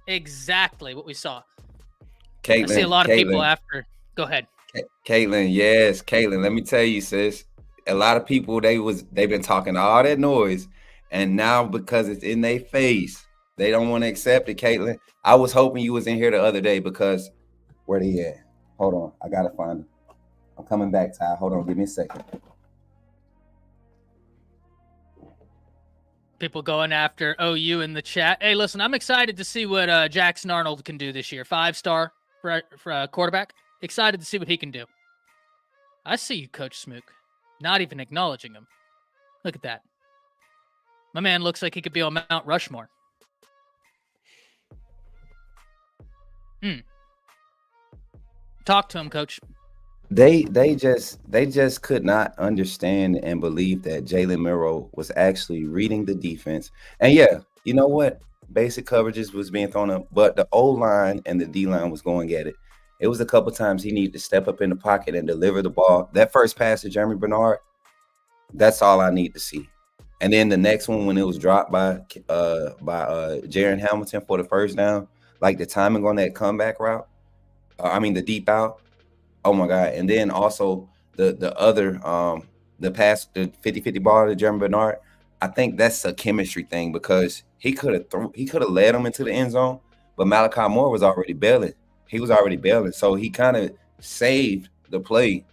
what we saw. Caitlin, I see a lot of people after. Go ahead. Caitlin, yes. Caitlin, let me tell you, sis. A lot of people, they've been talking all that noise, and now because it's in their face, they don't want to accept it, Caitlin. I was hoping you was in here the other day because where they at? Hold on, I gotta find him. I'm coming back, Ty. Hold on, give me a second. People going after OU in the chat. Hey, listen, I'm excited to see what Jackson Arnold can do this year. 5-star for a quarterback. Excited to see what he can do. I see you, Coach Smook. Not even acknowledging him. Look at that. My man looks like he could be on Mount Rushmore. Talk to him, Coach. They just could not understand and believe that Jalen Milroe was actually reading the defense. And yeah, you know what? Basic coverages was being thrown up, but the O-line and the D-line was going at it. It was a couple times he needed to step up in the pocket and deliver the ball. That first pass to Jeremy Bernard, that's all I need to see. And then the next one when it was dropped by Jaden Hamilton for the first down, like the timing on that comeback route, the deep out. Oh my God! And then also the other the 50-50 ball to Jeremy Bernard, I think that's a chemistry thing because he could have led him into the end zone, but Malachi Moore was already bailing. He was already bailing, so he kind of saved the play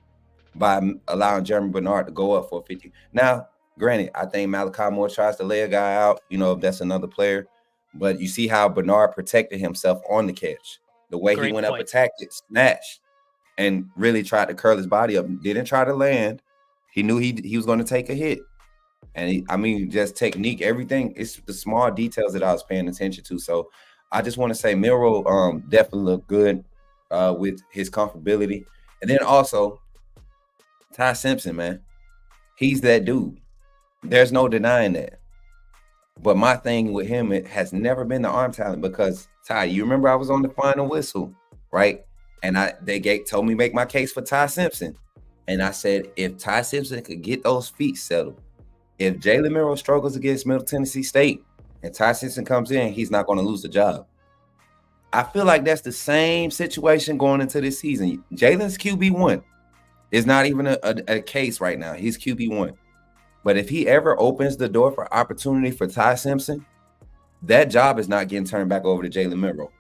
by allowing Jeremy Bernard to go up for 50. Now, granted, I think Malachi Moore tries to lay a guy out, if that's another player, but you see how Bernard protected himself on the catch. The way he went up, attacked it, snatched, and really tried to curl his body up. Didn't try to land. He knew he was going to take a hit. And just technique, everything. It's the small details that I was paying attention to. So I just want to say Milroe definitely looked good with his comfortability. And then also Ty Simpson, man. He's that dude. There's no denying that. But my thing with him, it has never been the arm talent because, Ty, you remember I was on the final whistle, right? And they told me make my case for Ty Simpson. And I said, if Ty Simpson could get those feet settled, if Jalen Milroe struggles against Middle Tennessee State and Ty Simpson comes in, he's not going to lose the job. I feel like that's the same situation going into this season. Jalen's QB1. It's not even a case right now. He's QB1. But if he ever opens the door for opportunity for Ty Simpson, that job is not getting turned back over to Jalen Milroe.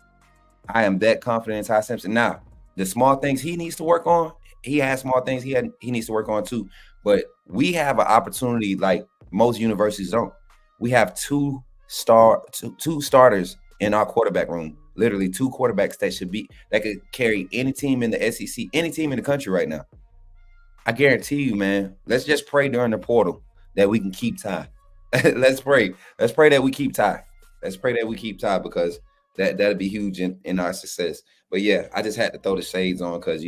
I am that confident in Ty Simpson. Now, the small things he needs to work on, he has small things he needs to work on too. But we have an opportunity like most universities don't. We have two starters in our quarterback room. Literally two quarterbacks that could carry any team in the SEC, any team in the country right now. I guarantee you, man. Let's just pray during the portal that we can keep Ty. Let's pray. Let's pray that we keep Ty. Let's pray that we keep Ty because that'd be huge in our success. But yeah, I just had to throw the shades on because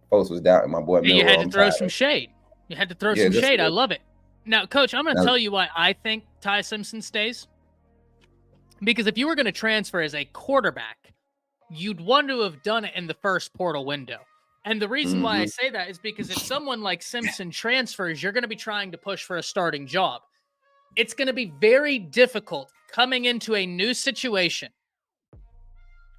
folks was doubting my boy. You had to throw some shade. You had to throw some shade. I love it. Now, Coach, I'm going to tell you why I think Ty Simpson stays. Because if you were going to transfer as a quarterback, you'd want to have done it in the first portal window. And the reason why I say that is because if someone like Simpson transfers, you're going to be trying to push for a starting job. It's going to be very difficult coming into a new situation,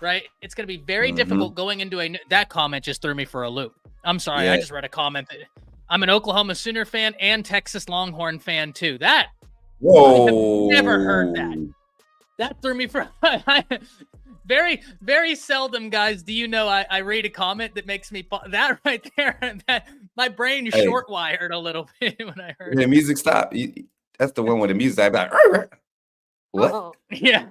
right? It's going to be very difficult going into that comment just threw me for a loop. I'm sorry. Yeah. I just read a comment. I'm an Oklahoma Sooner fan and Texas Longhorn fan too. Whoa. I have never heard that. That threw me for very, very seldom, guys. Do you know I read a comment that makes me that right there? That my brain short wired a little bit when I heard the music stop. That's the one with the music. I'm like, what? Oh, yeah.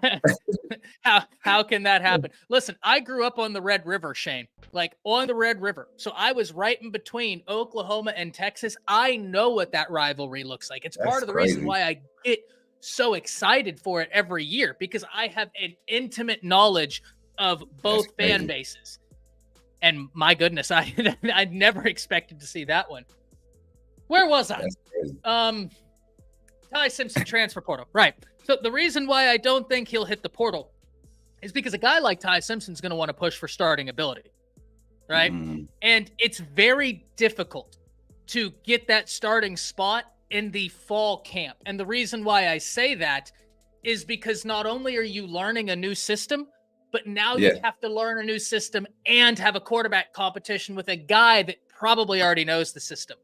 How can that happen? Listen, I grew up on the Red River, Shane. Like on the Red River. So I was right in between Oklahoma and Texas. I know what that rivalry looks like. It's part of the reason why I get so excited for it every year because I have an intimate knowledge of both fan bases. And my goodness, I never expected to see that one. Where was I? Ty Simpson transfer portal. Right. So the reason why I don't think he'll hit the portal is because a guy like Ty Simpson's going to want to push for starting ability. Right. And it's very difficult to get that starting spot in the fall camp. And the reason why I say that is because not only are you learning a new system, but now you have to learn a new system and have a quarterback competition with a guy that probably already knows the system.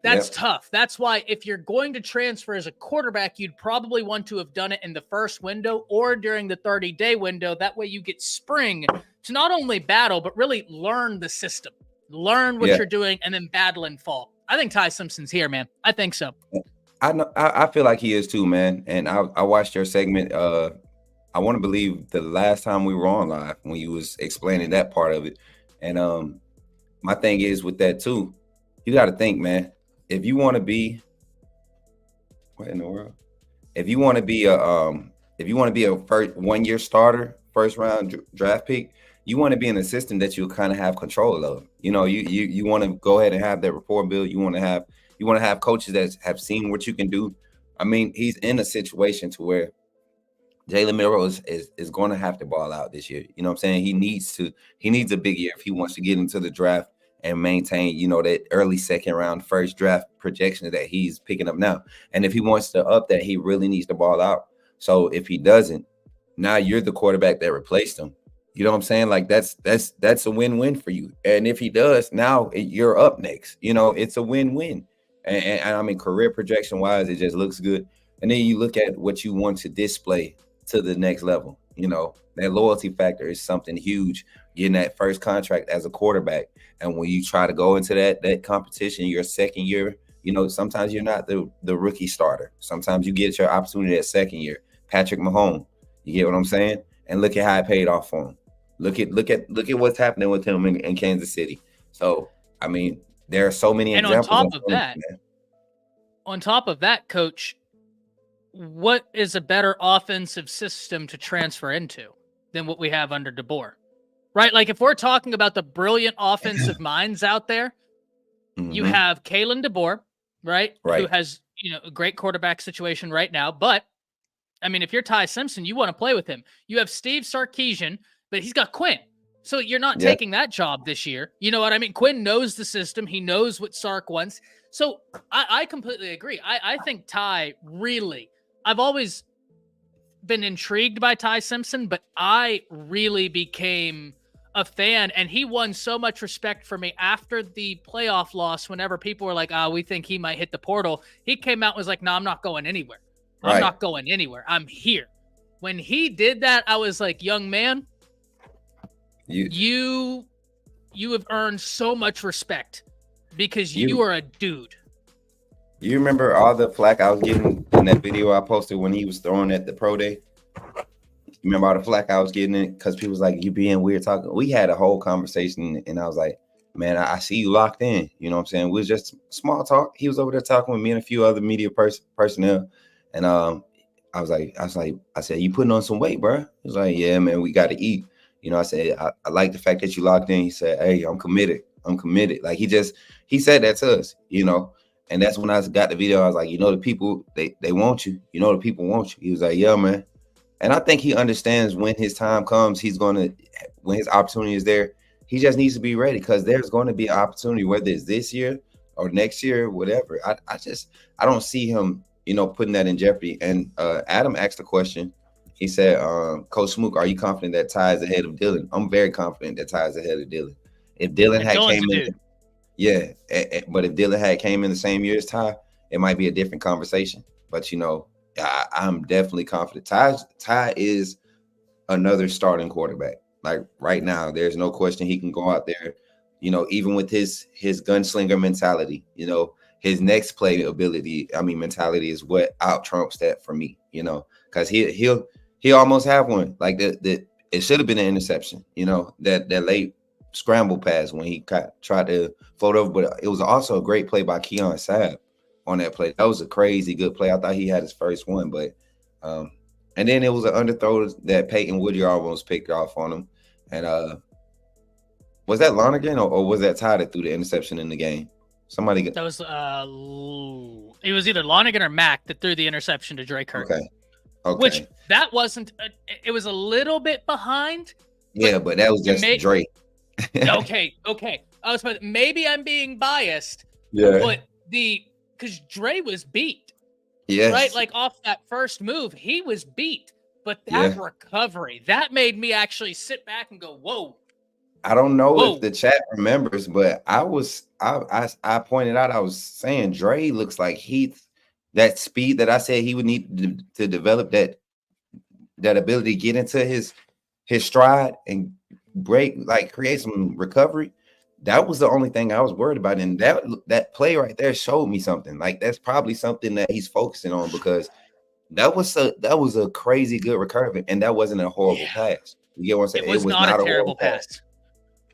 That's tough. That's why if you're going to transfer as a quarterback, you'd probably want to have done it in the first window or during the 30-day window. That way you get spring to not only battle, but really learn the system, learn what you're doing, and then battle in fall. I think Ty Simpson's here, man. I think so. I feel like he is too, man. And I watched your segment. I want to believe the last time we were on live when you was explaining that part of it. And my thing is with that too, you got to think, man. If you want to be, what in the world? If you want to be a first 1 year starter, first round draft pick, you want to be in a system that you kind of have control of. You want to go ahead and have that rapport build. You want to have coaches that have seen what you can do. I mean, he's in a situation to where Jalen Milroe is going to have to ball out this year. You know what I'm saying? He needs a big year if he wants to get into the draft and maintain, that early second round, first draft projection that he's picking up now. And if he wants to up that, he really needs to ball out. So if he doesn't, now you're the quarterback that replaced him. You know what I'm saying? Like that's a win-win for you. And if he does, now you're up next. It's a win-win. And I mean, career projection wise, it just looks good. And then you look at what you want to display to the next level. You know, that loyalty factor is something huge. Getting that first contract as a quarterback, and when you try to go into that competition, your second year, you know, sometimes you're not the rookie starter. Sometimes you get your opportunity that second year. Patrick Mahomes, you get what I'm saying? And look at how it paid off for him. Look at what's happening with him in Kansas City. So, I mean, there are so many examples. On top of that, Coach, what is a better offensive system to transfer into than what we have under DeBoer? Right? Like, if we're talking about the brilliant offensive minds out there, you have Kalen DeBoer, right? Who has, you know, a great quarterback situation right now. But, I mean, if you're Ty Simpson, you want to play with him. You have Steve Sarkisian, but he's got Quinn. So you're not taking that job this year. You know what I mean? Quinn knows the system. He knows what Sark wants. So I completely agree. I think Ty really, I've always been intrigued by Ty Simpson, but I really became a fan, and he won so much respect for me after the playoff loss. Whenever people were like, we think he might hit the portal, he came out and was like, no, I'm not going anywhere. I'm not going anywhere. I'm here. When he did that, I was like, young man, you have earned so much respect because you are a dude. You remember all the flack I was getting in that video I posted when he was throwing at the pro day? You remember all the flack I was getting it because people was like, you being weird talking. We had a whole conversation, and I was like, man, I see you locked in. You know what I'm saying? It was just small talk. He was over there talking with me and a few other media personnel. And I said, you putting on some weight, bro? He was like, yeah, man, we got to eat. You know, I said, I like the fact that you locked in. He said, hey, I'm committed. Like he said that to us, you know. And that's when I got the video. I was like, you know, the people, they want you. You know, the people want you. He was like, yeah, man. And I think he understands when his time comes, when his opportunity is there, he just needs to be ready because there's going to be an opportunity, whether it's this year or next year, whatever. I don't see him, you know, putting that in jeopardy. And Adam asked a question. He said, Coach Smook, are you confident that Ty is ahead of Dylan? I'm very confident that Ty is ahead of Dylan. If Dylan but if Dylan had came in the same year as Ty, it might be a different conversation. But, you know, I'm definitely confident. Ty is another starting quarterback. Like right now, there's no question he can go out there, you know, even with his gunslinger mentality, you know, his next play mentality is what out trumps that for me, you know, because he'll almost have one like that. It should have been an interception, you know, that late scramble pass when he tried to float over, but it was also a great play by Keon Sabb on that play. That was a crazy good play. I thought he had his first one, but and then it was an underthrow that Peyton Woodyard almost picked off on him. And was that Lonergan or was that Ty that threw the interception in the game? Somebody got that was it was either Lonergan or Mack that threw the interception to Drake Kirk. Okay. Which that wasn't it was a little bit behind. Yeah, but that was just Drake. okay. Maybe I'm being biased. Yeah. But because Dre was beat. Yes. Right? Like off that first move, he was beat. But that recovery, that made me actually sit back and go, whoa. I don't know if the chat remembers, but I pointed out, I was saying Dre looks like that speed that I said he would need to develop that ability to get into his stride and break, like create some recovery. That was the only thing I was worried about. And that play right there showed me something. Like that's probably something that he's focusing on because that was a crazy good recovery, and that wasn't a horrible pass. You get what I'm saying? It was not a terrible pass.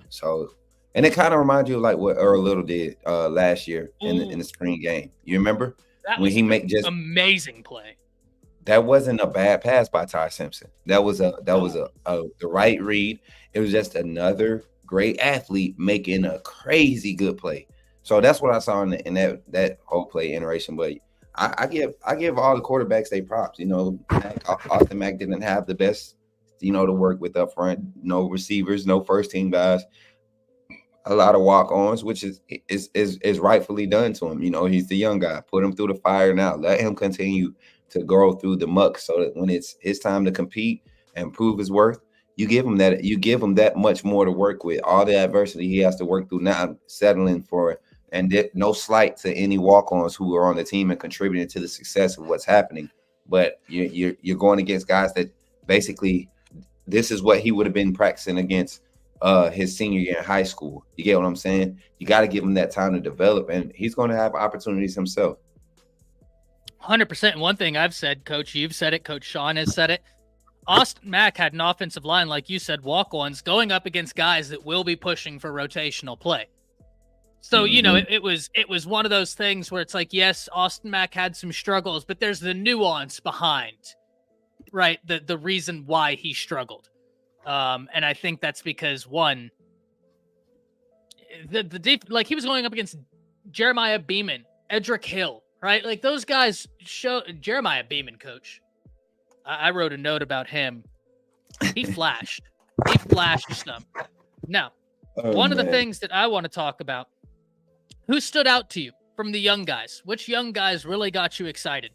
So, and it kind of reminds you of like what Earl Little did last year in the spring game. You remember when he made just amazing play? That wasn't a bad pass by Ty Simpson. That was the right read. It was just another great athlete making a crazy good play. So that's what I saw in that whole play iteration. But I give all the quarterbacks their props. You know, Austin Mack didn't have the best, you know, to work with up front. No receivers, no first team guys. A lot of walk-ons, which is rightfully done to him. You know, he's the young guy. Put him through the fire now. Let him continue to grow through the muck, so that when it's his time to compete and prove his worth, you give him that. You give him that much more to work with. All the adversity he has to work through now, settling for and no slight to any walk-ons who are on the team and contributing to the success of what's happening. But you're going against guys that basically this is what he would have been practicing against his senior year in high school. You get what I'm saying? You got to give him that time to develop, and he's going to have opportunities himself. 100%. And one thing I've said, Coach, you've said it, Coach Sean has said it. Austin Mack had an offensive line, like you said, walk-ons, going up against guys that will be pushing for rotational play. So, you know, it was one of those things where it's like, yes, Austin Mack had some struggles, but there's the nuance behind, right, the reason why he struggled. And I think that's because, one, the deep, like he was going up against Jeremiah Beeman, Edric Hill, right? Like those guys show Jeremiah Beeman, Coach. I wrote a note about him. He flashed. He flashed some. Now, one of the things that I want to talk about, who stood out to you from the young guys? Which young guys really got you excited?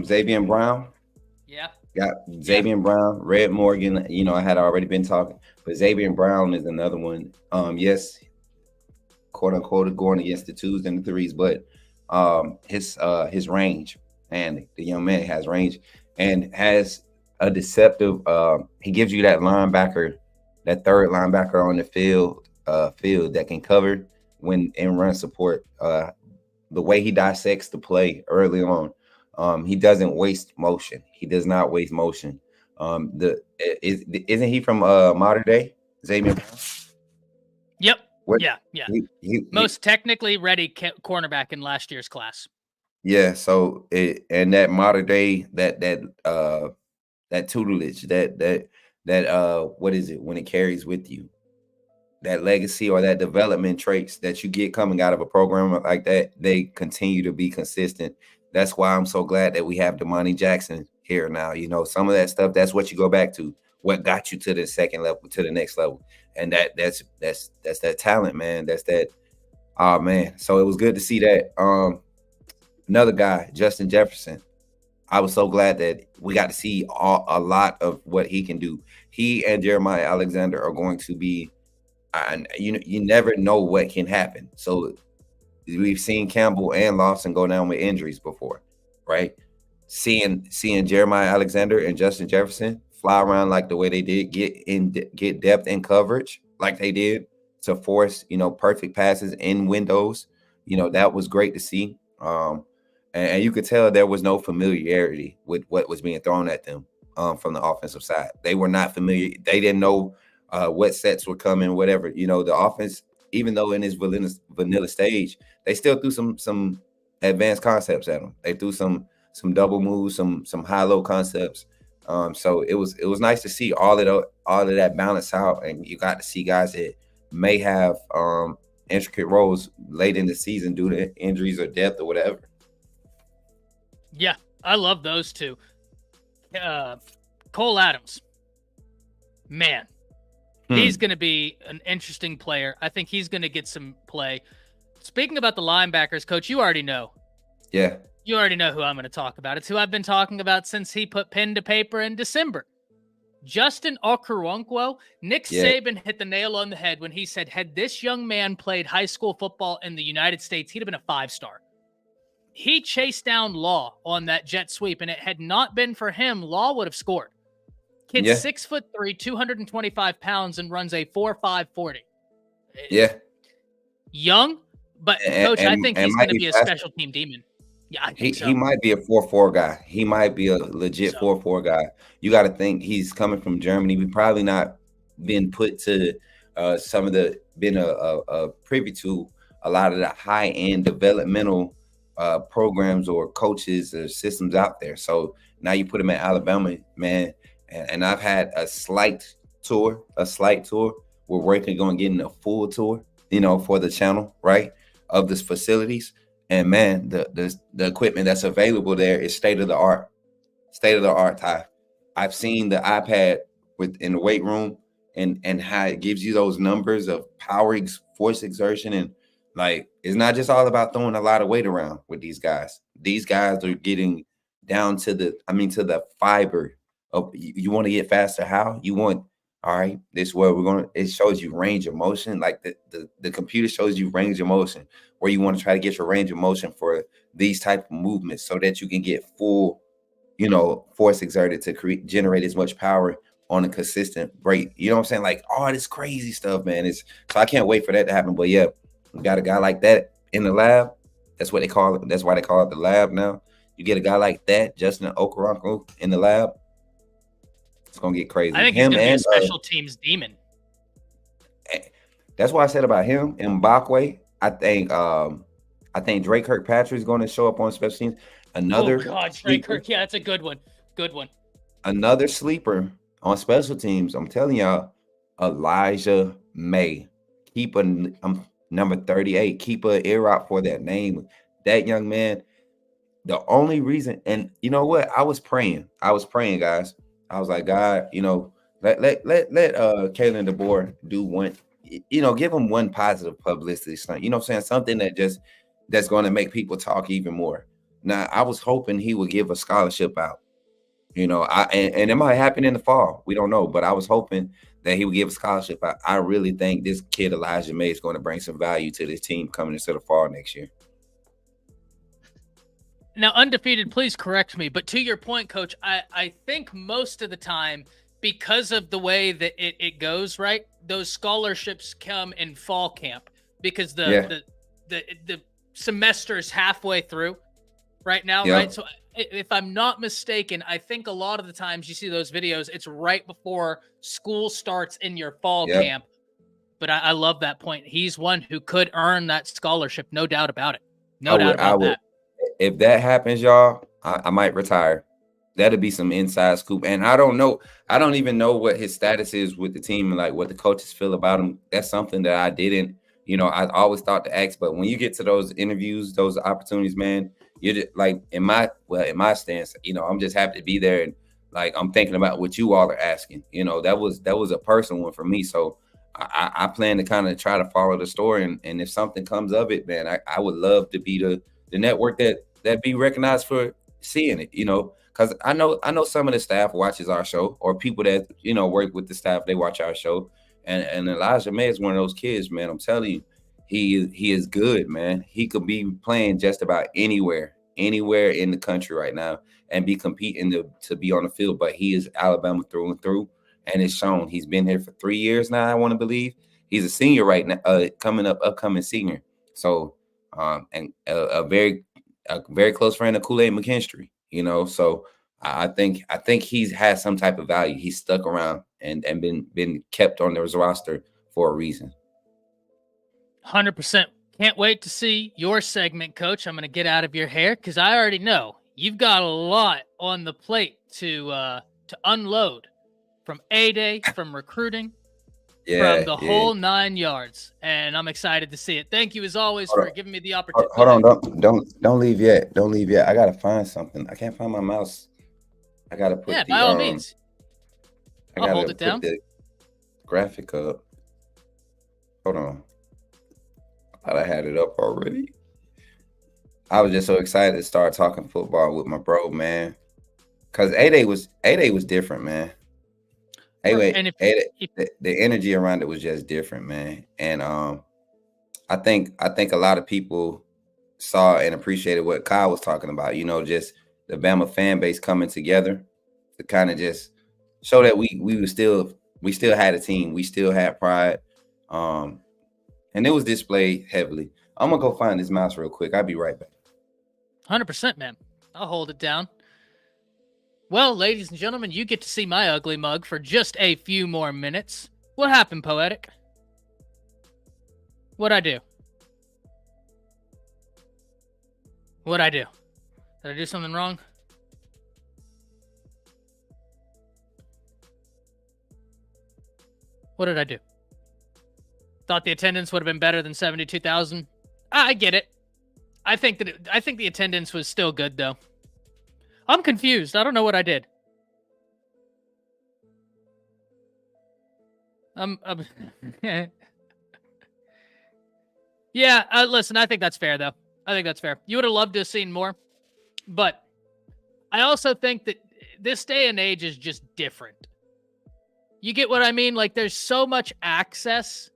Xavier Brown. Yeah. Got Xavier Brown, Red Morgan. You know, I had already been talking, but Xavier Brown is another one. Yes, quote unquote, going against the 2s and the 3s, but his range, and the young man has range and has a deceptive. He gives you that linebacker, that third linebacker on the field that can cover when in run support. The way he dissects the play early on. He doesn't waste motion. He does not waste motion. Isn't he from Modern Day, Xavier? Yep. Yeah. He most technically ready cornerback in last year's class. Yeah. So and that Modern Day, that tutelage, that what is it when it carries with you? That legacy or that development traits that you get coming out of a program like that, they continue to be consistent. That's why I'm so glad that we have Damani Jackson here now. You know, some of that stuff, that's what you go back to. What got you to the second level, to the next level. And that's that talent, man. That's that. Oh, man. So it was good to see that. Another guy, Justin Jefferson. I was so glad that we got to see a lot of what he can do. He and Jeremiah Alexander are going to be, and you never know what can happen. So we've seen Campbell and Lawson go down with injuries before, right? Seeing Jeremiah Alexander and Justin Jefferson fly around like the way they did, get depth and coverage like they did to force, perfect passes in windows. That was great to see. And you could tell there was no familiarity with what was being thrown at them from the offensive side. They were not familiar. They didn't know what sets were coming, whatever. The offense, even though in this vanilla stage, they still threw some advanced concepts at them. They threw some double moves, some high-low concepts. So it was nice to see all of that balance out, and you got to see guys that may have intricate roles late in the season due to injuries or depth or whatever. Yeah, I love those two. Cole Adams, man, he's going to be an interesting player. I think he's going to get some play. Speaking about the linebackers, Coach, you already know. Yeah. You already know who I'm going to talk about. It's who I've been talking about since he put pen to paper in December. Justin Okoronkwo. Nick Saban hit the nail on the head when he said, had this young man played high school football in the United States, he'd have been a 5-star. He chased down Law on that jet sweep, and it had not been for him, Law would have scored. Kid's 6'3", 225 pounds, and runs a 4.5 40. Yeah. Young, but Coach, I think he's going to be a special team demon. Yeah, I think so. He might be a 4.4 guy. He might be a legit 4.4 guy. You got to think he's coming from Germany. We probably not been put to been privy to a lot of the high-end developmental programs or coaches or systems out there. So now you put him at Alabama, man. And I've had a slight tour. We're working on getting a full tour, for the channel, right, of this facilities. And man, the equipment that's available there is state of the art, Ty. I've seen the iPad in the weight room and how it gives you those numbers of power, force exertion, and like it's not just all about throwing a lot of weight around with these guys. These guys are getting down to the fiber of you want to get faster. How? You want All right, this is where we're going. It shows you range of motion. Like the computer shows you range of motion, where you want to try to get your range of motion for these type of movements, so that you can get full, force exerted to generate as much power on a consistent rate. You know what I'm saying? Like all this crazy stuff, man. So I can't wait for that to happen. But yeah, we got a guy like that in the lab. That's what they call it. That's why they call it the lab now. You get a guy like that, Justin Okoronkwo, in the lab. It's gonna get crazy. I think he's gonna be a special teams demon. That's what I said about him and Mbakwe. I think Drake Kirkpatrick is going to show up on special teams. Drake Kirk, yeah, that's a good one. Good one. Another sleeper on special teams. I'm telling y'all, Elijah May. Keep number 38. Keep an ear out for that name. That young man. The only reason, and you know what? I was praying, guys. I was like, God, let Kalen DeBoer do one, give him one positive publicity stunt. You know what I'm saying? Something that's going to make people talk even more. Now, I was hoping he would give a scholarship out. And it might happen in the fall. We don't know, but I was hoping that he would give a scholarship out. I really think this kid Elijah May is going to bring some value to this team coming into the fall next year. Now, Undefeated, please correct me, but to your point, Coach, I think most of the time, because of the way that it goes, right, those scholarships come in fall camp because the semester is halfway through right now, right? So if I'm not mistaken, I think a lot of the times you see those videos, it's right before school starts in your fall camp. But I love that point. He's one who could earn that scholarship, no doubt about it. No doubt about that. If that happens, y'all, I might retire. That'd be some inside scoop. And I don't know. I don't even know what his status is with the team and like what the coaches feel about him. That's something that I didn't, I always thought to ask. But when you get to those interviews, those opportunities, man, you're just like in my stance, I'm just happy to be there. And like, I'm thinking about what you all are asking. That was a personal one for me. So I plan to kind of try to follow the story. And if something comes of it, man, I would love to be the network that be recognized for seeing it, because I know some of the staff watches our show, or people that, work with the staff, they watch our show. And Elijah May is one of those kids, man. I'm telling you, he is good, man. He could be playing just about anywhere in the country right now and be competing to be on the field. But he is Alabama through and through, and it's shown. He's been here for 3 years now, I want to believe. He's a senior right now, upcoming senior. So and a very close friend of Kool-Aid McKinstry, So I think he's had some type of value. He's stuck around and been kept on his roster for a reason. 100%. Can't wait to see your segment, Coach. I'm going to get out of your hair because I already know you've got a lot on the plate to unload from A-Day, from recruiting. From the whole 9 yards, and I'm excited to see it. Thank you as always for giving me the opportunity. Hold on, don't leave yet. I gotta find something. I can't find my mouse. I gotta put by all means. I'll hold it down. The graphic up. Hold on. I thought I had it up already. I was just so excited to start talking football with my bro, man. Cause A-Day was different, man. Anyway, the energy around it was just different, man. And I think a lot of people saw and appreciated what Kyle was talking about, just the Bama fan base coming together to kind of just show that we still had a team, we still had pride. And it was displayed heavily. I'm gonna go find this mouse real quick. I'll be right back. 100%, man. I'll hold it down. Well, ladies and gentlemen, you get to see my ugly mug for just a few more minutes. What happened, Poetic? What'd I do? What'd I do? Did I do something wrong? What did I do? Thought the attendance would have been better than 72,000. I get it. I think the attendance was still good, though. I'm confused. I don't know what I did. Yeah, listen, I think that's fair, though. I think that's fair. You would have loved to have seen more. But I also think that this day and age is just different. You get what I mean? Like, there's so much access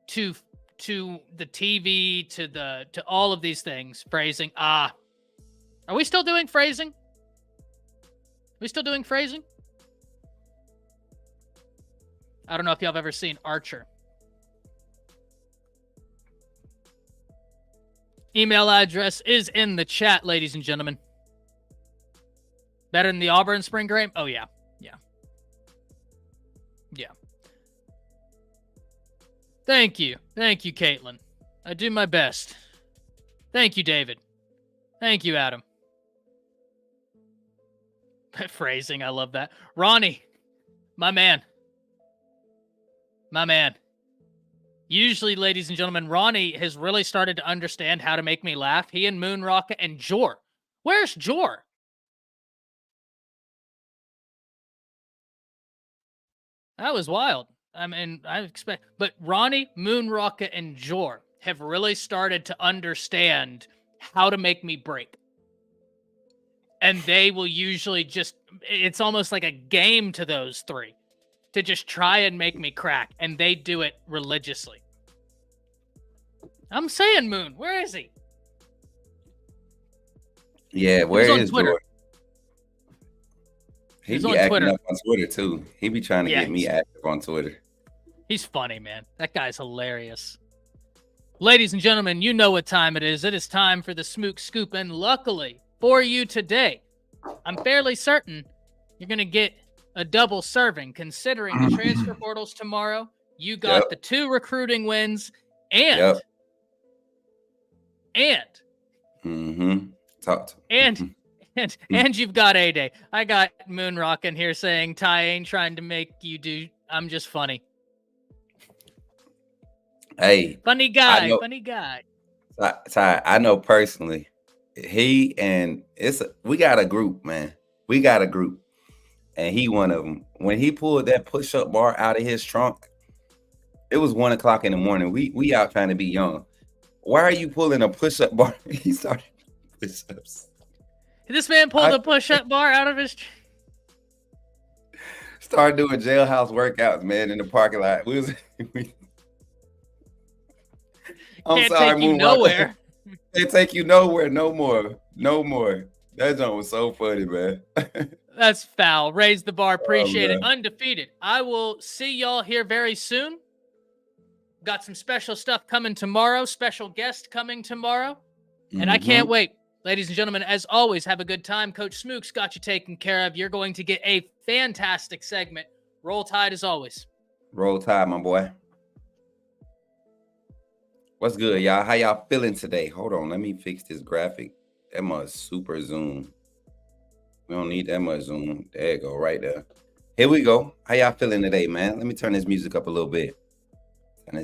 to the TV, to all of these things. Phrasing. Are we still doing phrasing? Are we still doing phrasing? I don't know if y'all have ever seen Archer. Email address is in the chat, ladies and gentlemen. Better than the Auburn spring game? Oh, yeah. Yeah. Yeah. Thank you. Thank you, Caitlin. I do my best. Thank you, David. Thank you, Adam. Phrasing, I love that. Ronnie, my man. My man. Usually, ladies and gentlemen, Ronnie has really started to understand how to make me laugh. He and Moon Rocket and Jor. Where's Jor? That was wild. I mean, I expect, but Ronnie, Moon Rocket, and Jor have really started to understand how to make me break. And they will usually just, it's almost like a game to those three to just try and make me crack. And they do it religiously. I'm saying, Moon, where is he? Yeah, where is Twitter? Jor? He be acting up on Twitter too. He be trying to get me active on Twitter. He's funny, man. That guy's hilarious. Ladies and gentlemen, you know what time it is. It is time for the Smook Scoop. And luckily for you today, I'm fairly certain you're going to get a double serving, considering the transfer portals tomorrow. You got the 2 recruiting wins and Talk to And you've got A-Day. I got Moon Rockin' here saying, Ty ain't trying to make you do. I'm just funny. Hey. Funny guy. Ty, I know personally, we got a group, man. We got a group. And he one of them. When he pulled that push-up bar out of his trunk, it was 1 o'clock in the morning. We out trying to be young. Why are you pulling a push-up bar? He started push-ups. This man pulled a push-up bar out of his... Started doing jailhouse workouts, man, in the parking lot. Can't take you nowhere. Can't take you nowhere. No more. That joint was so funny, man. That's foul. Raise the bar. Appreciate it. Undefeated. I will see y'all here very soon. Got some special stuff coming tomorrow. Special guest coming tomorrow. And I can't wait. Ladies and gentlemen, as always, have a good time. Coach Smook's got you taken care of. You're going to get a fantastic segment. Roll Tide as always. Roll Tide, my boy. What's good, y'all? How y'all feeling today? Hold on. Let me fix this graphic. That must super zoom. We don't need that much zoom. There you go, right there. Here we go. How y'all feeling today, man? Let me turn this music up a little bit. Kind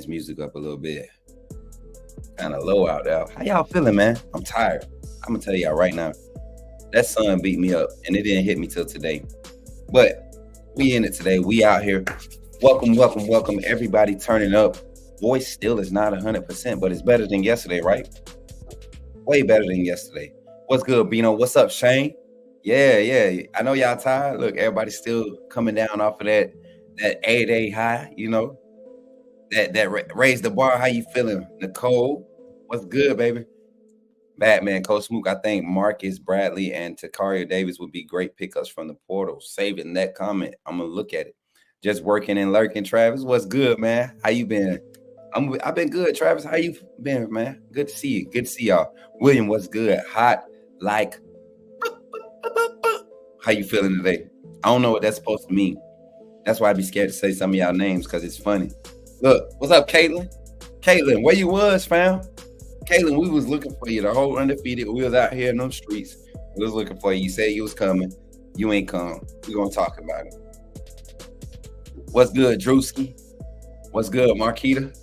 of low out there. How y'all feeling, man? I'm tired. I'm gonna tell y'all right now, that sun beat me up and it didn't hit me till today. But we in it today. We out here. Welcome. Everybody turning up. Voice still is not 100%, but it's better than yesterday, right? Way better than yesterday. What's good, Bino? What's up, Shane? Yeah. I know y'all tired. Look, everybody's still coming down off of that 8-day high, you know. That raise the bar. How you feeling? Nicole, what's good, baby? Batman, Coach Smook, I think Marcus Bradley and Takaria Davis would be great pickups from the portal. Saving that comment. I'm going to look at it. Just working and lurking. Travis, what's good, man? How you been? I've been good, Travis. How you been, man? Good to see you. Good to see y'all. William, what's good? Hot like. How you feeling today? I don't know what that's supposed to mean. That's why I be scared to say some of y'all names because it's funny. Look, what's up, Caitlin? Caitlin, where you was, fam? Caitlin, we was looking for you. The whole undefeated. We was out here in them streets. We was looking for you. You said you was coming. You ain't come. We gonna talk about it. What's good, Drewski? What's good, Marquita?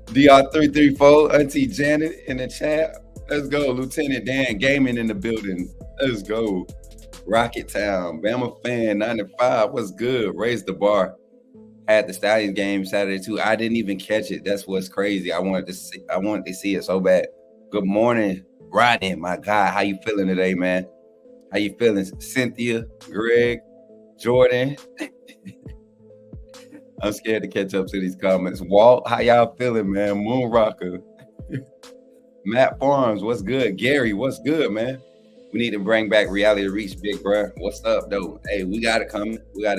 DR334, Auntie Janet in the chat. Let's go. Lieutenant Dan Gaming in the building. Let's go. Rocket Town, Bama fan 95. What's good? Raise the bar. Had the Stallions game Saturday too. I didn't even catch it. That's what's crazy. I wanted to see it so bad. Good morning, Rodney, my guy. How you feeling today, man? How you feeling? Cynthia, Greg, Jordan. I'm scared to catch up to these comments. Walt, how y'all feeling, man? Moon Rocker. Matt Farms, what's good? Gary, what's good, man? We need to bring back Reality Reach, big bro. What's up, though? Hey, we got it coming. We got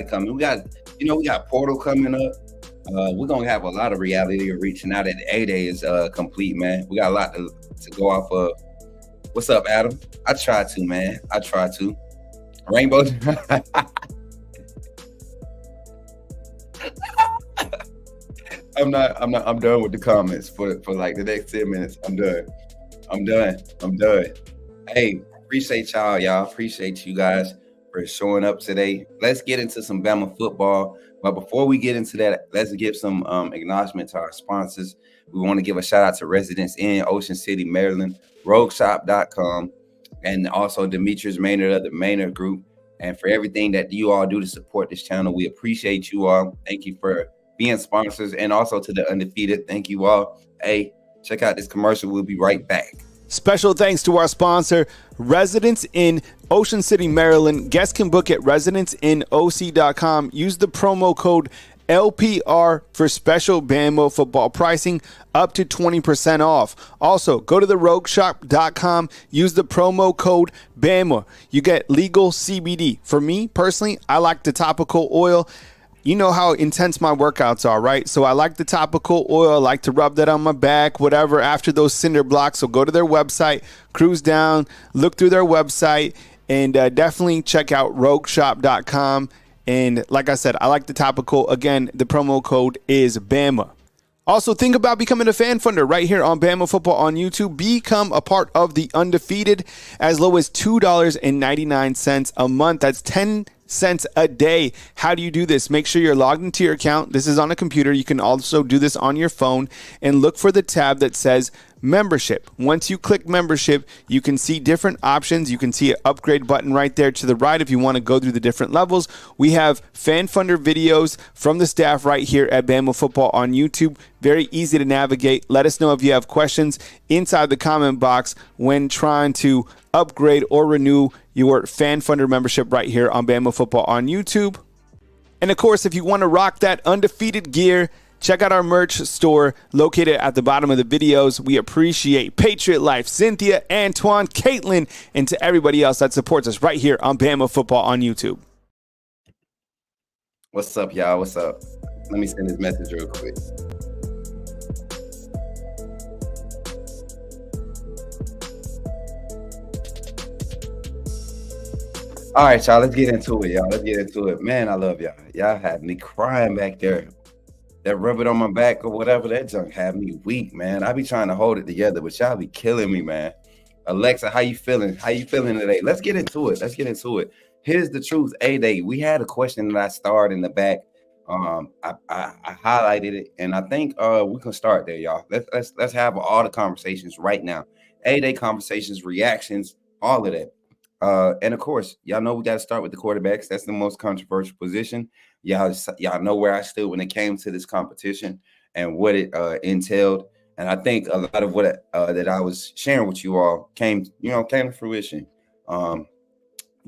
we got Portal coming up. We're gonna have a lot of Reality Reach now that the A-Day is complete, man. We got a lot to go off of. What's up, Adam? I try to, man. I try to. Rainbow. I'm done with the comments for like the next 10 minutes. I'm done. Hey, appreciate y'all. Appreciate you guys for showing up today. Let's get into some Bama football. But before we get into that, let's give some acknowledgement to our sponsors. We want to give a shout out to residents in Ocean City, Maryland, rogueshop.com, and also Demetrius Maynard of the Maynard Group. And for everything that you all do to support this channel, we appreciate you all. Thank you for being sponsors, and also to the Undefeated. Thank you all. Hey, check out this commercial. We'll be right back. Special thanks to our sponsor, Residents in Ocean City, Maryland. Guests can book at residencenoc.com. Use the promo code LPR for special Bama football pricing up to 20% off. Also, go to the rogueshop.com. Use the promo code Bama. You get legal CBD. For me, personally, I like the topical oil. You know how intense my workouts are, right? So I like the topical oil. I like to rub that on my back, whatever, after those cinder blocks. So go to their website, cruise down, look through their website, and definitely check out rogueshop.com. And like I said, I like the topical. Again, the promo code is Bama. Also, think about becoming a fan funder right here on Bama Football on YouTube. Become a part of the Undefeated as low as $2.99 a month. That's 10 cents a day. How do you do this? Make sure you're logged into your account. This is on a computer. You can also do this on your phone and look for the tab that says membership. Once you click membership, you can see different options. You can see an upgrade button right there to the right if you want to go through the different levels. We have fan funder videos from the staff right here at Bama Football on YouTube. Very easy to navigate. Let us know if you have questions inside the comment box when trying to upgrade or renew your fan funder membership right here on Bama Football on YouTube. And of course, if you want to rock that Undefeated gear, check out our merch store located at the bottom of the videos. We appreciate Patriot Life, Cynthia, Antoine, Caitlin, and to everybody else that supports us right here on Bama Football on YouTube. What's up, y'all? What's up? Let me send this message real quick. All right, y'all. Let's get into it, y'all. Let's get into it. Man, I love y'all. Y'all had me crying back there. That rub it on my back or whatever, that junk had me weak, man. I be trying to hold it together, but y'all be killing me, man. Alexa, how you feeling? How you feeling today? Let's get into it. Here's the truth. A-Day, we had a question that I starred in the back. I highlighted it, and I think we can start there, y'all. Let's have all the conversations right now. A-Day conversations, reactions, all of that. And of course, y'all know we got to start with the quarterbacks. That's the most controversial position. Y'all know where I stood when it came to this competition and what it entailed. And I think a lot of what that I was sharing with you all came to fruition. But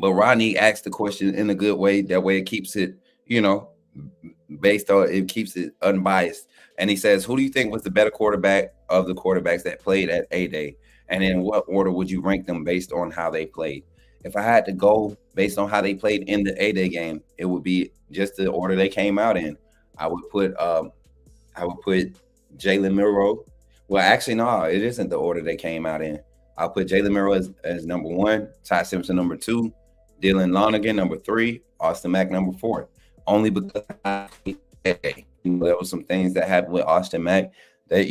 Rodney asked the question in a good way. That way it keeps it, it keeps it unbiased. And he says, who do you think was the better quarterback of the quarterbacks that played at A-Day? And in what order would you rank them based on how they played? If I had to go based on how they played in the A-Day game, it would be just the order they came out in. I would put Jalen Milroe. Well, actually, no, it isn't the order they came out in. I'll put Jalen Milroe as number 1, Ty Simpson number 2, Dylan Lonergan number 3, Austin Mack number 4. Only because there were some things that happened with Austin Mack that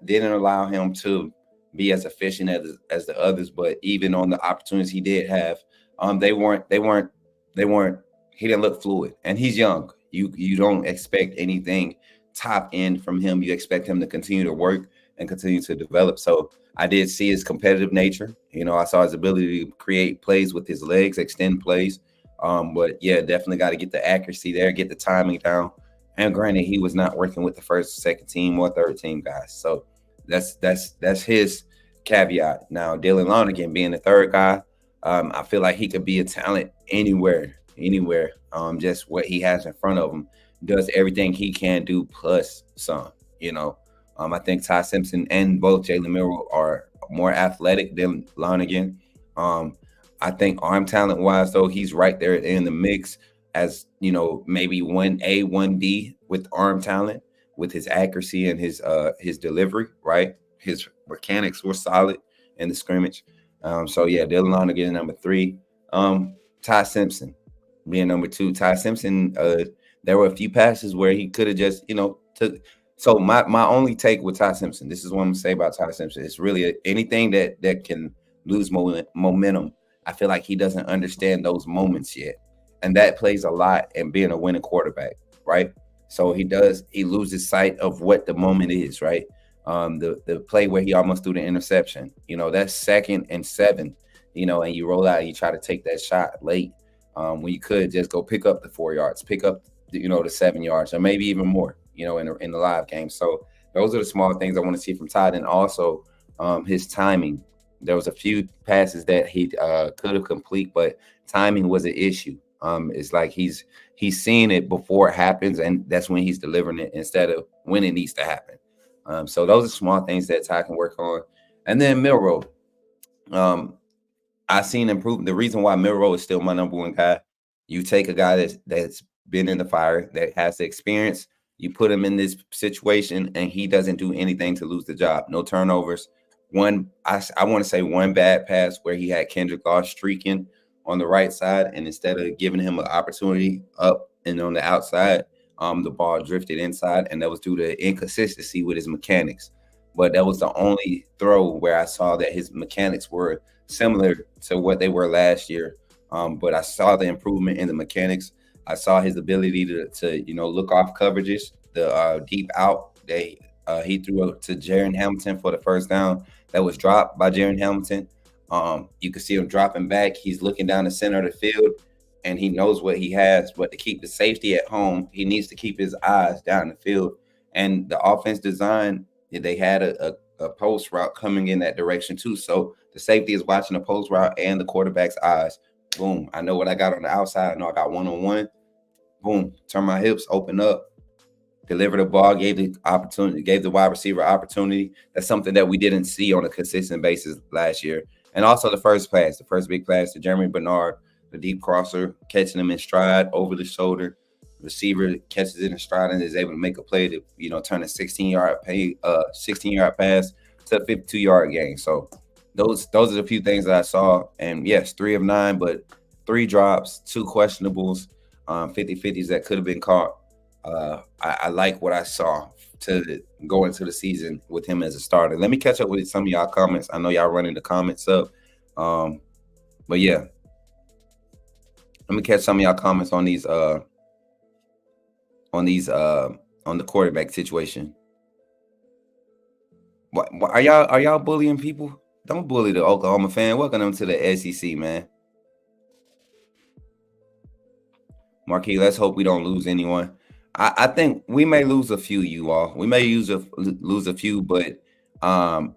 didn't allow him to be as efficient as the others, but even on the opportunities he did have, he didn't look fluid, and he's young. You don't expect anything top end from him. You expect him to continue to work and continue to develop. So I did see his competitive nature. I saw his ability to create plays with his legs, extend plays. But yeah, definitely got to get the accuracy there, get the timing down. And granted, he was not working with the first, second team, or third team guys. So that's his caveat. Now, Dylan Lonergan being the third guy, I feel like he could be a talent anywhere anywhere. Just what he has in front of him, does everything he can do plus some. I think Ty Simpson and both Jalen Milroe are more athletic than Lonigan. I think arm talent wise, though, he's right there in the mix as, maybe 1A, 1B with arm talent, with his accuracy and his delivery, right? His mechanics were solid in the scrimmage. So yeah, Dylan Lonigan number 3. Ty Simpson being number 2. Ty Simpson, there were a few passes where he could have just, took. So my only take with Ty Simpson, this is what I'm gonna say about Ty Simpson. It's really anything that can lose momentum. I feel like he doesn't understand those moments yet, and that plays a lot in being a winning quarterback, right? So he loses sight of what the moment is, right? The play where he almost threw the interception, that's 2nd and 7, and you roll out and you try to take that shot late, when you could just go pick up the 4 yards, pick up the 7 yards, or maybe even more, in the live game. So those are the small things I want to see from Todd. And also his timing. There was a few passes that he could have complete, but timing was an issue. It's like he's seeing it before it happens, and that's when he's delivering it instead of when it needs to happen. So those are small things that Ty can work on. And then Milroe. I've seen improvement. The reason why Milroe is still my number 1 guy, you take a guy that's been in the fire, that has the experience, you put him in this situation, and he doesn't do anything to lose the job. No turnovers. I want to say one bad pass where he had Kendrick Law streaking on the right side, and instead of giving him an opportunity up and on the outside, the ball drifted inside, and that was due to inconsistency with his mechanics. But that was the only throw where I saw that his mechanics were similar to what they were last year. But I saw the improvement in the mechanics. I saw his ability to look off coverages, the deep out. He threw it to Jaden Hamilton for the first down that was dropped by Jaden Hamilton. You can see him dropping back. He's looking down the center of the field, and he knows what he has. But to keep the safety at home, he needs to keep his eyes down the field. And the offense design, they had a post route coming in that direction too. So the safety is watching the post route and the quarterback's eyes. Boom. I know what I got on the outside. I know I got one-on-one. Boom. Turn my hips, open up, deliver the ball, gave the wide receiver opportunity. That's something that we didn't see on a consistent basis last year. And also the first big pass to Jeremy Bernard, the deep crosser, catching him in stride, over the shoulder. Receiver catches it in stride and is able to make a play to, turn a 16-yard pass to a 52-yard gain. So those are the few things that I saw. And yes, 3 of 9, but 3 drops, 2 questionables, 50-50s that could have been caught. I like what I saw to go into the season with him as a starter. Let me catch up with some of y'all comments. I know y'all running the comments up. But yeah, let me catch some of y'all comments on these on the quarterback situation. What are y'all bullying people? Don't bully the Oklahoma fan. Welcome them to the SEC, man. Marquis, let's hope we don't lose anyone. I think we may lose a few, you all. We may lose a few, but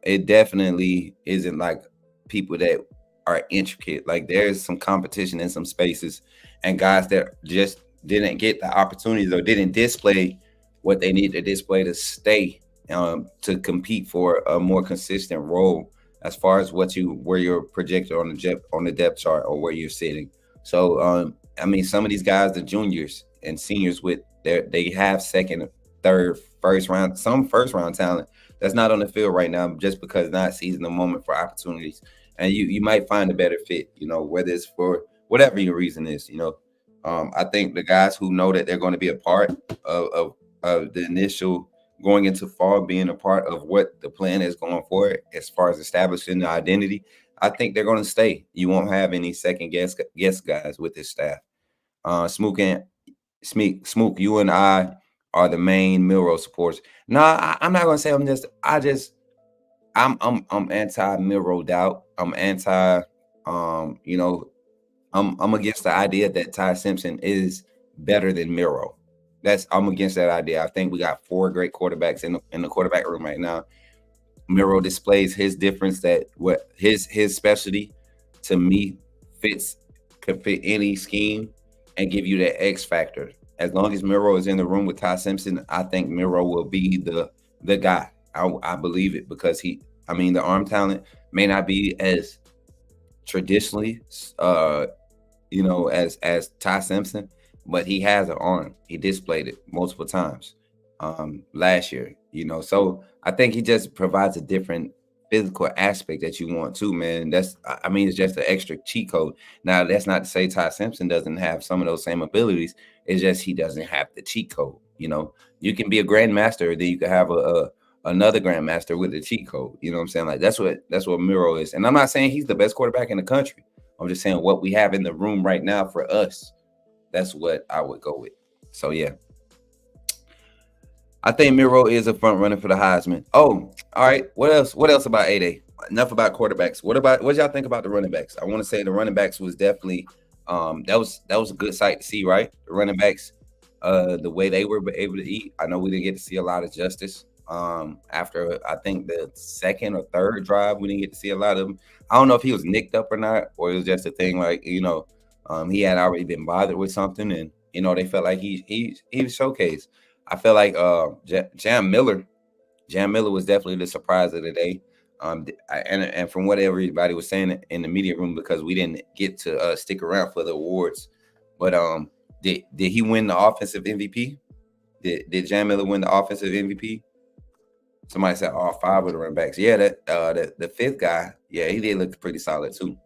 it definitely isn't like people that are intricate. Like there's some competition in some spaces, and guys that just didn't get the opportunities or didn't display what they need to display to stay to compete for a more consistent role as far as where you're projected on the depth chart or where you're sitting. So some of these guys, the juniors and seniors, they have second, third, first round, some first round talent that's not on the field right now just because not seizing the moment for opportunities. And you might find a better fit, whether it's for whatever your reason is, I think the guys who know that they're going to be a part of the initial going into fall, being a part of what the plan is going forward as far as establishing the identity, I think they're going to stay. You won't have any second guess guys with this staff. Smook, you and I are the main Milroe supporters. No, I'm not going to say I'm anti-Milroe doubt. I'm anti, I'm against the idea that Ty Simpson is better than Milroe. I'm against that idea. I think we got 4 great quarterbacks in the quarterback room right now. Milroe displays his difference, that what his specialty to me could fit any scheme. and give you that X factor. As long as Miro is in the room with Ty Simpson, I think Miro will be the guy. I believe it because the arm talent may not be as traditionally, as Ty Simpson, but he has an arm. He displayed it multiple times last year. So I think he just provides a different physical aspect that you want too, man. It's just an extra cheat code. Now, that's not to say Ty Simpson doesn't have some of those same abilities. It's just he doesn't have the cheat code. You can be a grandmaster, then you can have another grandmaster with a cheat code. You know what I'm saying? Like that's what Miro is. And I'm not saying he's the best quarterback in the country. I'm just saying what we have in the room right now for us. That's what I would go with. So yeah. I think Miro is a front runner for the Heisman. Oh, all right. What else? What else about A-Day? Enough about quarterbacks. What y'all think about the running backs? I want to say the running backs was definitely that was a good sight to see, right? The running backs, the way they were able to eat. I know we didn't get to see a lot of Justice. After I think the second or third drive, we didn't get to see a lot of him. I don't know if he was nicked up or not, or it was just a thing like, he had already been bothered with something, and they felt like he was showcased. I feel like Jam Miller was definitely the surprise of the day. And from what everybody was saying in the media room, because we didn't get to stick around for the awards, but did he win the offensive MVP? Did Jam Miller win the offensive MVP? Somebody said all five of the running backs. Yeah, the fifth guy, yeah, he did look pretty solid too.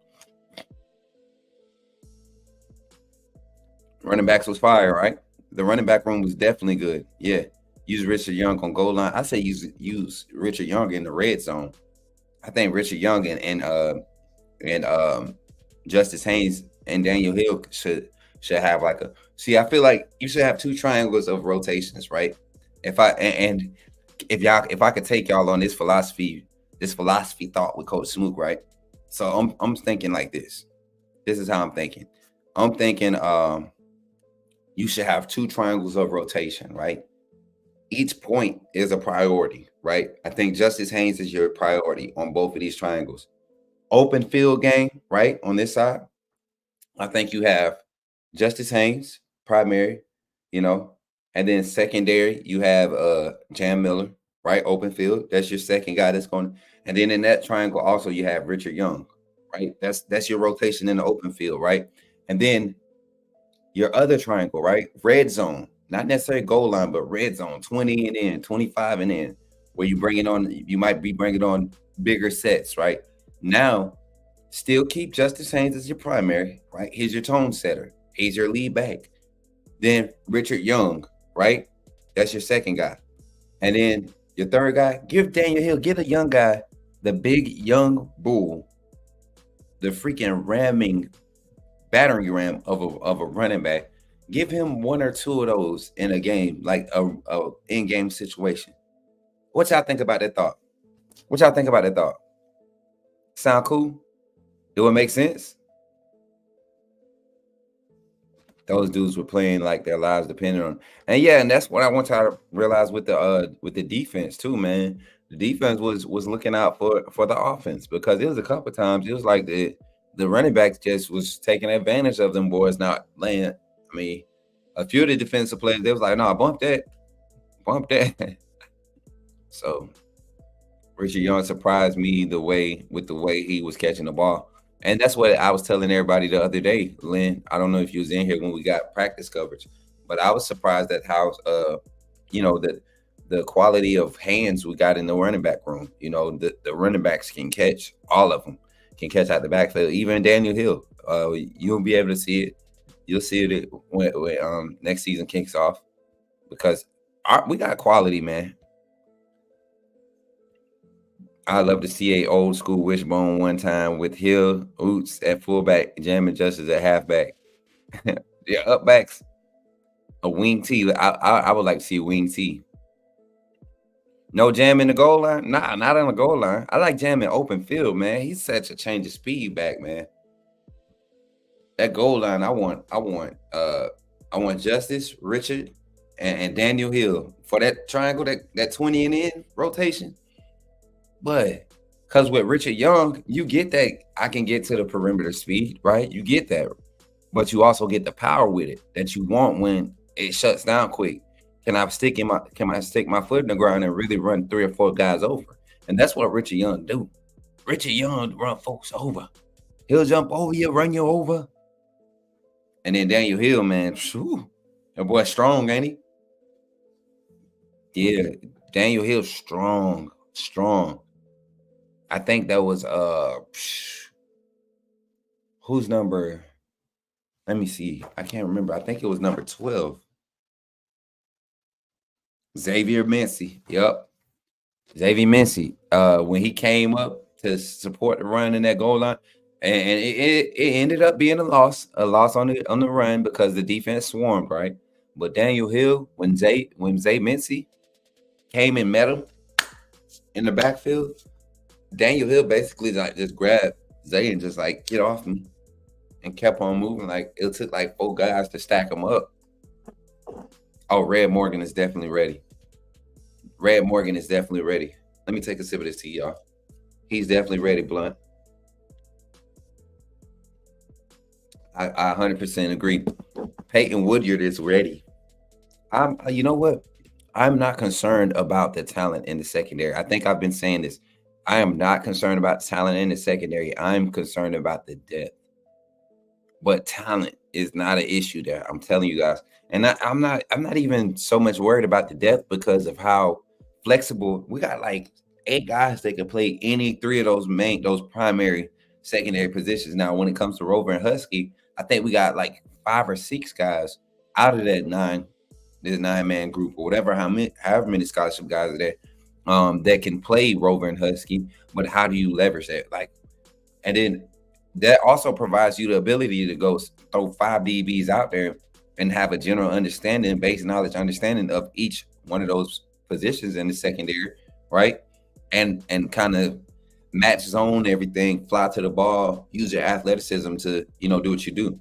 Running backs was fire, right? The running back room was definitely good. Yeah. Use Richard Young on goal line. I say use Richard Young in the red zone. I think Richard Young and Justice Haynes and Daniel Hill should have I feel like you should have two triangles of rotations, right? If I could take y'all on this philosophy thought with Coach Smook, right? So I'm thinking like this. This is how I'm thinking. I'm thinking you should have two triangles of rotation, right? Each point is a priority, right? I think Justice Haynes is your priority on both of these triangles. Open field game, right? On this side, I think you have Justice Haynes, primary, and then secondary, you have Jam Miller, right? Open field. That's your second guy that's going. And then in that triangle, also you have Richard Young, right? That's your rotation in the open field, right? And then your other triangle, right? Red zone, not necessarily goal line, but red zone, 20 and in, 25 and in, where you might be bringing on bigger sets, right? Now, still keep Justice Haynes as your primary, right? He's your tone setter. He's your lead back. Then Richard Young, right? That's your second guy. And then your third guy, give Daniel Hill, get a young guy, the big young bull, the freaking battering ram of a running back. Give him one or two of those in a game, like a in-game situation. What y'all think about that thought? Sound cool? Do it make sense? Those dudes were playing like their lives depended on. And that's what I want y'all to realize with the defense too, man. The defense was looking out for the offense, because it was a couple times it was like the running backs just was taking advantage of them boys not laying. I mean, a few of the defensive players, they was like, no, bump that. So Richard Young surprised me the way he was catching the ball. And that's what I was telling everybody the other day, Lynn. I don't know if you was in here when we got practice coverage, but I was surprised at how the quality of hands we got in the running back room. The running backs can catch, all of them can catch out the backfield. Even Daniel Hill, you'll be able to see it. You'll see it when next season kicks off, because we got quality, man. I love to see a old school wishbone one time with Hill, Oots at fullback, Jam and Justice at halfback. Yeah, up backs, a wing T. I would like to see a wing T. No Jam in the goal line? Nah, not on the goal line. I like Jam in open field, man. He's such a change of speed back, man. That goal line, I want Justice, Richard, and Daniel Hill for that triangle, that 20 and in rotation. But because with Richard Young, you get that I can get to the perimeter speed, right? You get that. but you also get the power with it that you want when it shuts down quick. Can I stick my foot in the ground and really run 3 or 4 guys over? And that's what Richard Young do. Richard Young run folks over. He'll jump over you, run you over. And then Daniel Hill, man, that boy strong, ain't he? Yeah, Daniel Hill strong. I think that was who's number? Let me see. I can't remember. I think it was number 12. Xavier Mincy. Yep. Xavier Mincy. When he came up to support the run in that goal line, and it ended up being a loss on the run because the defense swarmed, right? But Daniel Hill, when Zay Mincy came and met him in the backfield, Daniel Hill basically like just grabbed Zay and just like get off me, and kept on moving. Like it took like 4 guys to stack him up. Oh, Red Morgan is definitely ready. Let me take a sip of this tea, y'all. He's definitely ready, Blunt. I 100% agree. Peyton Woodyard is ready. You know what? I'm not concerned about the talent in the secondary. I think I've been saying this. I am not concerned about talent in the secondary. I'm concerned about the depth. But talent is not an issue there. I'm telling you guys. And I'm not even so much worried about the depth because of how flexible we got. Like 8 guys that can play any 3 of those primary secondary positions. Now, when it comes to Rover and Husky, I think we got like 5 or 6 guys out of that 9-man group or whatever, however many scholarship guys are there, that can play Rover and Husky. But how do you leverage that? Like, and then that also provides you the ability to go throw 5 DBs out there and have a general understanding, base knowledge understanding of each one of those positions in the secondary, right? And kind of match zone everything, fly to the ball, use your athleticism to, do what you do.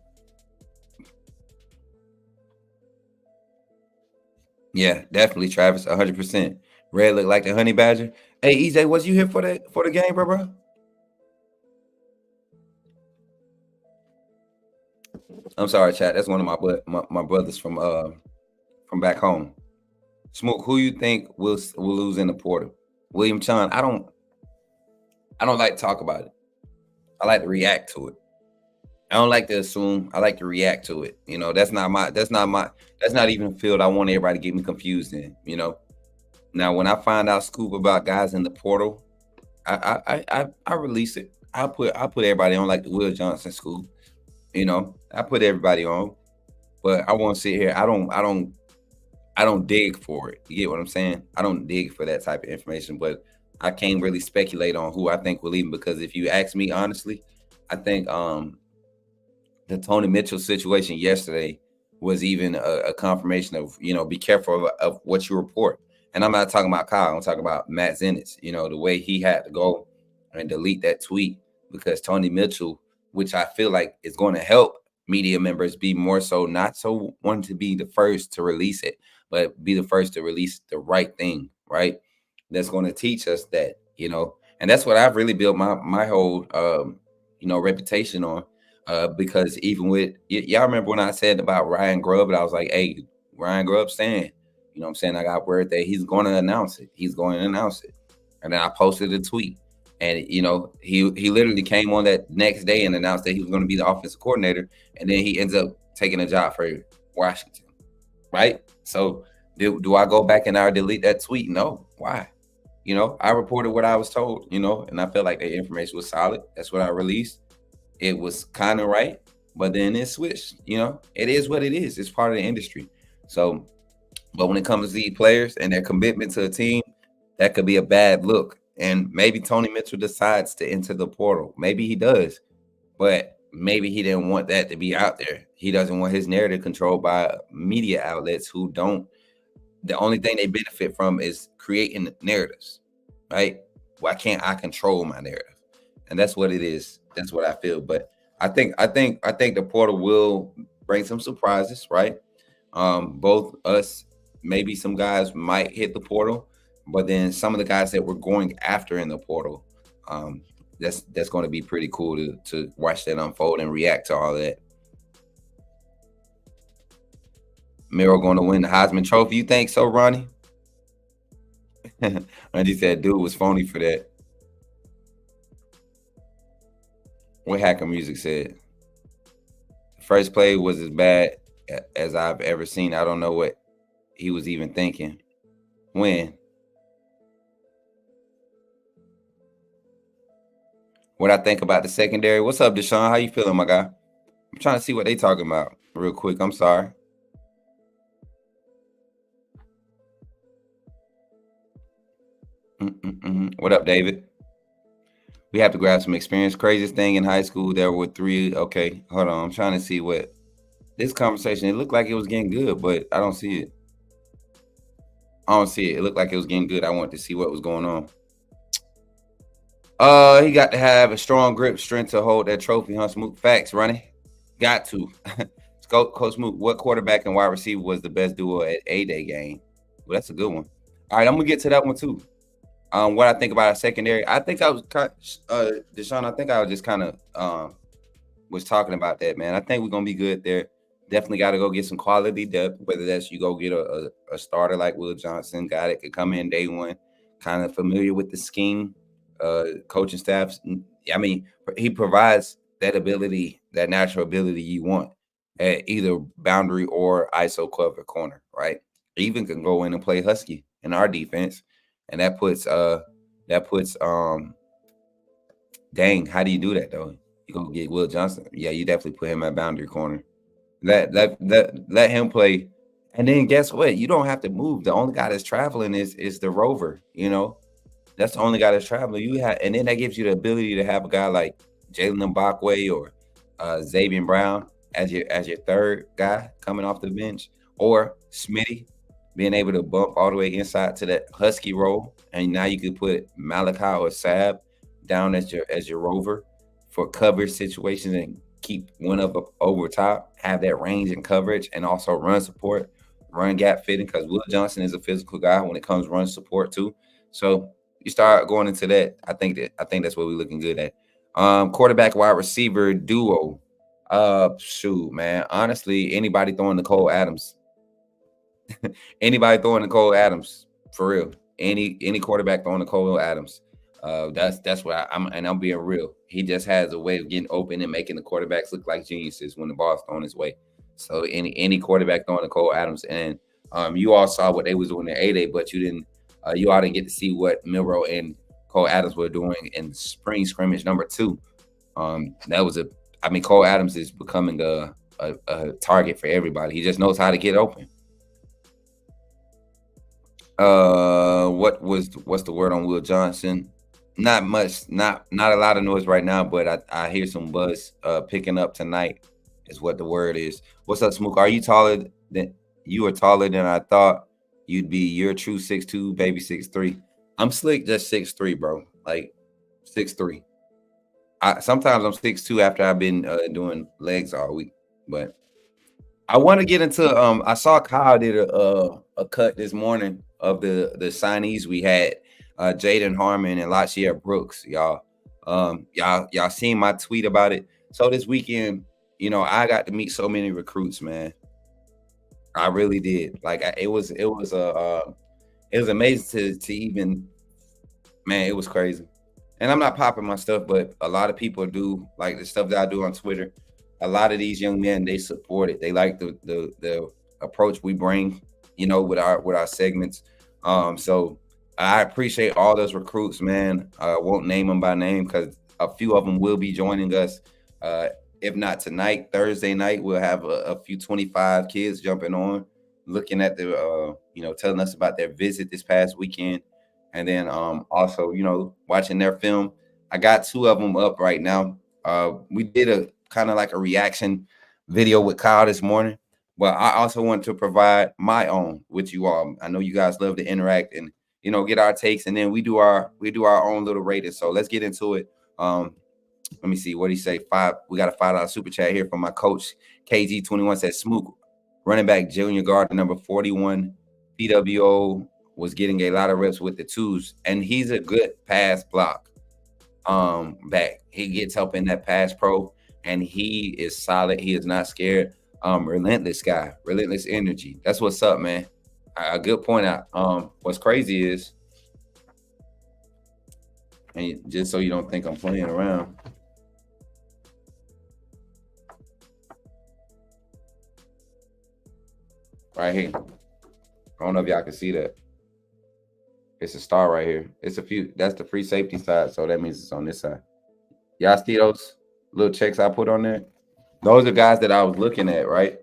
Yeah, definitely, Travis, 100%. Red look like the honey badger. Hey, EJ, was you here for the game, bro? I'm sorry, chat. That's one of my brothers from back home. Smook, who you think will lose in the portal? William Chon. I don't like to talk about it. I like to react to it. I don't like to assume. I like to react to it. That's not even a field I want everybody to get me confused in. Now when I find out scoop about guys in the portal, I release it. I put everybody on like the Will Johnson scoop. I put everybody on, but I won't sit here. I don't dig for it. You get what I'm saying? I don't dig for that type of information, but I can't really speculate on who I think will leave, because if you ask me honestly, I think the Tony Mitchell situation yesterday was even a confirmation of, be careful of what you report. And I'm not talking about Kyle. I'm talking about Matt Zenitz, the way he had to go and delete that tweet because Tony Mitchell, which I feel like is going to help media members be more so, not so wanting to be the first to release it, but be the first to release the right thing, right? That's going to teach us that, and that's what I've really built my whole, reputation on. Because even with y'all remember when I said about Ryan Grubb, and I was like, hey, Ryan Grubb saying, I'm saying, I got word that he's going to announce it. And then I posted a tweet, and he literally came on that next day and announced that he was going to be the offensive coordinator, and then he ends up taking a job for Washington, right? So do I go back and I delete that tweet? No. Why? I reported what I was told, and I felt like the information was solid. That's what I released. It was kind of right, but then it switched. It is what it is. It's part of the industry. So, but when it comes to these players and their commitment to a team, that could be a bad look. And maybe Tony Mitchell decides to enter the portal. Maybe he does, but maybe he didn't want that to be out there. He doesn't want his narrative controlled by media outlets who don't. The only thing they benefit from is creating narratives, right? Why can't I control my narrative? And that's what it is. That's what I feel. But I think the portal will bring some surprises, right? Both us, maybe some guys might hit the portal, but then some of the guys that we're going after in the portal, that's going to be pretty cool to watch that unfold and react to all that. Miro going to win the Heisman Trophy. You think so, Ronnie? Randy said, dude was phony for that. What Hacker Music said. The first play was as bad as I've ever seen. I don't know what he was even thinking. When? What I think about the secondary. What's up, Deshaun? How you feeling, my guy? I'm trying to see what they talking about real quick. I'm sorry. What up, David? We have to grab some experience. Craziest thing in high school, there were 3. Okay, hold on. I'm trying to see what this conversation. It looked like it was getting good, but I don't see it. I don't see it. It looked like it was getting good. I wanted to see what was going on. He got to have a strong grip, strength to hold that trophy, huh? Smook, facts, Ronnie. Got to. Coach Smook, what quarterback and wide receiver was the best duo at A-Day game? Well, that's a good one. All right, I'm gonna get to that one too. What I think about a secondary, I think I was Deshaun. I think I was just kind of was talking about that, man. I think we're gonna be good there. Definitely got to go get some quality depth. Whether that's you go get a starter like Will Johnson, guy that could come in day one, kind of familiar with the scheme, coaching staffs. I mean, he provides that ability, that natural ability you want at either boundary or ISO cover corner, right? Even can go in and play Husky in our defense. And that puts dang, how do you do that though? You gonna get Will Johnson? Yeah, you definitely put him at boundary corner. Let him play. And then guess what? You don't have to move. The only guy that's traveling is the rover, you know. That's the only guy that's traveling. You have, and then that gives you the ability to have a guy like Jalen Mbakwe or Xavier Brown as your third guy coming off the bench, or Smitty being able to bump all the way inside to that Husky role, and now you could put Malachi or Sab down as your rover for coverage situations and keep one up over top, have that range and coverage, and also run support, run gap fitting, because Will Johnson is a physical guy when it comes to run support too. So you start going into that. I think that's what we're looking good at. Quarterback wide receiver duo. Shoot, man. Honestly, anybody throwing Nicole Adams. Anybody throwing Nicole Adams, for real. Any quarterback throwing Nicole Adams. That's what I'm being real. He just has a way of getting open and making the quarterbacks look like geniuses when the ball's thrown his way. So any quarterback throwing Nicole Adams, and you all saw what they was doing in A-Day, but you didn't get to see what Milroe and Cole Adams were doing in spring scrimmage number 2. Cole Adams is becoming a target for everybody. He just knows how to get open. What's the word on Will Johnson? Not much, not a lot of noise right now, but I hear some buzz picking up tonight is what the word is. What's up, Smook? Are you taller than I thought you'd be? You're true 6'2", baby 6'3". I'm slick, just 6'3", bro. Like 6'3". Sometimes I'm 6'2" after I've been doing legs all week, but I want to get into I saw Kyle did a cut this morning of the signees we had, Jaden Harmon and Latier Brooks. Y'all seen my tweet about it. So this weekend, I got to meet so many recruits, man. I really did. Like it was amazing to even, man, it was crazy. And I'm not popping my stuff, but a lot of people do, like the stuff that I do on Twitter. A lot of these young men, they support it. They like the approach we bring, with our segments. So I appreciate all those recruits, man. I won't name them by name because a few of them will be joining us. If not tonight, Thursday night, we'll have a few 25 kids jumping on, looking at the, telling us about their visit this past weekend. And then also, watching their film. I got 2 of them up right now. We did a kind of like a reaction video with Kyle this morning, but I also want to provide my own with you all. I know you guys love to interact and, get our takes, and then we do our own little rating. So let's get into it. Let me see what he say. We got a $5 super chat here from my coach. KG21 says Smook, running back junior guard number 41, PWO, was getting a lot of reps with the twos, and he's a good pass block back. He gets help in that pass pro, and he is solid. He is not scared Relentless guy, relentless energy. That's what's up, man. A good point out. What's crazy is, and just so you don't think I'm playing around, right here. I don't know if y'all can see that. It's a star right here. It's a few. That's the free safety side, so that means it's on this side. Y'all see those little checks I put on there? Those are guys that I was looking at, right?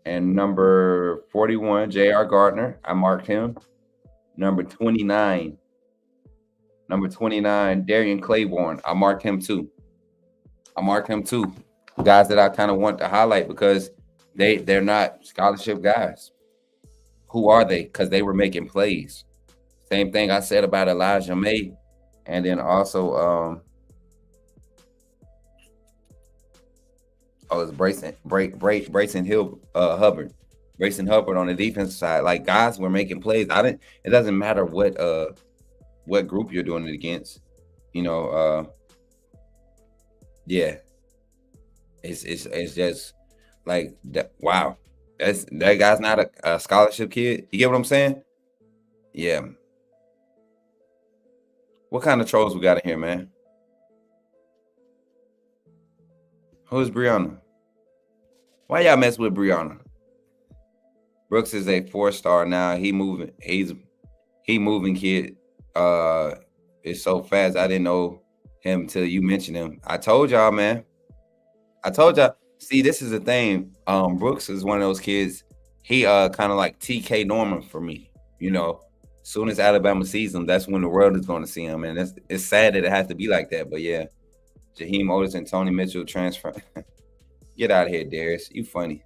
And number 41, J.R. Gardner, I marked him. Number 29, Darian Claiborne, I marked him too. Guys that I kind of want to highlight because they're not scholarship guys. Who are they? Because they were making plays. Same thing I said about Elijah May, and then also it's Brayson Hubbard. Brayson Hubbard on the defensive side. Like, guys were making plays. It doesn't matter what group you're doing it against. Yeah. It's just like that. Wow. That guy's not a scholarship kid. You get what I'm saying? Yeah. What kind of trolls we got in here, man? Who's Brianna? Why y'all mess with Brianna? Brooks is a 4-star now. He moving. He moving kid. It's so fast. I didn't know him till you mentioned him. I told y'all, man. See, this is the thing. Brooks is one of those kids. He kind of like TK Norman for me. Soon as Alabama sees him, that's when the world is going to see him. And it's sad that it has to be like that. But yeah, Jaheim Otis and Tony Mitchell transfer. Get out of here, Darius. You funny.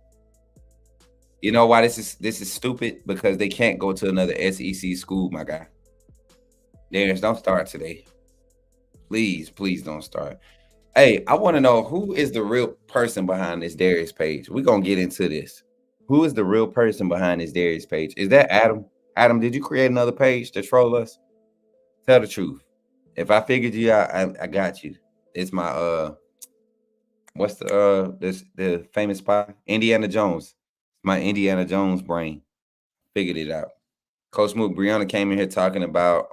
You know why this is stupid? Because they can't go to another SEC school, my guy. Darius, don't start today. Please don't start. Hey, I want to know who is the real person behind this Darius page. We're going to get into this. Who is the real person behind this Darius page? Is that Adam? Adam, did you create another page to troll us? Tell the truth. If I figured you out, I got you. It's my what's the famous spy? Indiana Jones. My Indiana Jones brain figured it out. Coach Smook, Brianna came in here talking about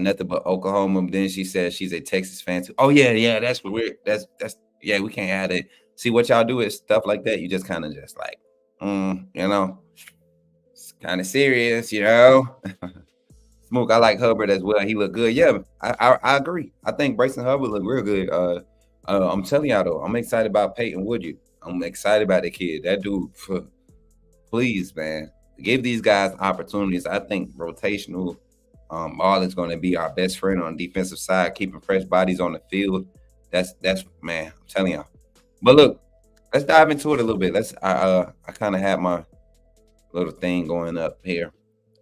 nothing but Oklahoma. Then she said she's a Texas fan too. Oh yeah, that's weird. That's yeah, we can't add it. See, what y'all do is stuff like that. You just kind of just like, it's kind of serious, Smook, I like Hubbard as well. He looked good. Yeah, I agree. I think Brayson Hubbard looked real good. I'm telling y'all though, I'm excited about Peyton Woodyard. I'm excited about the kid. That dude, please, man, give these guys opportunities. I think rotational all is going to be our best friend on the defensive side, keeping fresh bodies on the field. That's man, I'm telling y'all. But look, let's dive into it a little bit. I kind of have my little thing going up here.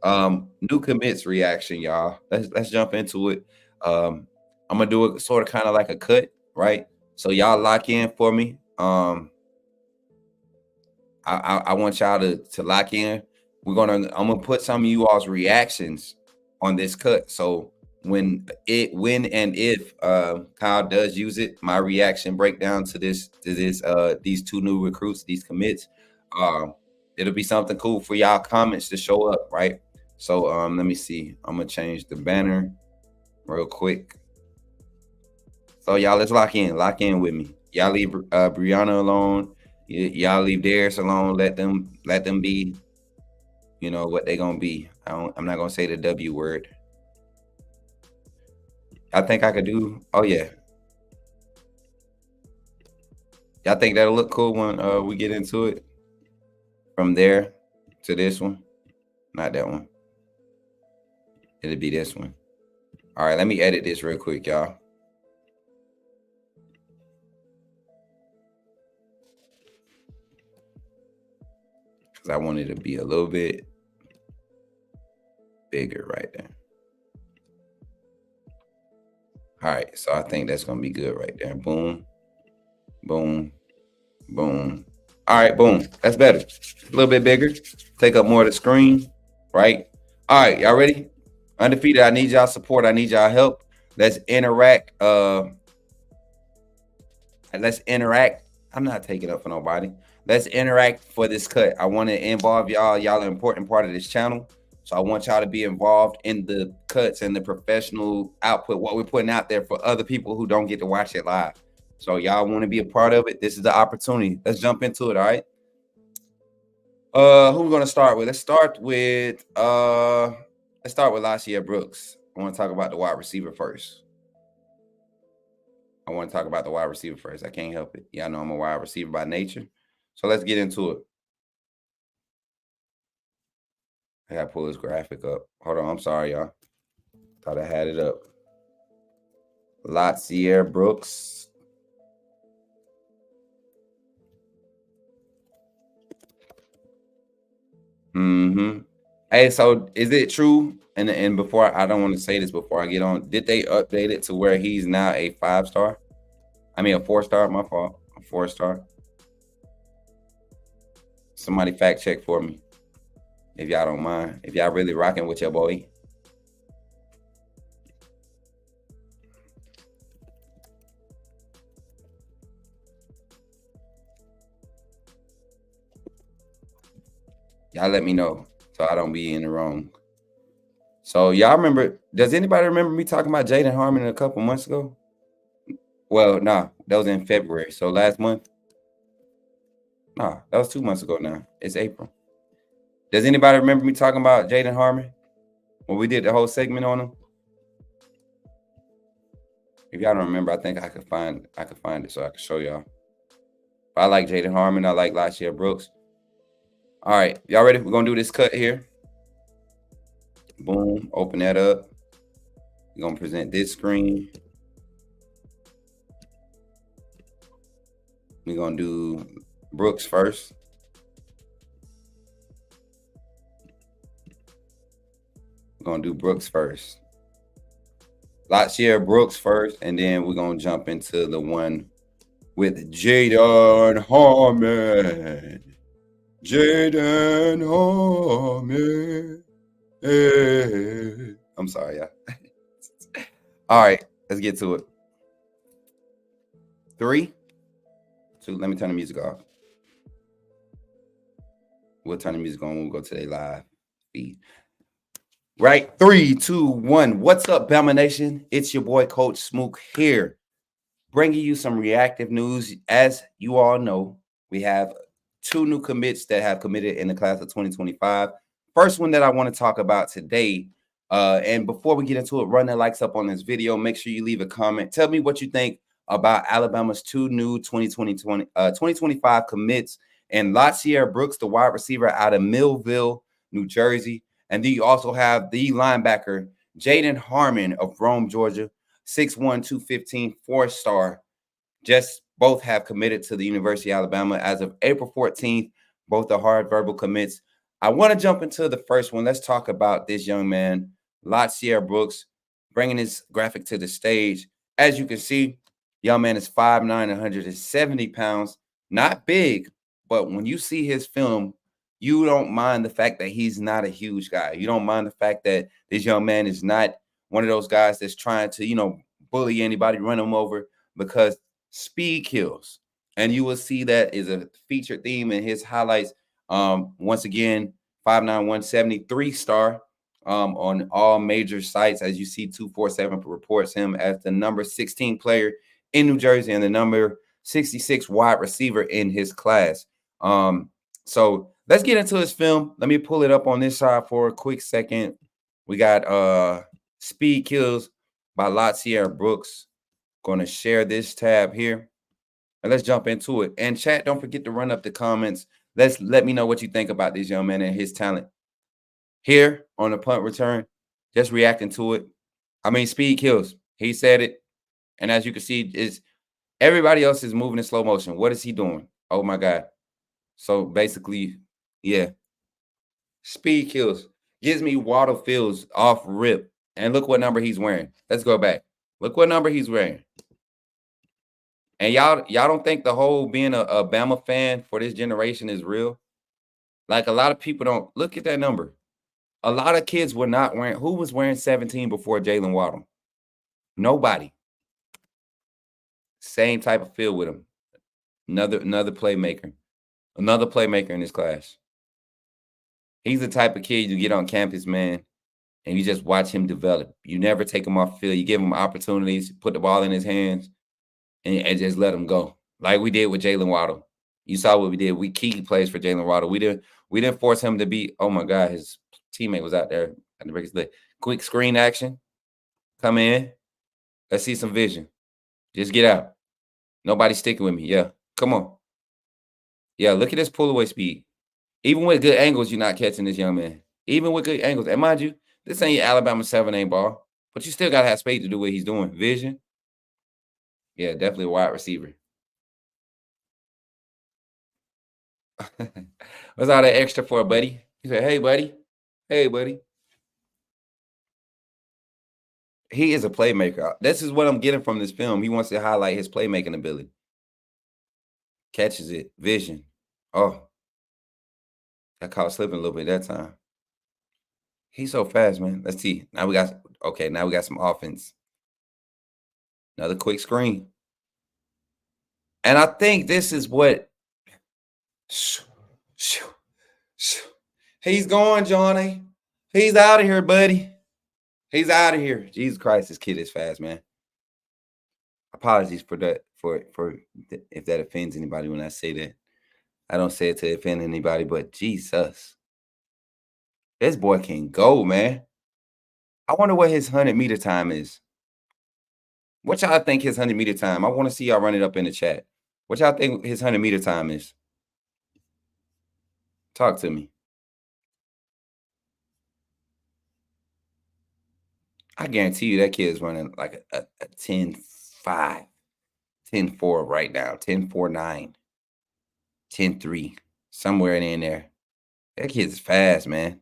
New commits reaction, y'all. Let's jump into it. I'm gonna do it sort of kind of like a cut, right? So y'all lock in for me. I want y'all to lock in. I'm gonna put some of you all's reactions on this cut. So when and if Kyle does use it, my reaction breakdown to these two new recruits, these commits, it'll be something cool for y'all comments to show up, right? So let me see. I'm gonna change the banner real quick. So y'all, let's lock in with me. Y'all leave Brianna alone. Y'all leave Darius alone. Let them be, what they gonna be. I'm not gonna say the W word. I think I could do. Oh yeah. Y'all think that'll look cool when we get into it? From there to this one, not that one. It'll be this one. All right, let me edit this real quick, y'all. Because I want it to be a little bit bigger right there. All right, so I think that's going to be good right there. Boom, boom, boom. All right, boom. That's better. A little bit bigger. Take up more of the screen, right? All right, y'all ready? Undefeated, I need y'all support. I need y'all help. Let's interact. I'm not taking up for nobody. Let's interact for this cut. I want to involve y'all. Y'all are an important part of this channel. So I want y'all to be involved in the cuts and the professional output, what we're putting out there for other people who don't get to watch it live. So y'all want to be a part of it. This is the opportunity. Let's jump into it. All right. Who we gonna start with? Let's start with Latier Brooks. I want to talk about the wide receiver first. I can't help it. Y'all know I'm a wide receiver by nature. So let's get into it. I gotta pull this graphic up. Hold on, I'm sorry, y'all. Thought I had it up. Latier Brooks. Hey, so is it true? And before, I don't want to say this before I get on. Did they update it to where he's now a 5-star? I mean, a 4-star. My fault. A 4-star. Somebody fact check for me, if y'all don't mind. If y'all really rocking with your boy. Y'all let me know so I don't be in the wrong. So y'all remember, does anybody remember me talking about Jaden Harmon a couple months ago? Well, nah, that was in February. So last month? Nah, that was 2 months ago now. It's April. Does anybody remember me talking about Jaden Harmon when we did the whole segment on him? If y'all don't remember, I think I could find it so I can show y'all. I like Jaden Harmon. I like Latier Brooks. All right, y'all ready? We're gonna do this cut here. Boom, open that up. We're gonna present this screen. We're gonna do Brooks first. Latier Brooks first, and then we're gonna jump into the one with Jaden Harmon. Hey. I'm sorry, y'all. All right, let's get to it. 3, 2. Let me turn the music off. We'll turn the music on when we go to the live feed. Right, 3, 2, 1. What's up, Bama Nation? It's your boy, Coach Smook here, bringing you some reactive news. As you all know, we have 2 new commits that have committed in the class of 2025. First one that I want to talk about today, and before we get into it, run the likes up on this video. Make sure you leave a comment. Tell me what you think about Alabama's 2 new 2025 commits, and Latier Brooks, the wide receiver out of Millville, New Jersey. And then you also have the linebacker, Jaden Harmon of Rome, Georgia, 6'1", 215, 4-star. Just both have committed to the University of Alabama as of April 14th. Both are hard verbal commits. I want to jump into the first one. Let's talk about this young man, Latier Brooks, bringing his graphic to the stage. As you can see, young man is 5'9", 170 pounds. Not big, but when you see his film, you don't mind the fact that he's not a huge guy. You don't mind the fact that this young man is not one of those guys that's trying to, bully anybody, run him over, because speed kills. And you will see that is a featured theme in his highlights. Once again, 5'9", 170, 3-star on all major sites. As you see, 247 reports him as the number 16 player in New Jersey and the number 66 wide receiver in his class. So let's get into his film. Let me pull it up on this side for a quick second. We got Speed Kills by Latier Brooks. Going to share this tab here. And let's jump into it. And chat, don't forget to run up the comments. Let me know what you think about this young man and his talent. Here on the punt return, just reacting to it. I mean, speed kills. He said it. And as you can see, everybody else is moving in slow motion. What is he doing? Oh, my God. So basically, yeah. Speed kills. Gives me Waddle Fields off rip. And look what number he's wearing. Let's go back. Look what number he's wearing. And y'all don't think the whole being a Bama fan for this generation is real? Like, a lot of people don't. Look at that number. A lot of kids were not wearing. Who was wearing 17 before Jalen Waddle? Nobody. Same type of feel with him. Another playmaker. Another playmaker in this class. He's the type of kid you get on campus, man, and you just watch him develop. You never take him off the field. You give him opportunities, put the ball in his hands, and just let him go. Like we did with Jalen Waddle. You saw what we did. We key plays for Jalen Waddle. We didn't force him to be, oh my God, his teammate was out there at the break his leg. Quick screen action. Come in. Let's see some vision. Just get out. Nobody sticking with me. Yeah. Come on. Yeah, look at this pull away speed. Even with good angles, you're not catching this young man. Even with good angles. And mind you, this ain't your Alabama 7A ball, but you still got to have speed to do what he's doing. Vision. Yeah, definitely a wide receiver. What's all that extra for, buddy? He said, hey, buddy. Hey, buddy. He is a playmaker. This is what I'm getting from this film. He wants to highlight his playmaking ability. Catches it. Vision. Oh. I caught slipping a little bit that time. He's so fast, man. Let's see. Now we got some offense. Another quick screen. And I think this is what he's going, Johnny. He's out of here, buddy. He's out of here. Jesus Christ, this kid is fast, man. Apologies for that, for if that offends anybody when I say that. I don't say it to offend anybody, but Jesus. This boy can go, man. I wonder what his 100-meter time is. What y'all think his 100-meter time? I want to see y'all run it up in the chat. What y'all think his 100-meter time is? Talk to me. I guarantee you that kid is running like a 10.5, 10.4 right now, 10.49, 10.3, somewhere in there. That kid's fast, man.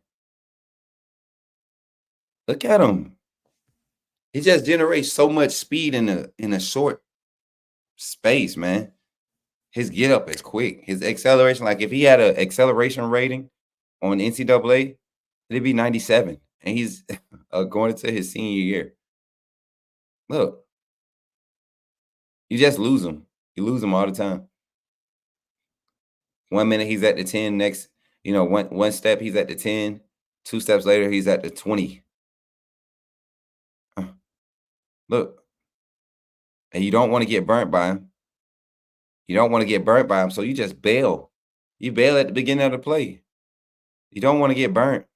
Look at him. He just generates so much speed in a short space, man. His get up is quick. His acceleration, like if he had an acceleration rating on NCAA, it'd be 97. And he's going into his senior year. Look, you just lose him. You lose him all the time. 1 minute he's at the 10, next, one step he's at the 10, 2 steps later he's at the 20. Look, and you don't want to get burnt by him. You don't want to get burnt by him, so you just bail. You bail at the beginning of the play. You don't want to get burnt.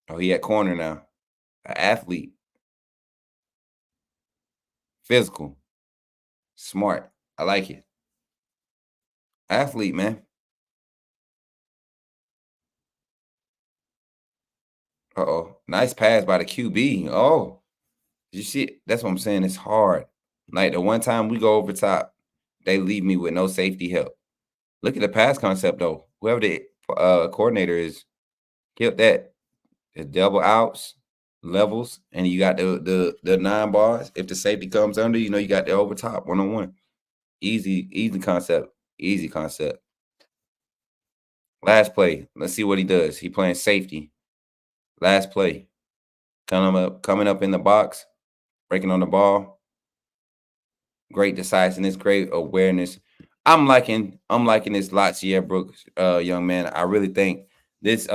Oh, he at corner now. An athlete. Physical. Smart. I like it. Athlete, man. Uh-oh. Nice pass by the QB. Oh. You see it? That's what I'm saying. It's hard. Like the one time we go over top, they leave me with no safety help. Look at the pass concept, though. Whoever the coordinator is, killed that. The double outs, levels, and you got the 9 bars. If the safety comes under, you got the over top 1-on-1. Easy concept. Easy concept. Last play. Let's see what he does. He playing safety. Last play. Coming up in the box, breaking on the ball. Great decisiveness, great awareness. I'm liking this Latier Brooks young man. I really think this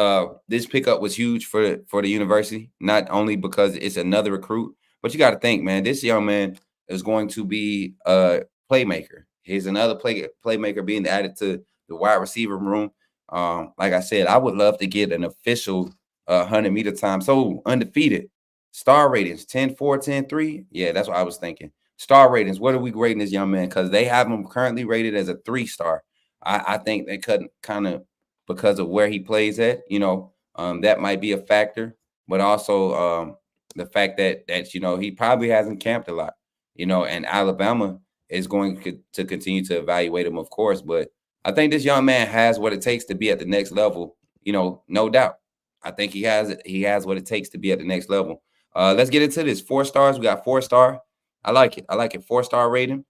pickup was huge for the university, not only because it's another recruit, but you got to think, man, this young man is going to be a playmaker. He's another playmaker being added to the wide receiver room. Like I said, I would love to get an official 100-meter time. So undefeated. Star ratings, 10-4, 10-3. Yeah, that's what I was thinking. Star ratings, what are we grading this young man? Because they have him currently rated as a 3-star. I think they couldn't kind of, because of where he plays at, that might be a factor. But also the fact that he probably hasn't camped a lot, and Alabama is going to continue to evaluate him, of course. But I think this young man has what it takes to be at the next level, no doubt. I think he has what it takes to be at the next level. Let's get into this. 4 stars. We got 4-star. I like it. 4-star rating.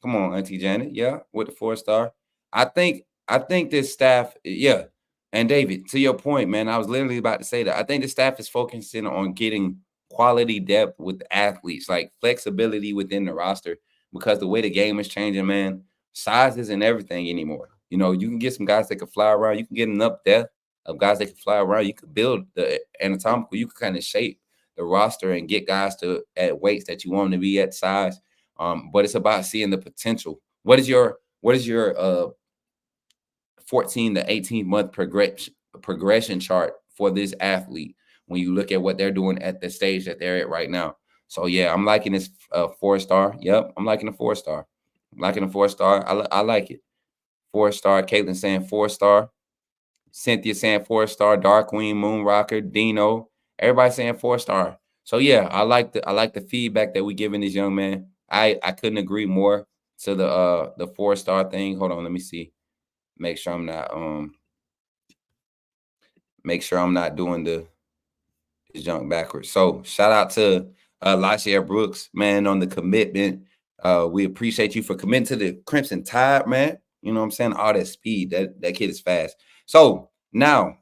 Come on, Auntie Janet. Yeah, with the 4-star. I think this staff, yeah. And David, to your point, man, I was literally about to say that. I think the staff is focusing on getting quality depth with athletes, like flexibility within the roster. because the way the game is changing, man, size isn't everything anymore. You know, you can get some guys that can fly around. You can get enough depth of guys that can fly around. You could build the anatomical. You can kind of shape the roster and get guys to at weights that you want them to be at size. But it's about seeing the potential. What is your 14 to 18 month progression chart for this athlete when you look at what they're doing at the stage that they're at right now? So yeah, I'm liking this 4-star. Yep, I'm liking a 4-star. I'm liking a 4-star. I like it. 4-star. Caitlin saying 4-star. Cynthia saying 4-star. Dark Queen, Moon Rocker, Dino. Everybody saying 4-star. So yeah, I like the feedback that we giving this young man. I couldn't agree more to the 4-star thing. Hold on, let me see. Make sure I'm not doing the junk backwards. So shout out to Latier Brooks, man, on the commitment. We appreciate you for committing to the Crimson Tide, man. You know what I'm saying? All that speed. That kid is fast. So now,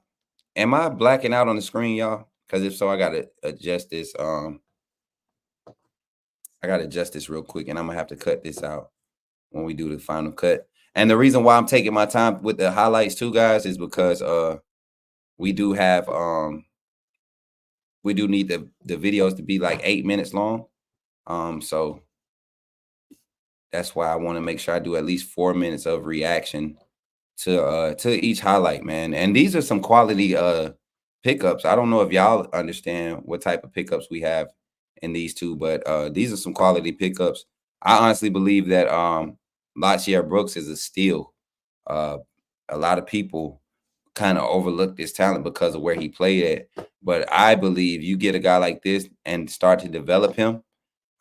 am I blacking out on the screen, y'all? Because if so, I gotta adjust this. I gotta adjust this real quick, and I'm gonna have to cut this out when we do the final cut. And the reason why I'm taking my time with the highlights too, guys, is because we do have we do need the videos to be like 8 minutes long. So that's why I want to make sure I do at least 4 minutes of reaction to each highlight, man. And these are some quality pickups. I don't know if y'all understand what type of pickups we have in these two, but these are some quality pickups. I honestly believe that Latier Brooks is a steal. A lot of people kind of overlook this talent because of where he played at. But I believe you get a guy like this and start to develop him.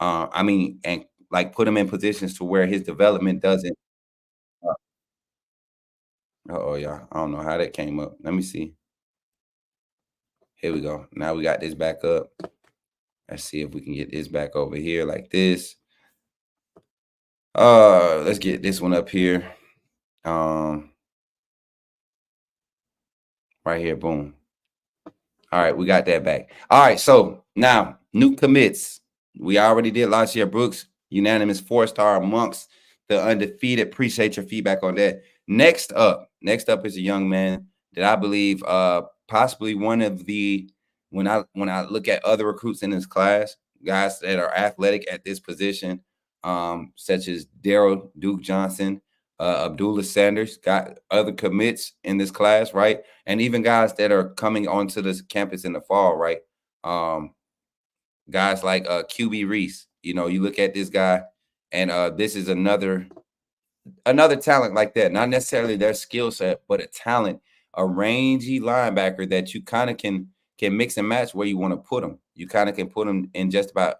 And like put him in positions to where his development doesn't. Oh yeah, I don't know how that came up. Let me see. Here we go. Now we got this back up. Let's see if we can get this back over here like this. Let's get this one up here. Right here, boom. All right, we got that back. All right, so now new commits. We already did Latier Brooks, unanimous 4-star amongst the undefeated. Appreciate your feedback on that. Next up is a young man that I believe possibly one of the when I look at other recruits in this class, guys that are athletic at this position, such as Daryl Duke Johnson, Abdullah Sanders, got other commits in this class, right? And even guys that are coming onto this campus in the fall, right? Guys like QB Reese. You know, you look at this guy, and this is another talent like that. Not necessarily their skill set, but a talent, a rangy linebacker that you kind of can mix and match where you want to put them. You kind of can put them in just about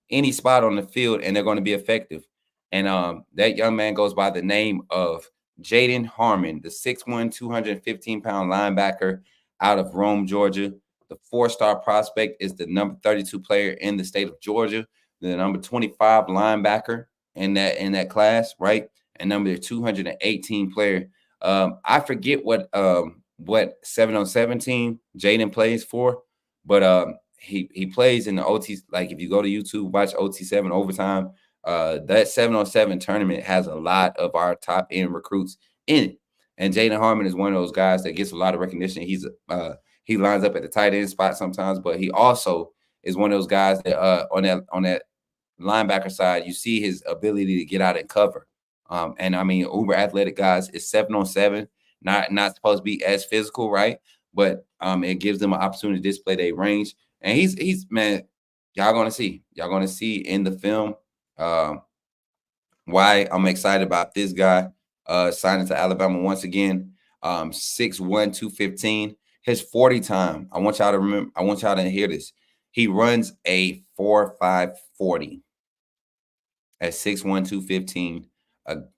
any spot on the field, and they're going to be effective. And that young man goes by the name of Jaden Harmon, the 6'1", 215-pound linebacker out of Rome, Georgia. The 4-star prospect is the number 32 player in the state of Georgia, the number 25 linebacker in that class, right? And number 218 player. I forget what 7-on-7 team Jaden plays for, but he plays in the OT. Like if you go to YouTube, watch OT7 overtime. That 7-on-7 tournament has a lot of our top end recruits in it. And Jaden Harmon is one of those guys that gets a lot of recognition. He lines up at the tight end spot sometimes, but he also is one of those guys that on that linebacker side, you see his ability to get out and cover. And I mean, uber athletic guys is 7-on-7, not supposed to be as physical, right? But it gives them an opportunity to display their range. And he's man, y'all gonna see in the film why I'm excited about this guy signing to Alabama once again. 6'1", 215. His 40 time. I want y'all to remember. I want y'all to hear this. He runs a 4.5 40 at 6'1", 215.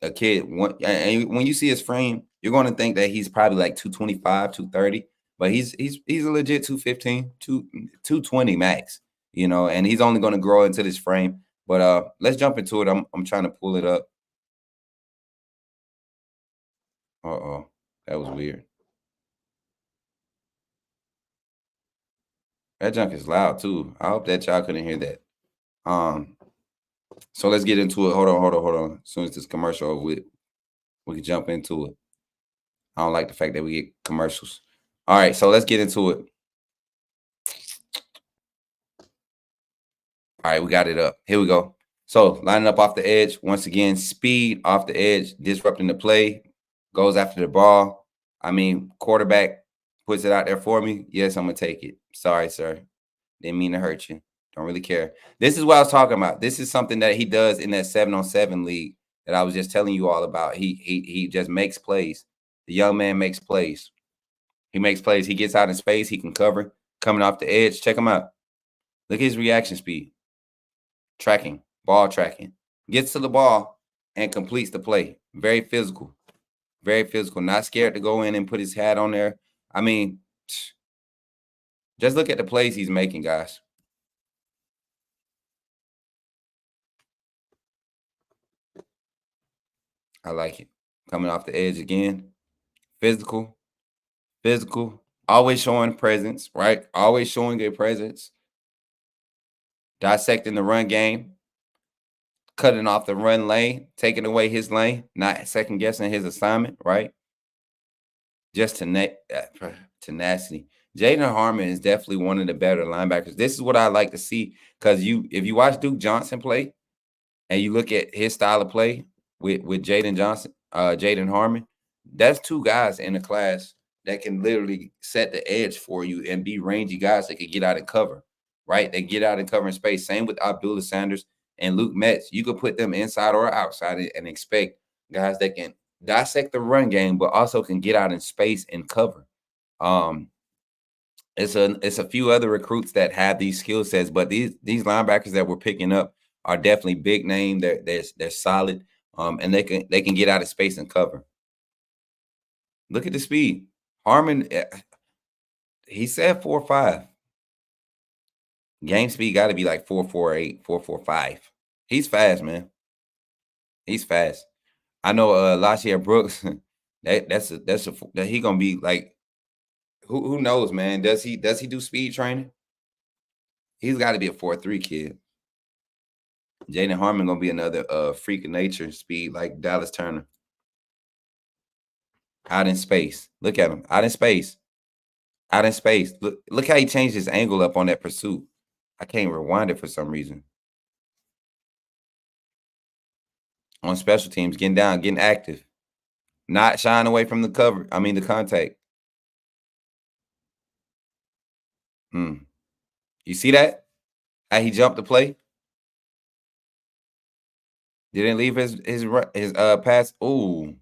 A kid. And when you see his frame, you're going to think that he's probably like 225, 230, but he's a legit 215, 220 max. You know, and he's only going to grow into this frame. But let's jump into it. I'm trying to pull it up. Uh-oh, that was weird. That junk is loud too. I hope that y'all couldn't hear that. So let's get into it. Hold on. As soon as this commercial over with, we can jump into it. I don't like the fact that we get commercials. All right, so let's get into it. All right, we got it up. Here we go. So lining up off the edge. Once again, speed off the edge, disrupting the play, goes after the ball. I mean, quarterback puts it out there for me. Yes, I'm going to take it. Sorry, sir. Didn't mean to hurt you. Don't really care. This is what I was talking about. This is something that he does in that 7-on-7 league that I was just telling you all about. He just makes plays. The young man makes plays. He makes plays. He gets out in space. He can cover. Coming off the edge. Check him out. Look at his reaction speed. Tracking. Ball tracking. Gets to the ball and completes the play. Very physical. Very physical. Not scared to go in and put his hat on there. I mean, just look at the plays he's making, guys. I like it. Coming off the edge again. Physical. Always showing presence, right? Always showing good presence. Dissecting the run game. Cutting off the run lane. Taking away his lane. Not second guessing his assignment, right? Just tenacity. Jaden Harmon is definitely one of the better linebackers. This is what I like to see because if you watch Duke Johnson play and you look at his style of play with Jaden Harmon, that's two guys in the class that can literally set the edge for you and be rangy guys that can get out and cover, right? They get out and cover in space. Same with Abdullah Sanders and Luke Metz. You could put them inside or outside and expect guys that can dissect the run game, but also can get out in space and cover. It's a few other recruits that have these skill sets, but these linebackers that we're picking up are definitely big name. They're solid, and they can get out of space and cover. Look at the speed. Harmon, he said 4.5. Game speed got to be like 4.48, 4.45. He's fast, man. He's fast. I know Latier Brooks. That he gonna be like. Who knows, man? Does he do speed training? He's got to be a 4.3 kid. Jaden Harmon gonna be another freak of nature speed like Dallas Turner. Out in space. Look at him. Out in space. Out in space. Look how he changed his angle up on that pursuit. I can't rewind it for some reason. On special teams, getting down, getting active. Not shying away from the cover. I mean the contact. You see that? How he jumped the play? Didn't leave his pass. Ooh.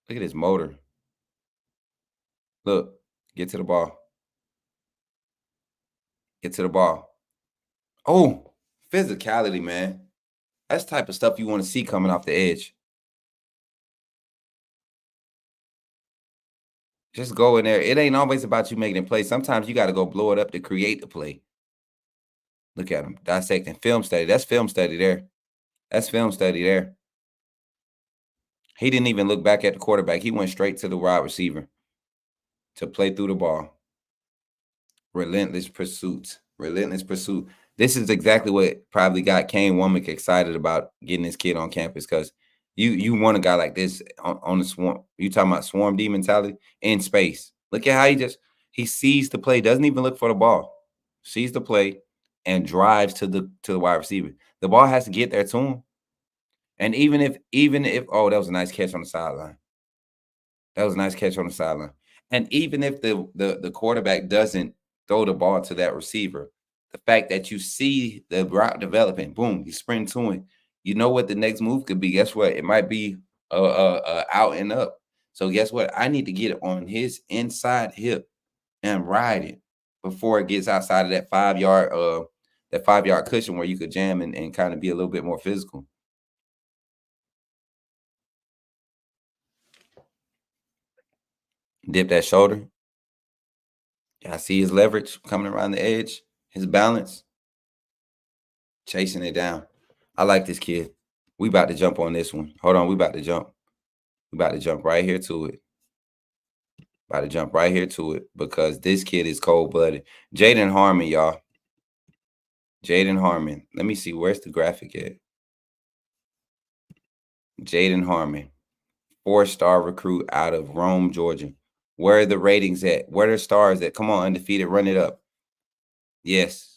Look at his motor. Look, get to the ball. Get to the ball. Oh, physicality, man. That's the type of stuff you want to see coming off the edge. Just go in there. It ain't always about you making a play. Sometimes you got to go blow it up to create the play. Look at him dissecting film study. That's film study there. That's film study there. He didn't even look back at the quarterback. He went straight to the wide receiver to play through the ball. Relentless pursuit. Relentless pursuit. This is exactly what probably got Kane Womack excited about getting this kid on campus because you want a guy like this on the swarm. You talking about swarm D mentality in space. Look at how he sees the play, doesn't even look for the ball, sees the play and drives to the wide receiver. The ball has to get there to him. And even if oh, that was a nice catch on the sideline. That was a nice catch on the sideline. And even if the quarterback doesn't throw the ball to that receiver, the fact that you see the route developing, boom, you sprint to it. You know what the next move could be. Guess what? It might be out and up. So guess what? I need to get it on his inside hip and ride it before it gets outside of that 5-yard cushion where you could jam and kind of be a little bit more physical. Dip that shoulder. I see his leverage coming around the edge, his balance, chasing it down. I like this kid. We about to jump on this one. Hold on, we about to jump. We about to jump right here to it. About to jump right here to it because this kid is cold-blooded. Jaden Harmon, y'all. Jaden Harmon. Let me see. Where's the graphic at? Jaden Harmon, 4-star recruit out of Rome, Georgia. Where are the ratings at? Where are the stars at? Come on, undefeated, run it up. Yes.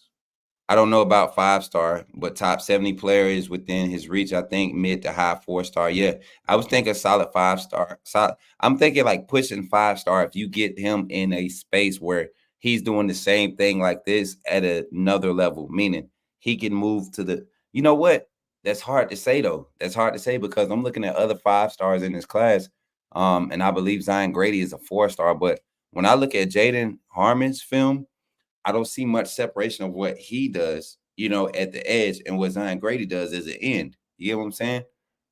I don't know about 5-star, but top 70 player is within his reach. I think mid to high 4-star. Yeah, I was thinking solid 5-star. Solid. I'm thinking like pushing 5-star if you get him in a space where he's doing the same thing like this at another level, meaning he can move to the. You know what? That's hard to say though. That's hard to say because I'm looking at other 5-stars in this class, and I believe Zion Grady is a 4-star. But when I look at Jaden Harmon's film, I don't see much separation of what he does, at the edge and what Zion Grady does as an end. You get what I'm saying?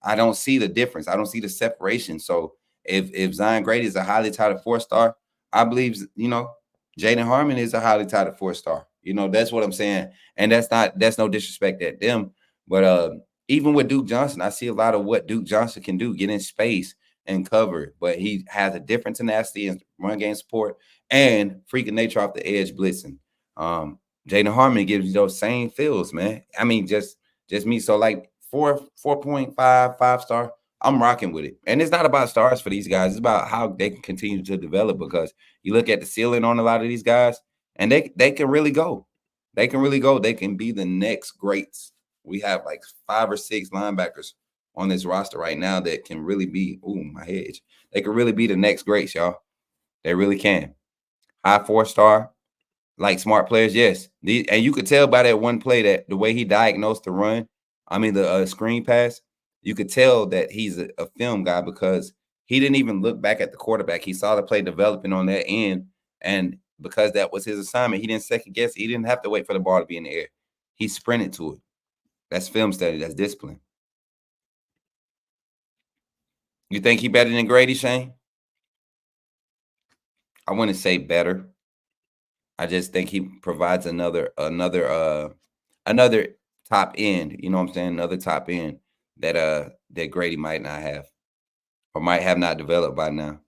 I don't see the difference. I don't see the separation. So if Zion Grady is a highly touted 4-star, I believe, Jaden Harmon is a highly touted 4-star. That's what I'm saying. And that's no disrespect at them. But even with Duke Johnson, I see a lot of what Duke Johnson can do, get in space and cover. But he has a different tenacity and run game support and freaking nature off the edge blitzing. Jaden Harmon gives you those same feels, man. I mean, just me. So like 4.5, 5-star. I'm rocking with it. And it's not about stars for these guys. It's about how they can continue to develop because you look at the ceiling on a lot of these guys, and they can really go. They can really go. They can be the next greats. We have like 5 or 6 linebackers on this roster right now that can really be, my head. They can really be the next greats, y'all. They really can. High 4-star, like smart players, yes. And you could tell by that one play that the way he diagnosed the run, the screen pass, you could tell that he's a film guy because he didn't even look back at the quarterback. He saw the play developing on that end, and because that was his assignment, he didn't second guess. He didn't have to wait for the ball to be in the air. He sprinted to it. That's film study. That's discipline. You think he better than Grady, Shane? I wouldn't say better. I just think he provides another top end, you know what I'm saying? Another top end that Grady might not have or might have not developed by now.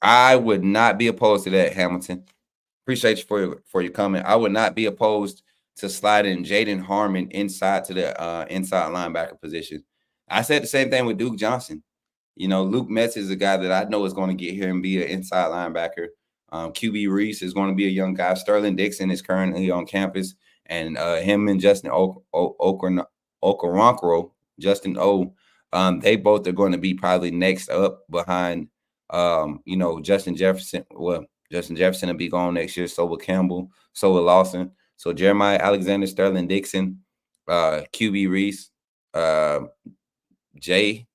I would not be opposed to that, Hamilton. Appreciate you for your comment. I would not be opposed to sliding Jaden Harmon inside to the inside linebacker position. I said the same thing with Duke Johnson. Luke Metz is a guy that I know is going to get here and be an inside linebacker. QB Reese is going to be a young guy. Sterling Dixon is currently on campus, and him and Justin Okoronkwo, Justin O, they both are going to be probably next up behind, Justin Jefferson. Well, Justin Jefferson will be gone next year. So will Campbell. So will Lawson. So Jeremiah Alexander, Sterling Dixon, QB Reese, J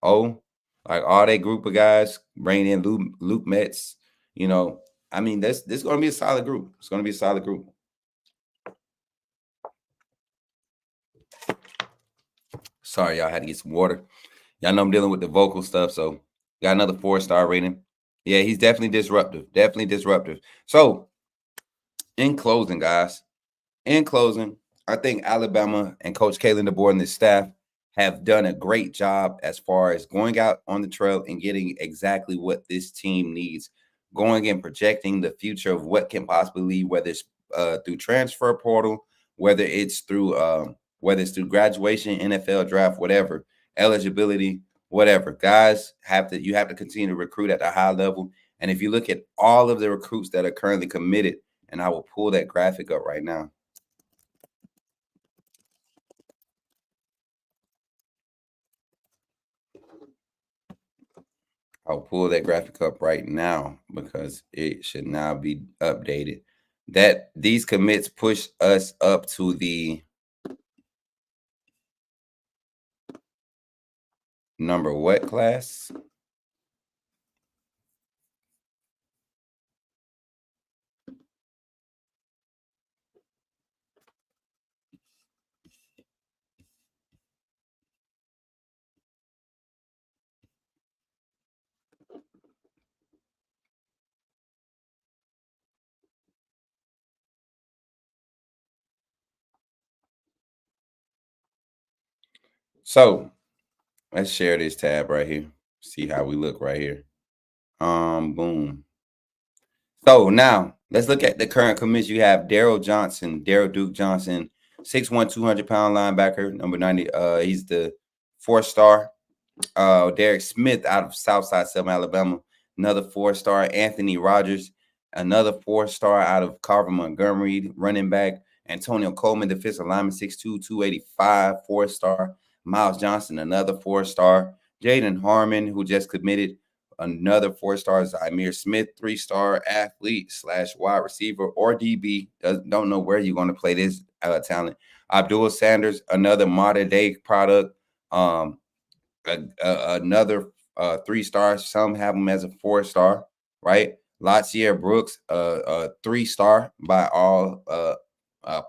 O, like all that group of guys, bringing in Luke Metz. This is going to be a solid group. It's going to be a solid group. Sorry, y'all, had to get some water. Y'all know I'm dealing with the vocal stuff, so got another 4-star rating. Yeah, he's definitely disruptive. Definitely disruptive. So, in closing, guys, I think Alabama and Coach Kalen DeBoer and his staff have done a great job as far as going out on the trail and getting exactly what this team needs, going and projecting the future of what can possibly lead, whether it's through transfer portal, whether it's through graduation, NFL draft, whatever, eligibility, whatever. Guys, you have to continue to recruit at a high level. And if you look at all of the recruits that are currently committed, and I will pull that graphic up right now. I'll pull that graphic up right now because it should now be updated. That these commits push us up to the number what class? So let's share this tab right here. See how we look right here. Boom. So now Let's look at the current commits. You have Daryl Duke Johnson, 6'1", 200-pound linebacker, number 90. He's the 4-star. Derek Smith out of Southside Selma, Alabama, another 4-star. Anthony Rogers, another 4-star out of Carver Montgomery, running back. Antonio Coleman, defensive lineman, 6'2", 285, 4-star. Miles Johnson, another 4-star. Jaden Harmon, who just committed, another 4-star. Zymeer Smith, 3-star athlete / wide receiver or DB. Don't know where you're going to play this talent. Abdul Sanders, another modern day product. Another 3-star. Some have him as a 4-star, right? Latier Brooks, 3-star by all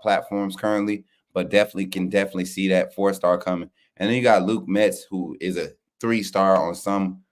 platforms currently, but definitely see that 4-star coming. And then you got Luke Metz, who is a 3-star on some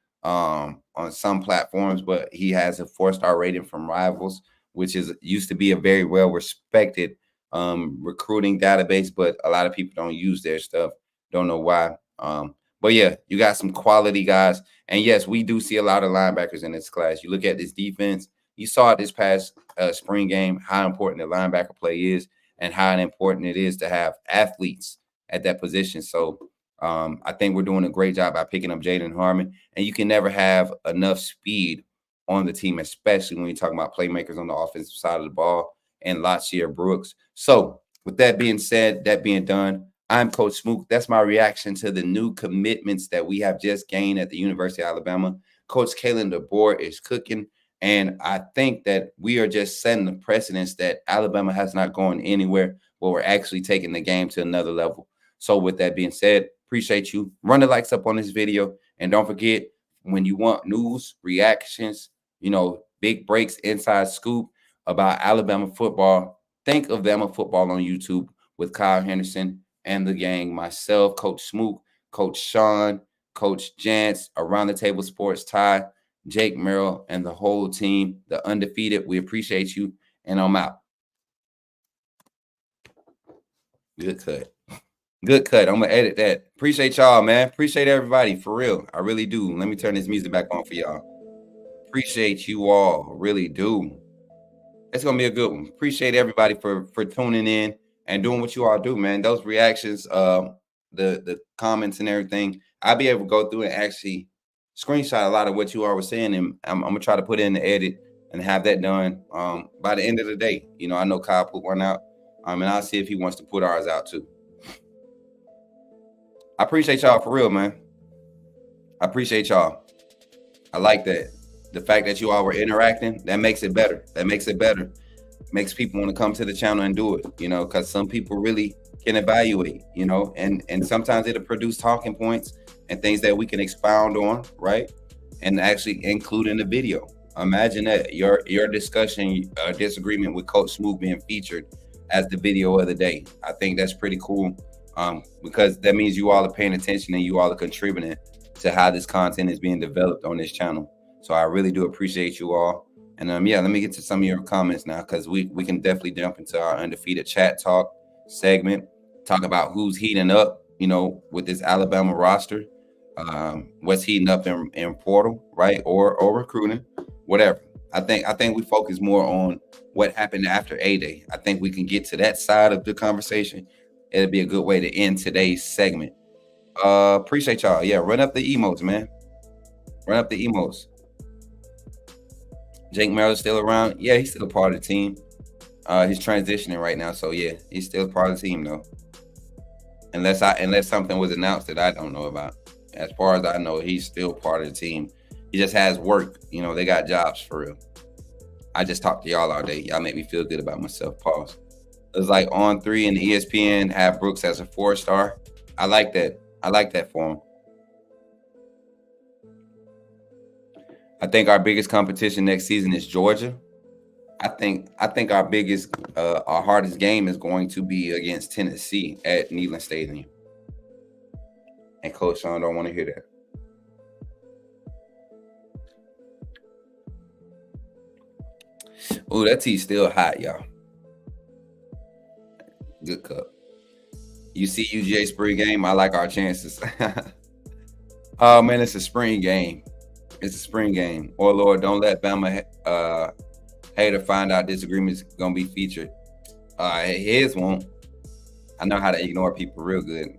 platforms, but he has a 4-star rating from Rivals, which used to be a very well respected recruiting database, but a lot of people don't use their stuff. Don't know why. But yeah, you got some quality guys. And yes, we do see a lot of linebackers in this class. You look at this defense, you saw it this past spring game, how important the linebacker play is and how important it is to have athletes at that position. So I think we're doing a great job by picking up Jaden Harmon. And you can never have enough speed on the team, especially when you're talking about playmakers on the offensive side of the ball and Latier Brooks. So with that being said, that being done, I'm Coach Smook. That's my reaction to the new commitments that we have just gained at the University of Alabama. Coach Kalen DeBoer is cooking, and I think that we are just setting the precedence that Alabama has not gone anywhere, but we're actually taking the game to another level. So with that being said, appreciate you. Run the likes up on this video, and don't forget, when you want news, reactions, big breaks, inside scoop about Alabama football, think of Bama football on YouTube with Kyle Henderson and the gang, myself, Coach Smook, Coach Sean, Coach Jance, Around the Table Sports, Ty, Jake Merrill, and the whole team, the Undefeated. We appreciate you, and I'm out. Good cut. Good cut. I'm going to edit that. Appreciate y'all, man. Appreciate everybody, for real. I really do. Let me turn this music back on for y'all. Appreciate you all. Really do. It's going to be a good one. Appreciate everybody for tuning in and doing what you all do, man. Those reactions, the comments and everything, I'll be able to go through and actually screenshot a lot of what you all were saying, and I'm going to try to put it in the edit and have that done by the end of the day. I know Kyle put one out, and I'll see if he wants to put ours out too. I appreciate y'all, for real, man. I appreciate y'all. I like that. The fact that you all were interacting, that makes it better. Makes people want to come to the channel and do it, because some people really can evaluate, and sometimes it'll produce talking points and things that we can expound on, right? And actually include in the video. Imagine that your discussion, disagreement with Coach Smook being featured as the video of the day. I think that's pretty cool, because that means you all are paying attention and you all are contributing to how this content is being developed on this channel. So I really do appreciate you all. And yeah, let me get to some of your comments now, because we can definitely jump into our Undefeated chat talk segment, talk about who's heating up, with this Alabama roster, what's heating up in portal, right, or recruiting, whatever. I think we focus more on what happened after A-Day. I think we can get to that side of the conversation. It'll be a good way to end today's segment. Appreciate y'all. Yeah, run up the emotes, man. Run up the emotes. Jake Merrill's still around. Yeah, he's still part of the team. He's transitioning right now, so yeah, he's still part of the team though. Unless something was announced that I don't know about. As far as I know, he's still part of the team. He just has work. They got jobs for real. I just talked to y'all all day. Y'all make me feel good about myself. Pause. It was like On 3 and ESPN have Brooks as a 4-star. I like that. I like that for him. I think our biggest competition next season is Georgia. I think our biggest, our hardest game is going to be against Tennessee at Neyland Stadium. And Coach Sean don't want to hear that. Oh, that tea's still hot, y'all. Good cup. You see UGA spring game. I like our chances. Oh man, it's a spring game. It's a spring game. Oh Lord, don't let Bama Hater find out disagreements gonna be featured. His won't. I know how to ignore people real good.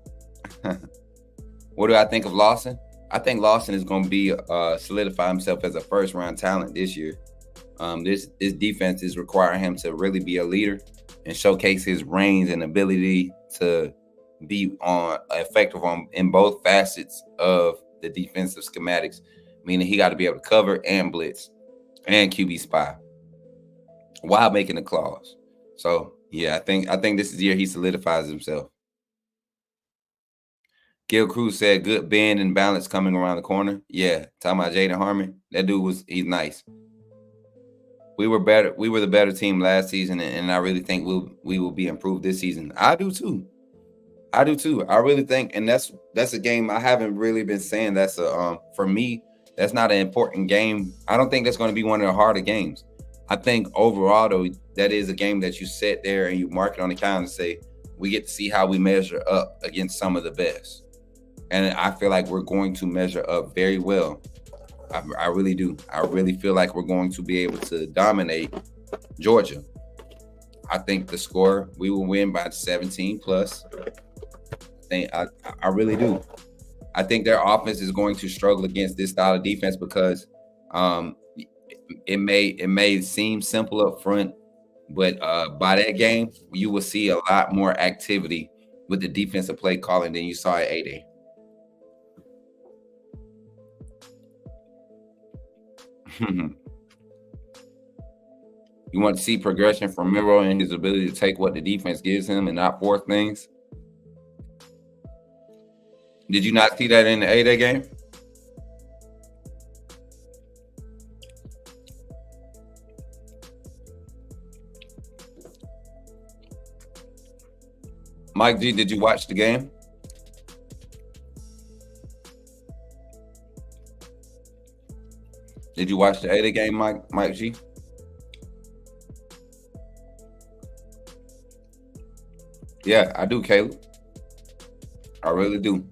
What do I think of Lawson? I think Lawson is gonna be solidify himself as a first-round talent this year. This defense is requiring him to really be a leader and showcase his range and ability to be effective in both facets of the defensive schematics, meaning he got to be able to cover and blitz and QB spy while making the claws. So yeah, I think this is the year he solidifies himself. Gil Cruz said, "Good bend and balance coming around the corner." Yeah, talking about Jaden Harmon. That dude he's nice. We were better. We were the better team last season, and I really think we will be improved this season. I do too. I really think, and that's a game I haven't really been saying. That's for me, that's not an important game. I don't think that's going to be one of the harder games. I think overall, though, that is a game that you sit there and you mark it on the calendar and say, we get to see how we measure up against some of the best. And I feel like we're going to measure up very well. I really do. I really feel like we're going to be able to dominate Georgia. I think the score, we will win by 17 plus. I really do. I think their offense is going to struggle against this style of defense because it may seem simple up front, but by that game, you will see a lot more activity with the defensive play calling than you saw at 8A. You want to see progression from Miro and his ability to take what the defense gives him and not force things. Did you not see that in the 8A game? Mike G, did you watch the game? Did you watch the 8A game, Mike G? Yeah, I do, Caleb. I really do.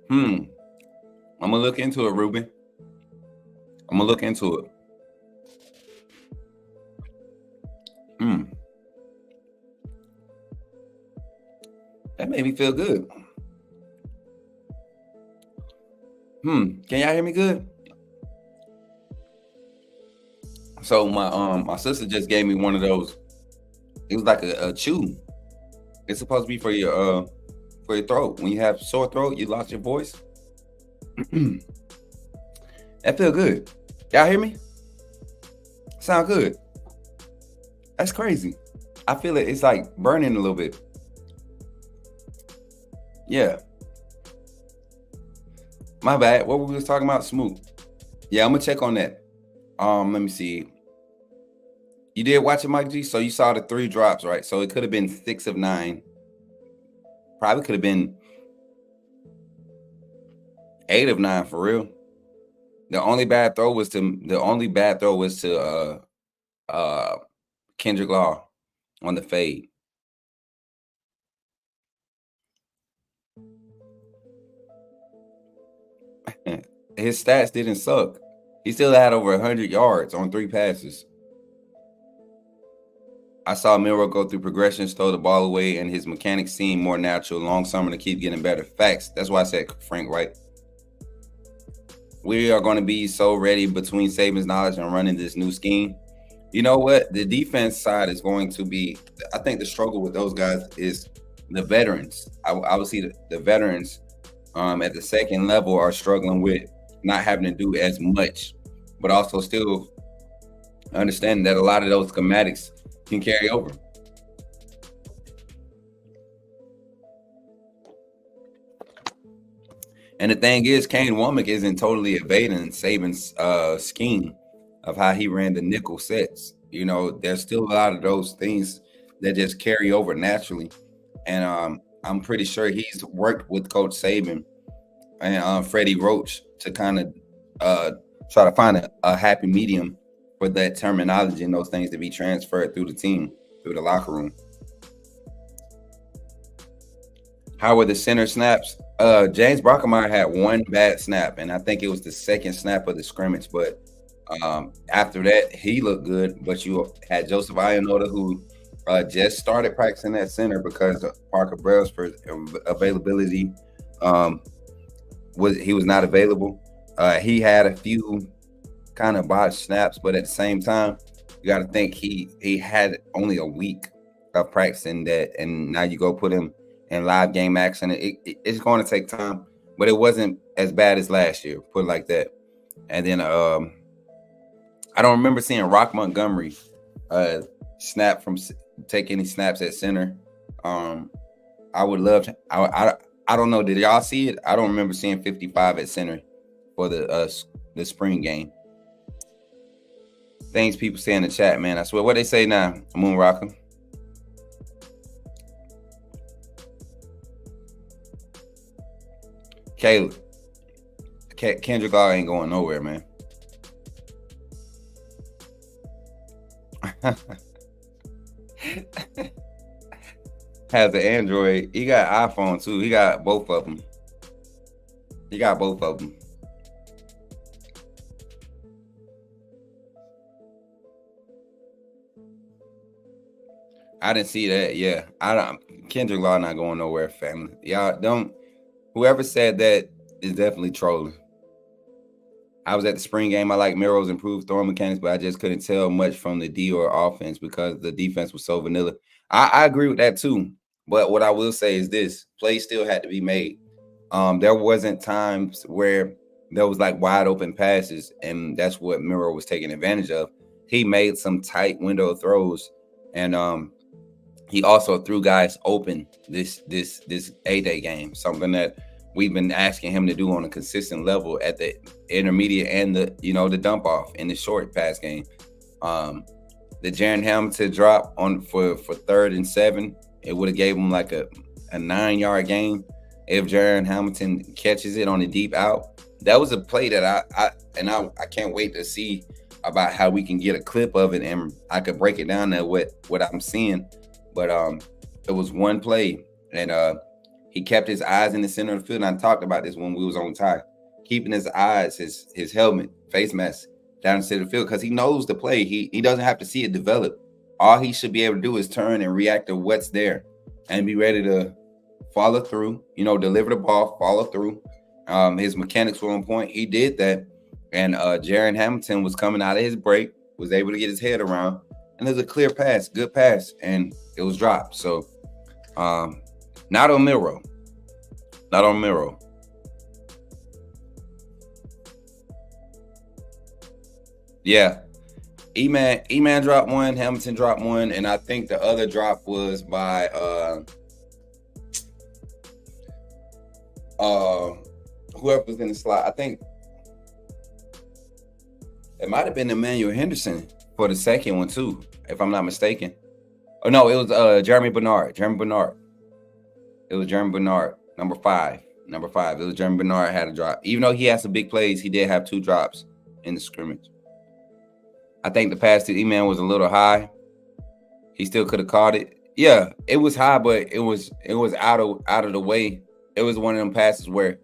I'm gonna look into it, Ruben. I'm gonna look into it. That made me feel good. Can y'all hear me good? So my sister just gave me one of those. It was like a chew. It's supposed to be for your throat. When you have sore throat, you lost your voice. That feel good. Y'all hear me? Sound good. That's crazy. I feel it. It's like burning a little bit. Yeah. My bad. What we was talking about? Smook. Yeah, I'm gonna check on that. Let me see. You did watch it, Mike G? So you saw the 3 drops, right? So it could have been 6 of 9. Probably could have been 8 of 9 for real. The only bad throw was to Kendrick Law on the fade. His stats didn't suck. He still had over 100 yards on 3 passes. I saw Miro go through progressions, throw the ball away, and his mechanics seem more natural. Long summer to keep getting better. Facts. That's why I said Frank White. We are going to be so ready between Saban's knowledge and running this new scheme. You know what? The defense side is going to be, I think the struggle with those guys is the veterans. I would see the veterans at the second level are struggling with not having to do as much, but also still understanding that a lot of those schematics can carry over. And the thing is, Kane Womack isn't totally evading Saban's scheme of how he ran the nickel sets. You know, there's still a lot of those things that just carry over naturally. And I'm pretty sure he's worked with Coach Saban and Freddie Roach to kind of try to find a happy medium for that terminology and those things to be transferred through the team, through the locker room. How were the center snaps? James Brockemeyer had one bad snap, and I think it was the second snap of the scrimmage. But after that, he looked good. But you had Joseph Ionoda, who just started practicing at center because of Parker Brailsford's availability was not available. He had a few kind of botched snaps, but at the same time, you got to think he had only a week of practicing that, and now you go put him in live game action. It's going to take time, but it wasn't as bad as last year, put it like that. And then I don't remember seeing Rock Montgomery take any snaps at center. I would love to. I don't know. Did y'all see it? I don't remember seeing 55 at center for the spring game. Things people say in the chat, man. I swear, what they say now, Moon Rocker. Caleb, Kendrick Law ain't going nowhere, man. Has an Android. He got iPhone too. He got both of them. I didn't see that. Yeah, Kendrick Law not going nowhere, family. Y'all don't. Whoever said that is definitely trolling. I was at the spring game. I like Miro's improved throwing mechanics, but I just couldn't tell much from the D or offense because the defense was so vanilla. I agree with that too. But what I will say is this: plays still had to be made. There wasn't times where there was like wide open passes, and that's what Miro was taking advantage of. He made some tight window throws, and he also threw guys open this A-Day game, something that we've been asking him to do on a consistent level at the intermediate and the dump off in the short pass game. The Jaden Hamilton drop for 3rd and 7, it would have gave him like a 9-yard gain if Jaden Hamilton catches it on the deep out. That was a play that I can't wait to see about how we can get a clip of it and I could break it down to what I'm seeing. But it was one play, and he kept his eyes in the center of the field. And I talked about this when we was on tie, keeping his eyes, his helmet, face mask down the center of the field because he knows the play. He doesn't have to see it develop. All he should be able to do is turn and react to what's there and be ready to follow through, deliver the ball, follow through. His mechanics were on point. He did that. And Jaden Hamilton was coming out of his break, was able to get his head around. And there's a clear pass, good pass, and it was dropped. So, not on Miro. Yeah, E-Man dropped one, Hamilton dropped one, and I think the other drop was by whoever was in the slot. I think it might have been Emmanuel Henderson for the second one too, if I'm not mistaken. Oh no, it was Jeremy Bernard. It was Jeremy Bernard, number 5. It was Jeremy Bernard had a drop. Even though he had some big plays, he did have 2 drops in the scrimmage. I think the pass to E-Man was a little high. He still could have caught it. Yeah, it was high, but it was out of the way. It was one of them passes where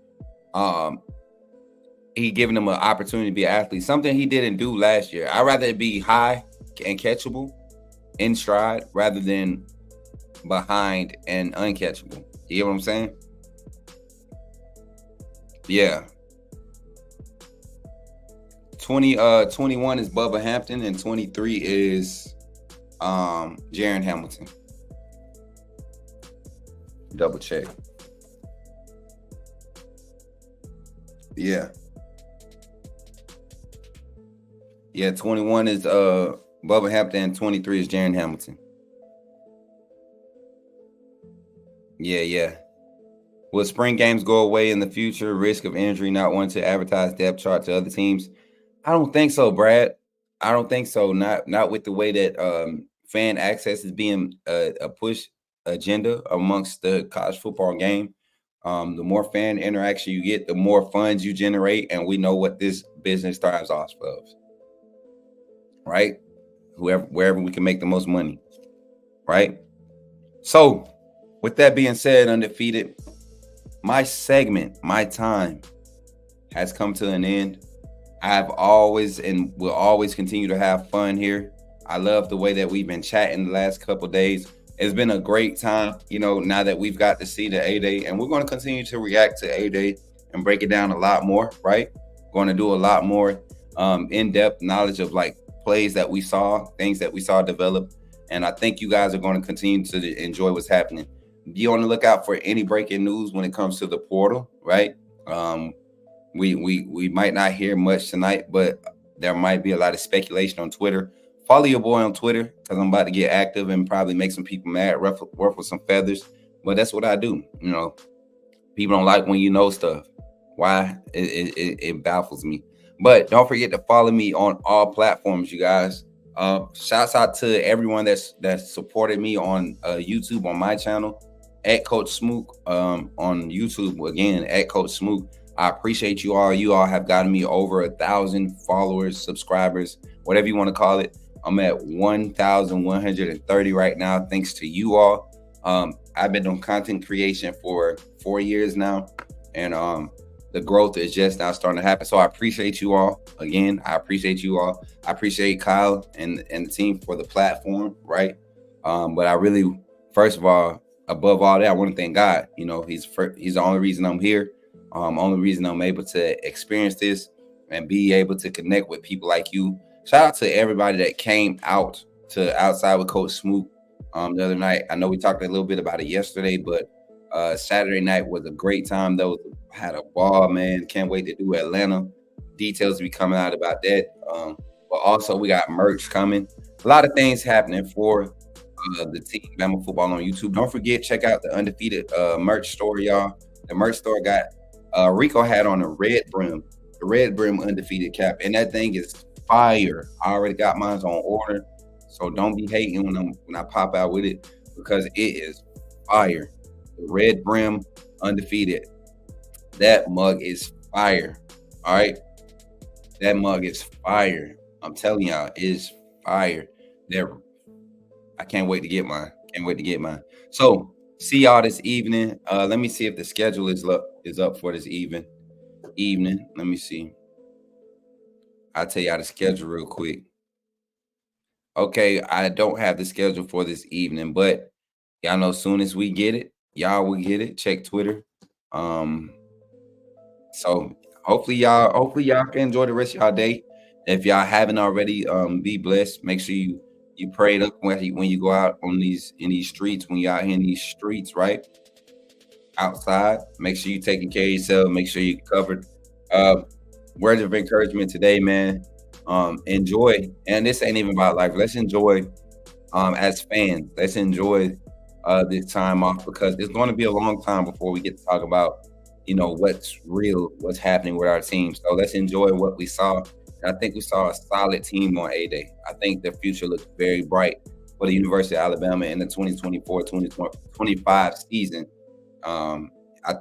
he giving him an opportunity to be an athlete, something he didn't do last year. I'd rather it be high and catchable in stride rather than behind and uncatchable. You get what I'm saying? Yeah. 21 is Bubba Hampton and 23 is Jaden Hamilton. Double check. Yeah. Yeah, 21 is Bubba Hampton and 23 is Jaden Hamilton. Yeah. Will spring games go away in the future? Risk of injury, not wanting to advertise depth chart to other teams? I don't think so, Brad. I don't think so. Not with the way that fan access is being a push agenda amongst the college football game. The more fan interaction you get, the more funds you generate, and we know what this business thrives off of. Right? Wherever we can make the most money. Right? So, with that being said, undefeated, my segment, my time has come to an end. I've always and will always continue to have fun here. I love the way that we've been chatting the last couple days. It's been a great time, now that we've got to see the A-Day, and we're going to continue to react to A-Day and break it down a lot more, right? Going to do a lot more in-depth knowledge of like plays that we saw, things that we saw develop. And I think you guys are going to continue to enjoy what's happening. Be on the lookout for any breaking news when it comes to the portal, right? We might not hear much tonight, but there might be a lot of speculation on Twitter. Follow your boy on Twitter because I'm about to get active and probably make some people mad, ruffle some feathers. But that's what I do. People don't like when you know stuff. Why? It baffles me. But don't forget to follow me on all platforms, you guys. Shouts out to everyone that's supported me on YouTube on my channel at Coach Smook on YouTube. Again, at Coach Smook. I appreciate you all. You all have gotten me over 1,000 followers, subscribers, whatever you want to call it. I'm at 1,130 right now, thanks to you all. I've been on content creation for 4 years now, and the growth is just now starting to happen. So I appreciate you all. Again, I appreciate you all. I appreciate Kyle and the team for the platform, right? But I really, first of all, above all that, I want to thank God. He's the only reason I'm here. Only reason I'm able to experience this and be able to connect with people like you. Shout out to everybody that came out to Outside with Coach Smook the other night. I know we talked a little bit about it yesterday, but Saturday night was a great time. Had a ball, man. Can't wait to do Atlanta. Details will be coming out about that. But also we got merch coming. A lot of things happening for the team Bama football on YouTube. Don't forget, check out the Undefeated merch store, y'all. The merch store got Rico had on the red brim Undefeated cap, and that thing is fire. I already got mine on order, so don't be hating when I pop out with it, because it is fire. The red brim Undefeated, that mug is fire. All right, that mug is fire. I'm telling y'all, it's fire. I can't wait to get mine. So see y'all this evening. Let me see if the schedule is up for this evening. Let me see. I'll tell y'all the schedule real quick. Okay, I don't have the schedule for this evening, but y'all know as soon as we get it, y'all will get it. Check Twitter. So hopefully y'all can enjoy the rest of y'all day. If y'all haven't already, be blessed. Make sure you prayed up when you go out in these streets, when you're out here in these streets, right? Outside. Make sure you're taking care of yourself. Make sure you're covered. Words of encouragement today, man. Enjoy. And this ain't even about life. Let's enjoy as fans. Let's enjoy this time off, because it's going to be a long time before we get to talk about, what's real, what's happening with our team. So let's enjoy what we saw. And I think we saw a solid team on A-Day. I think the future looks very bright for the University of Alabama in the 2024-2025 season. I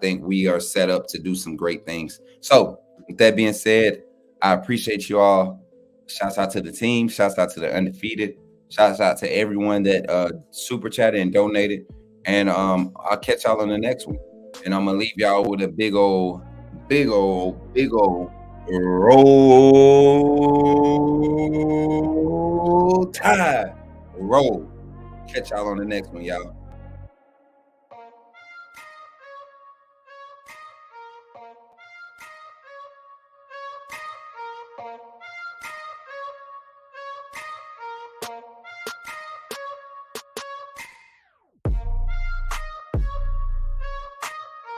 think we are set up to do some great things. So with that being said, I appreciate you all. Shouts out to the team. Shouts out to the Undefeated. Shouts out to everyone that super chatted and donated. And I'll catch y'all on the next one. And I'm going to leave y'all with a big old roll tide. Roll. Catch y'all on the next one, y'all.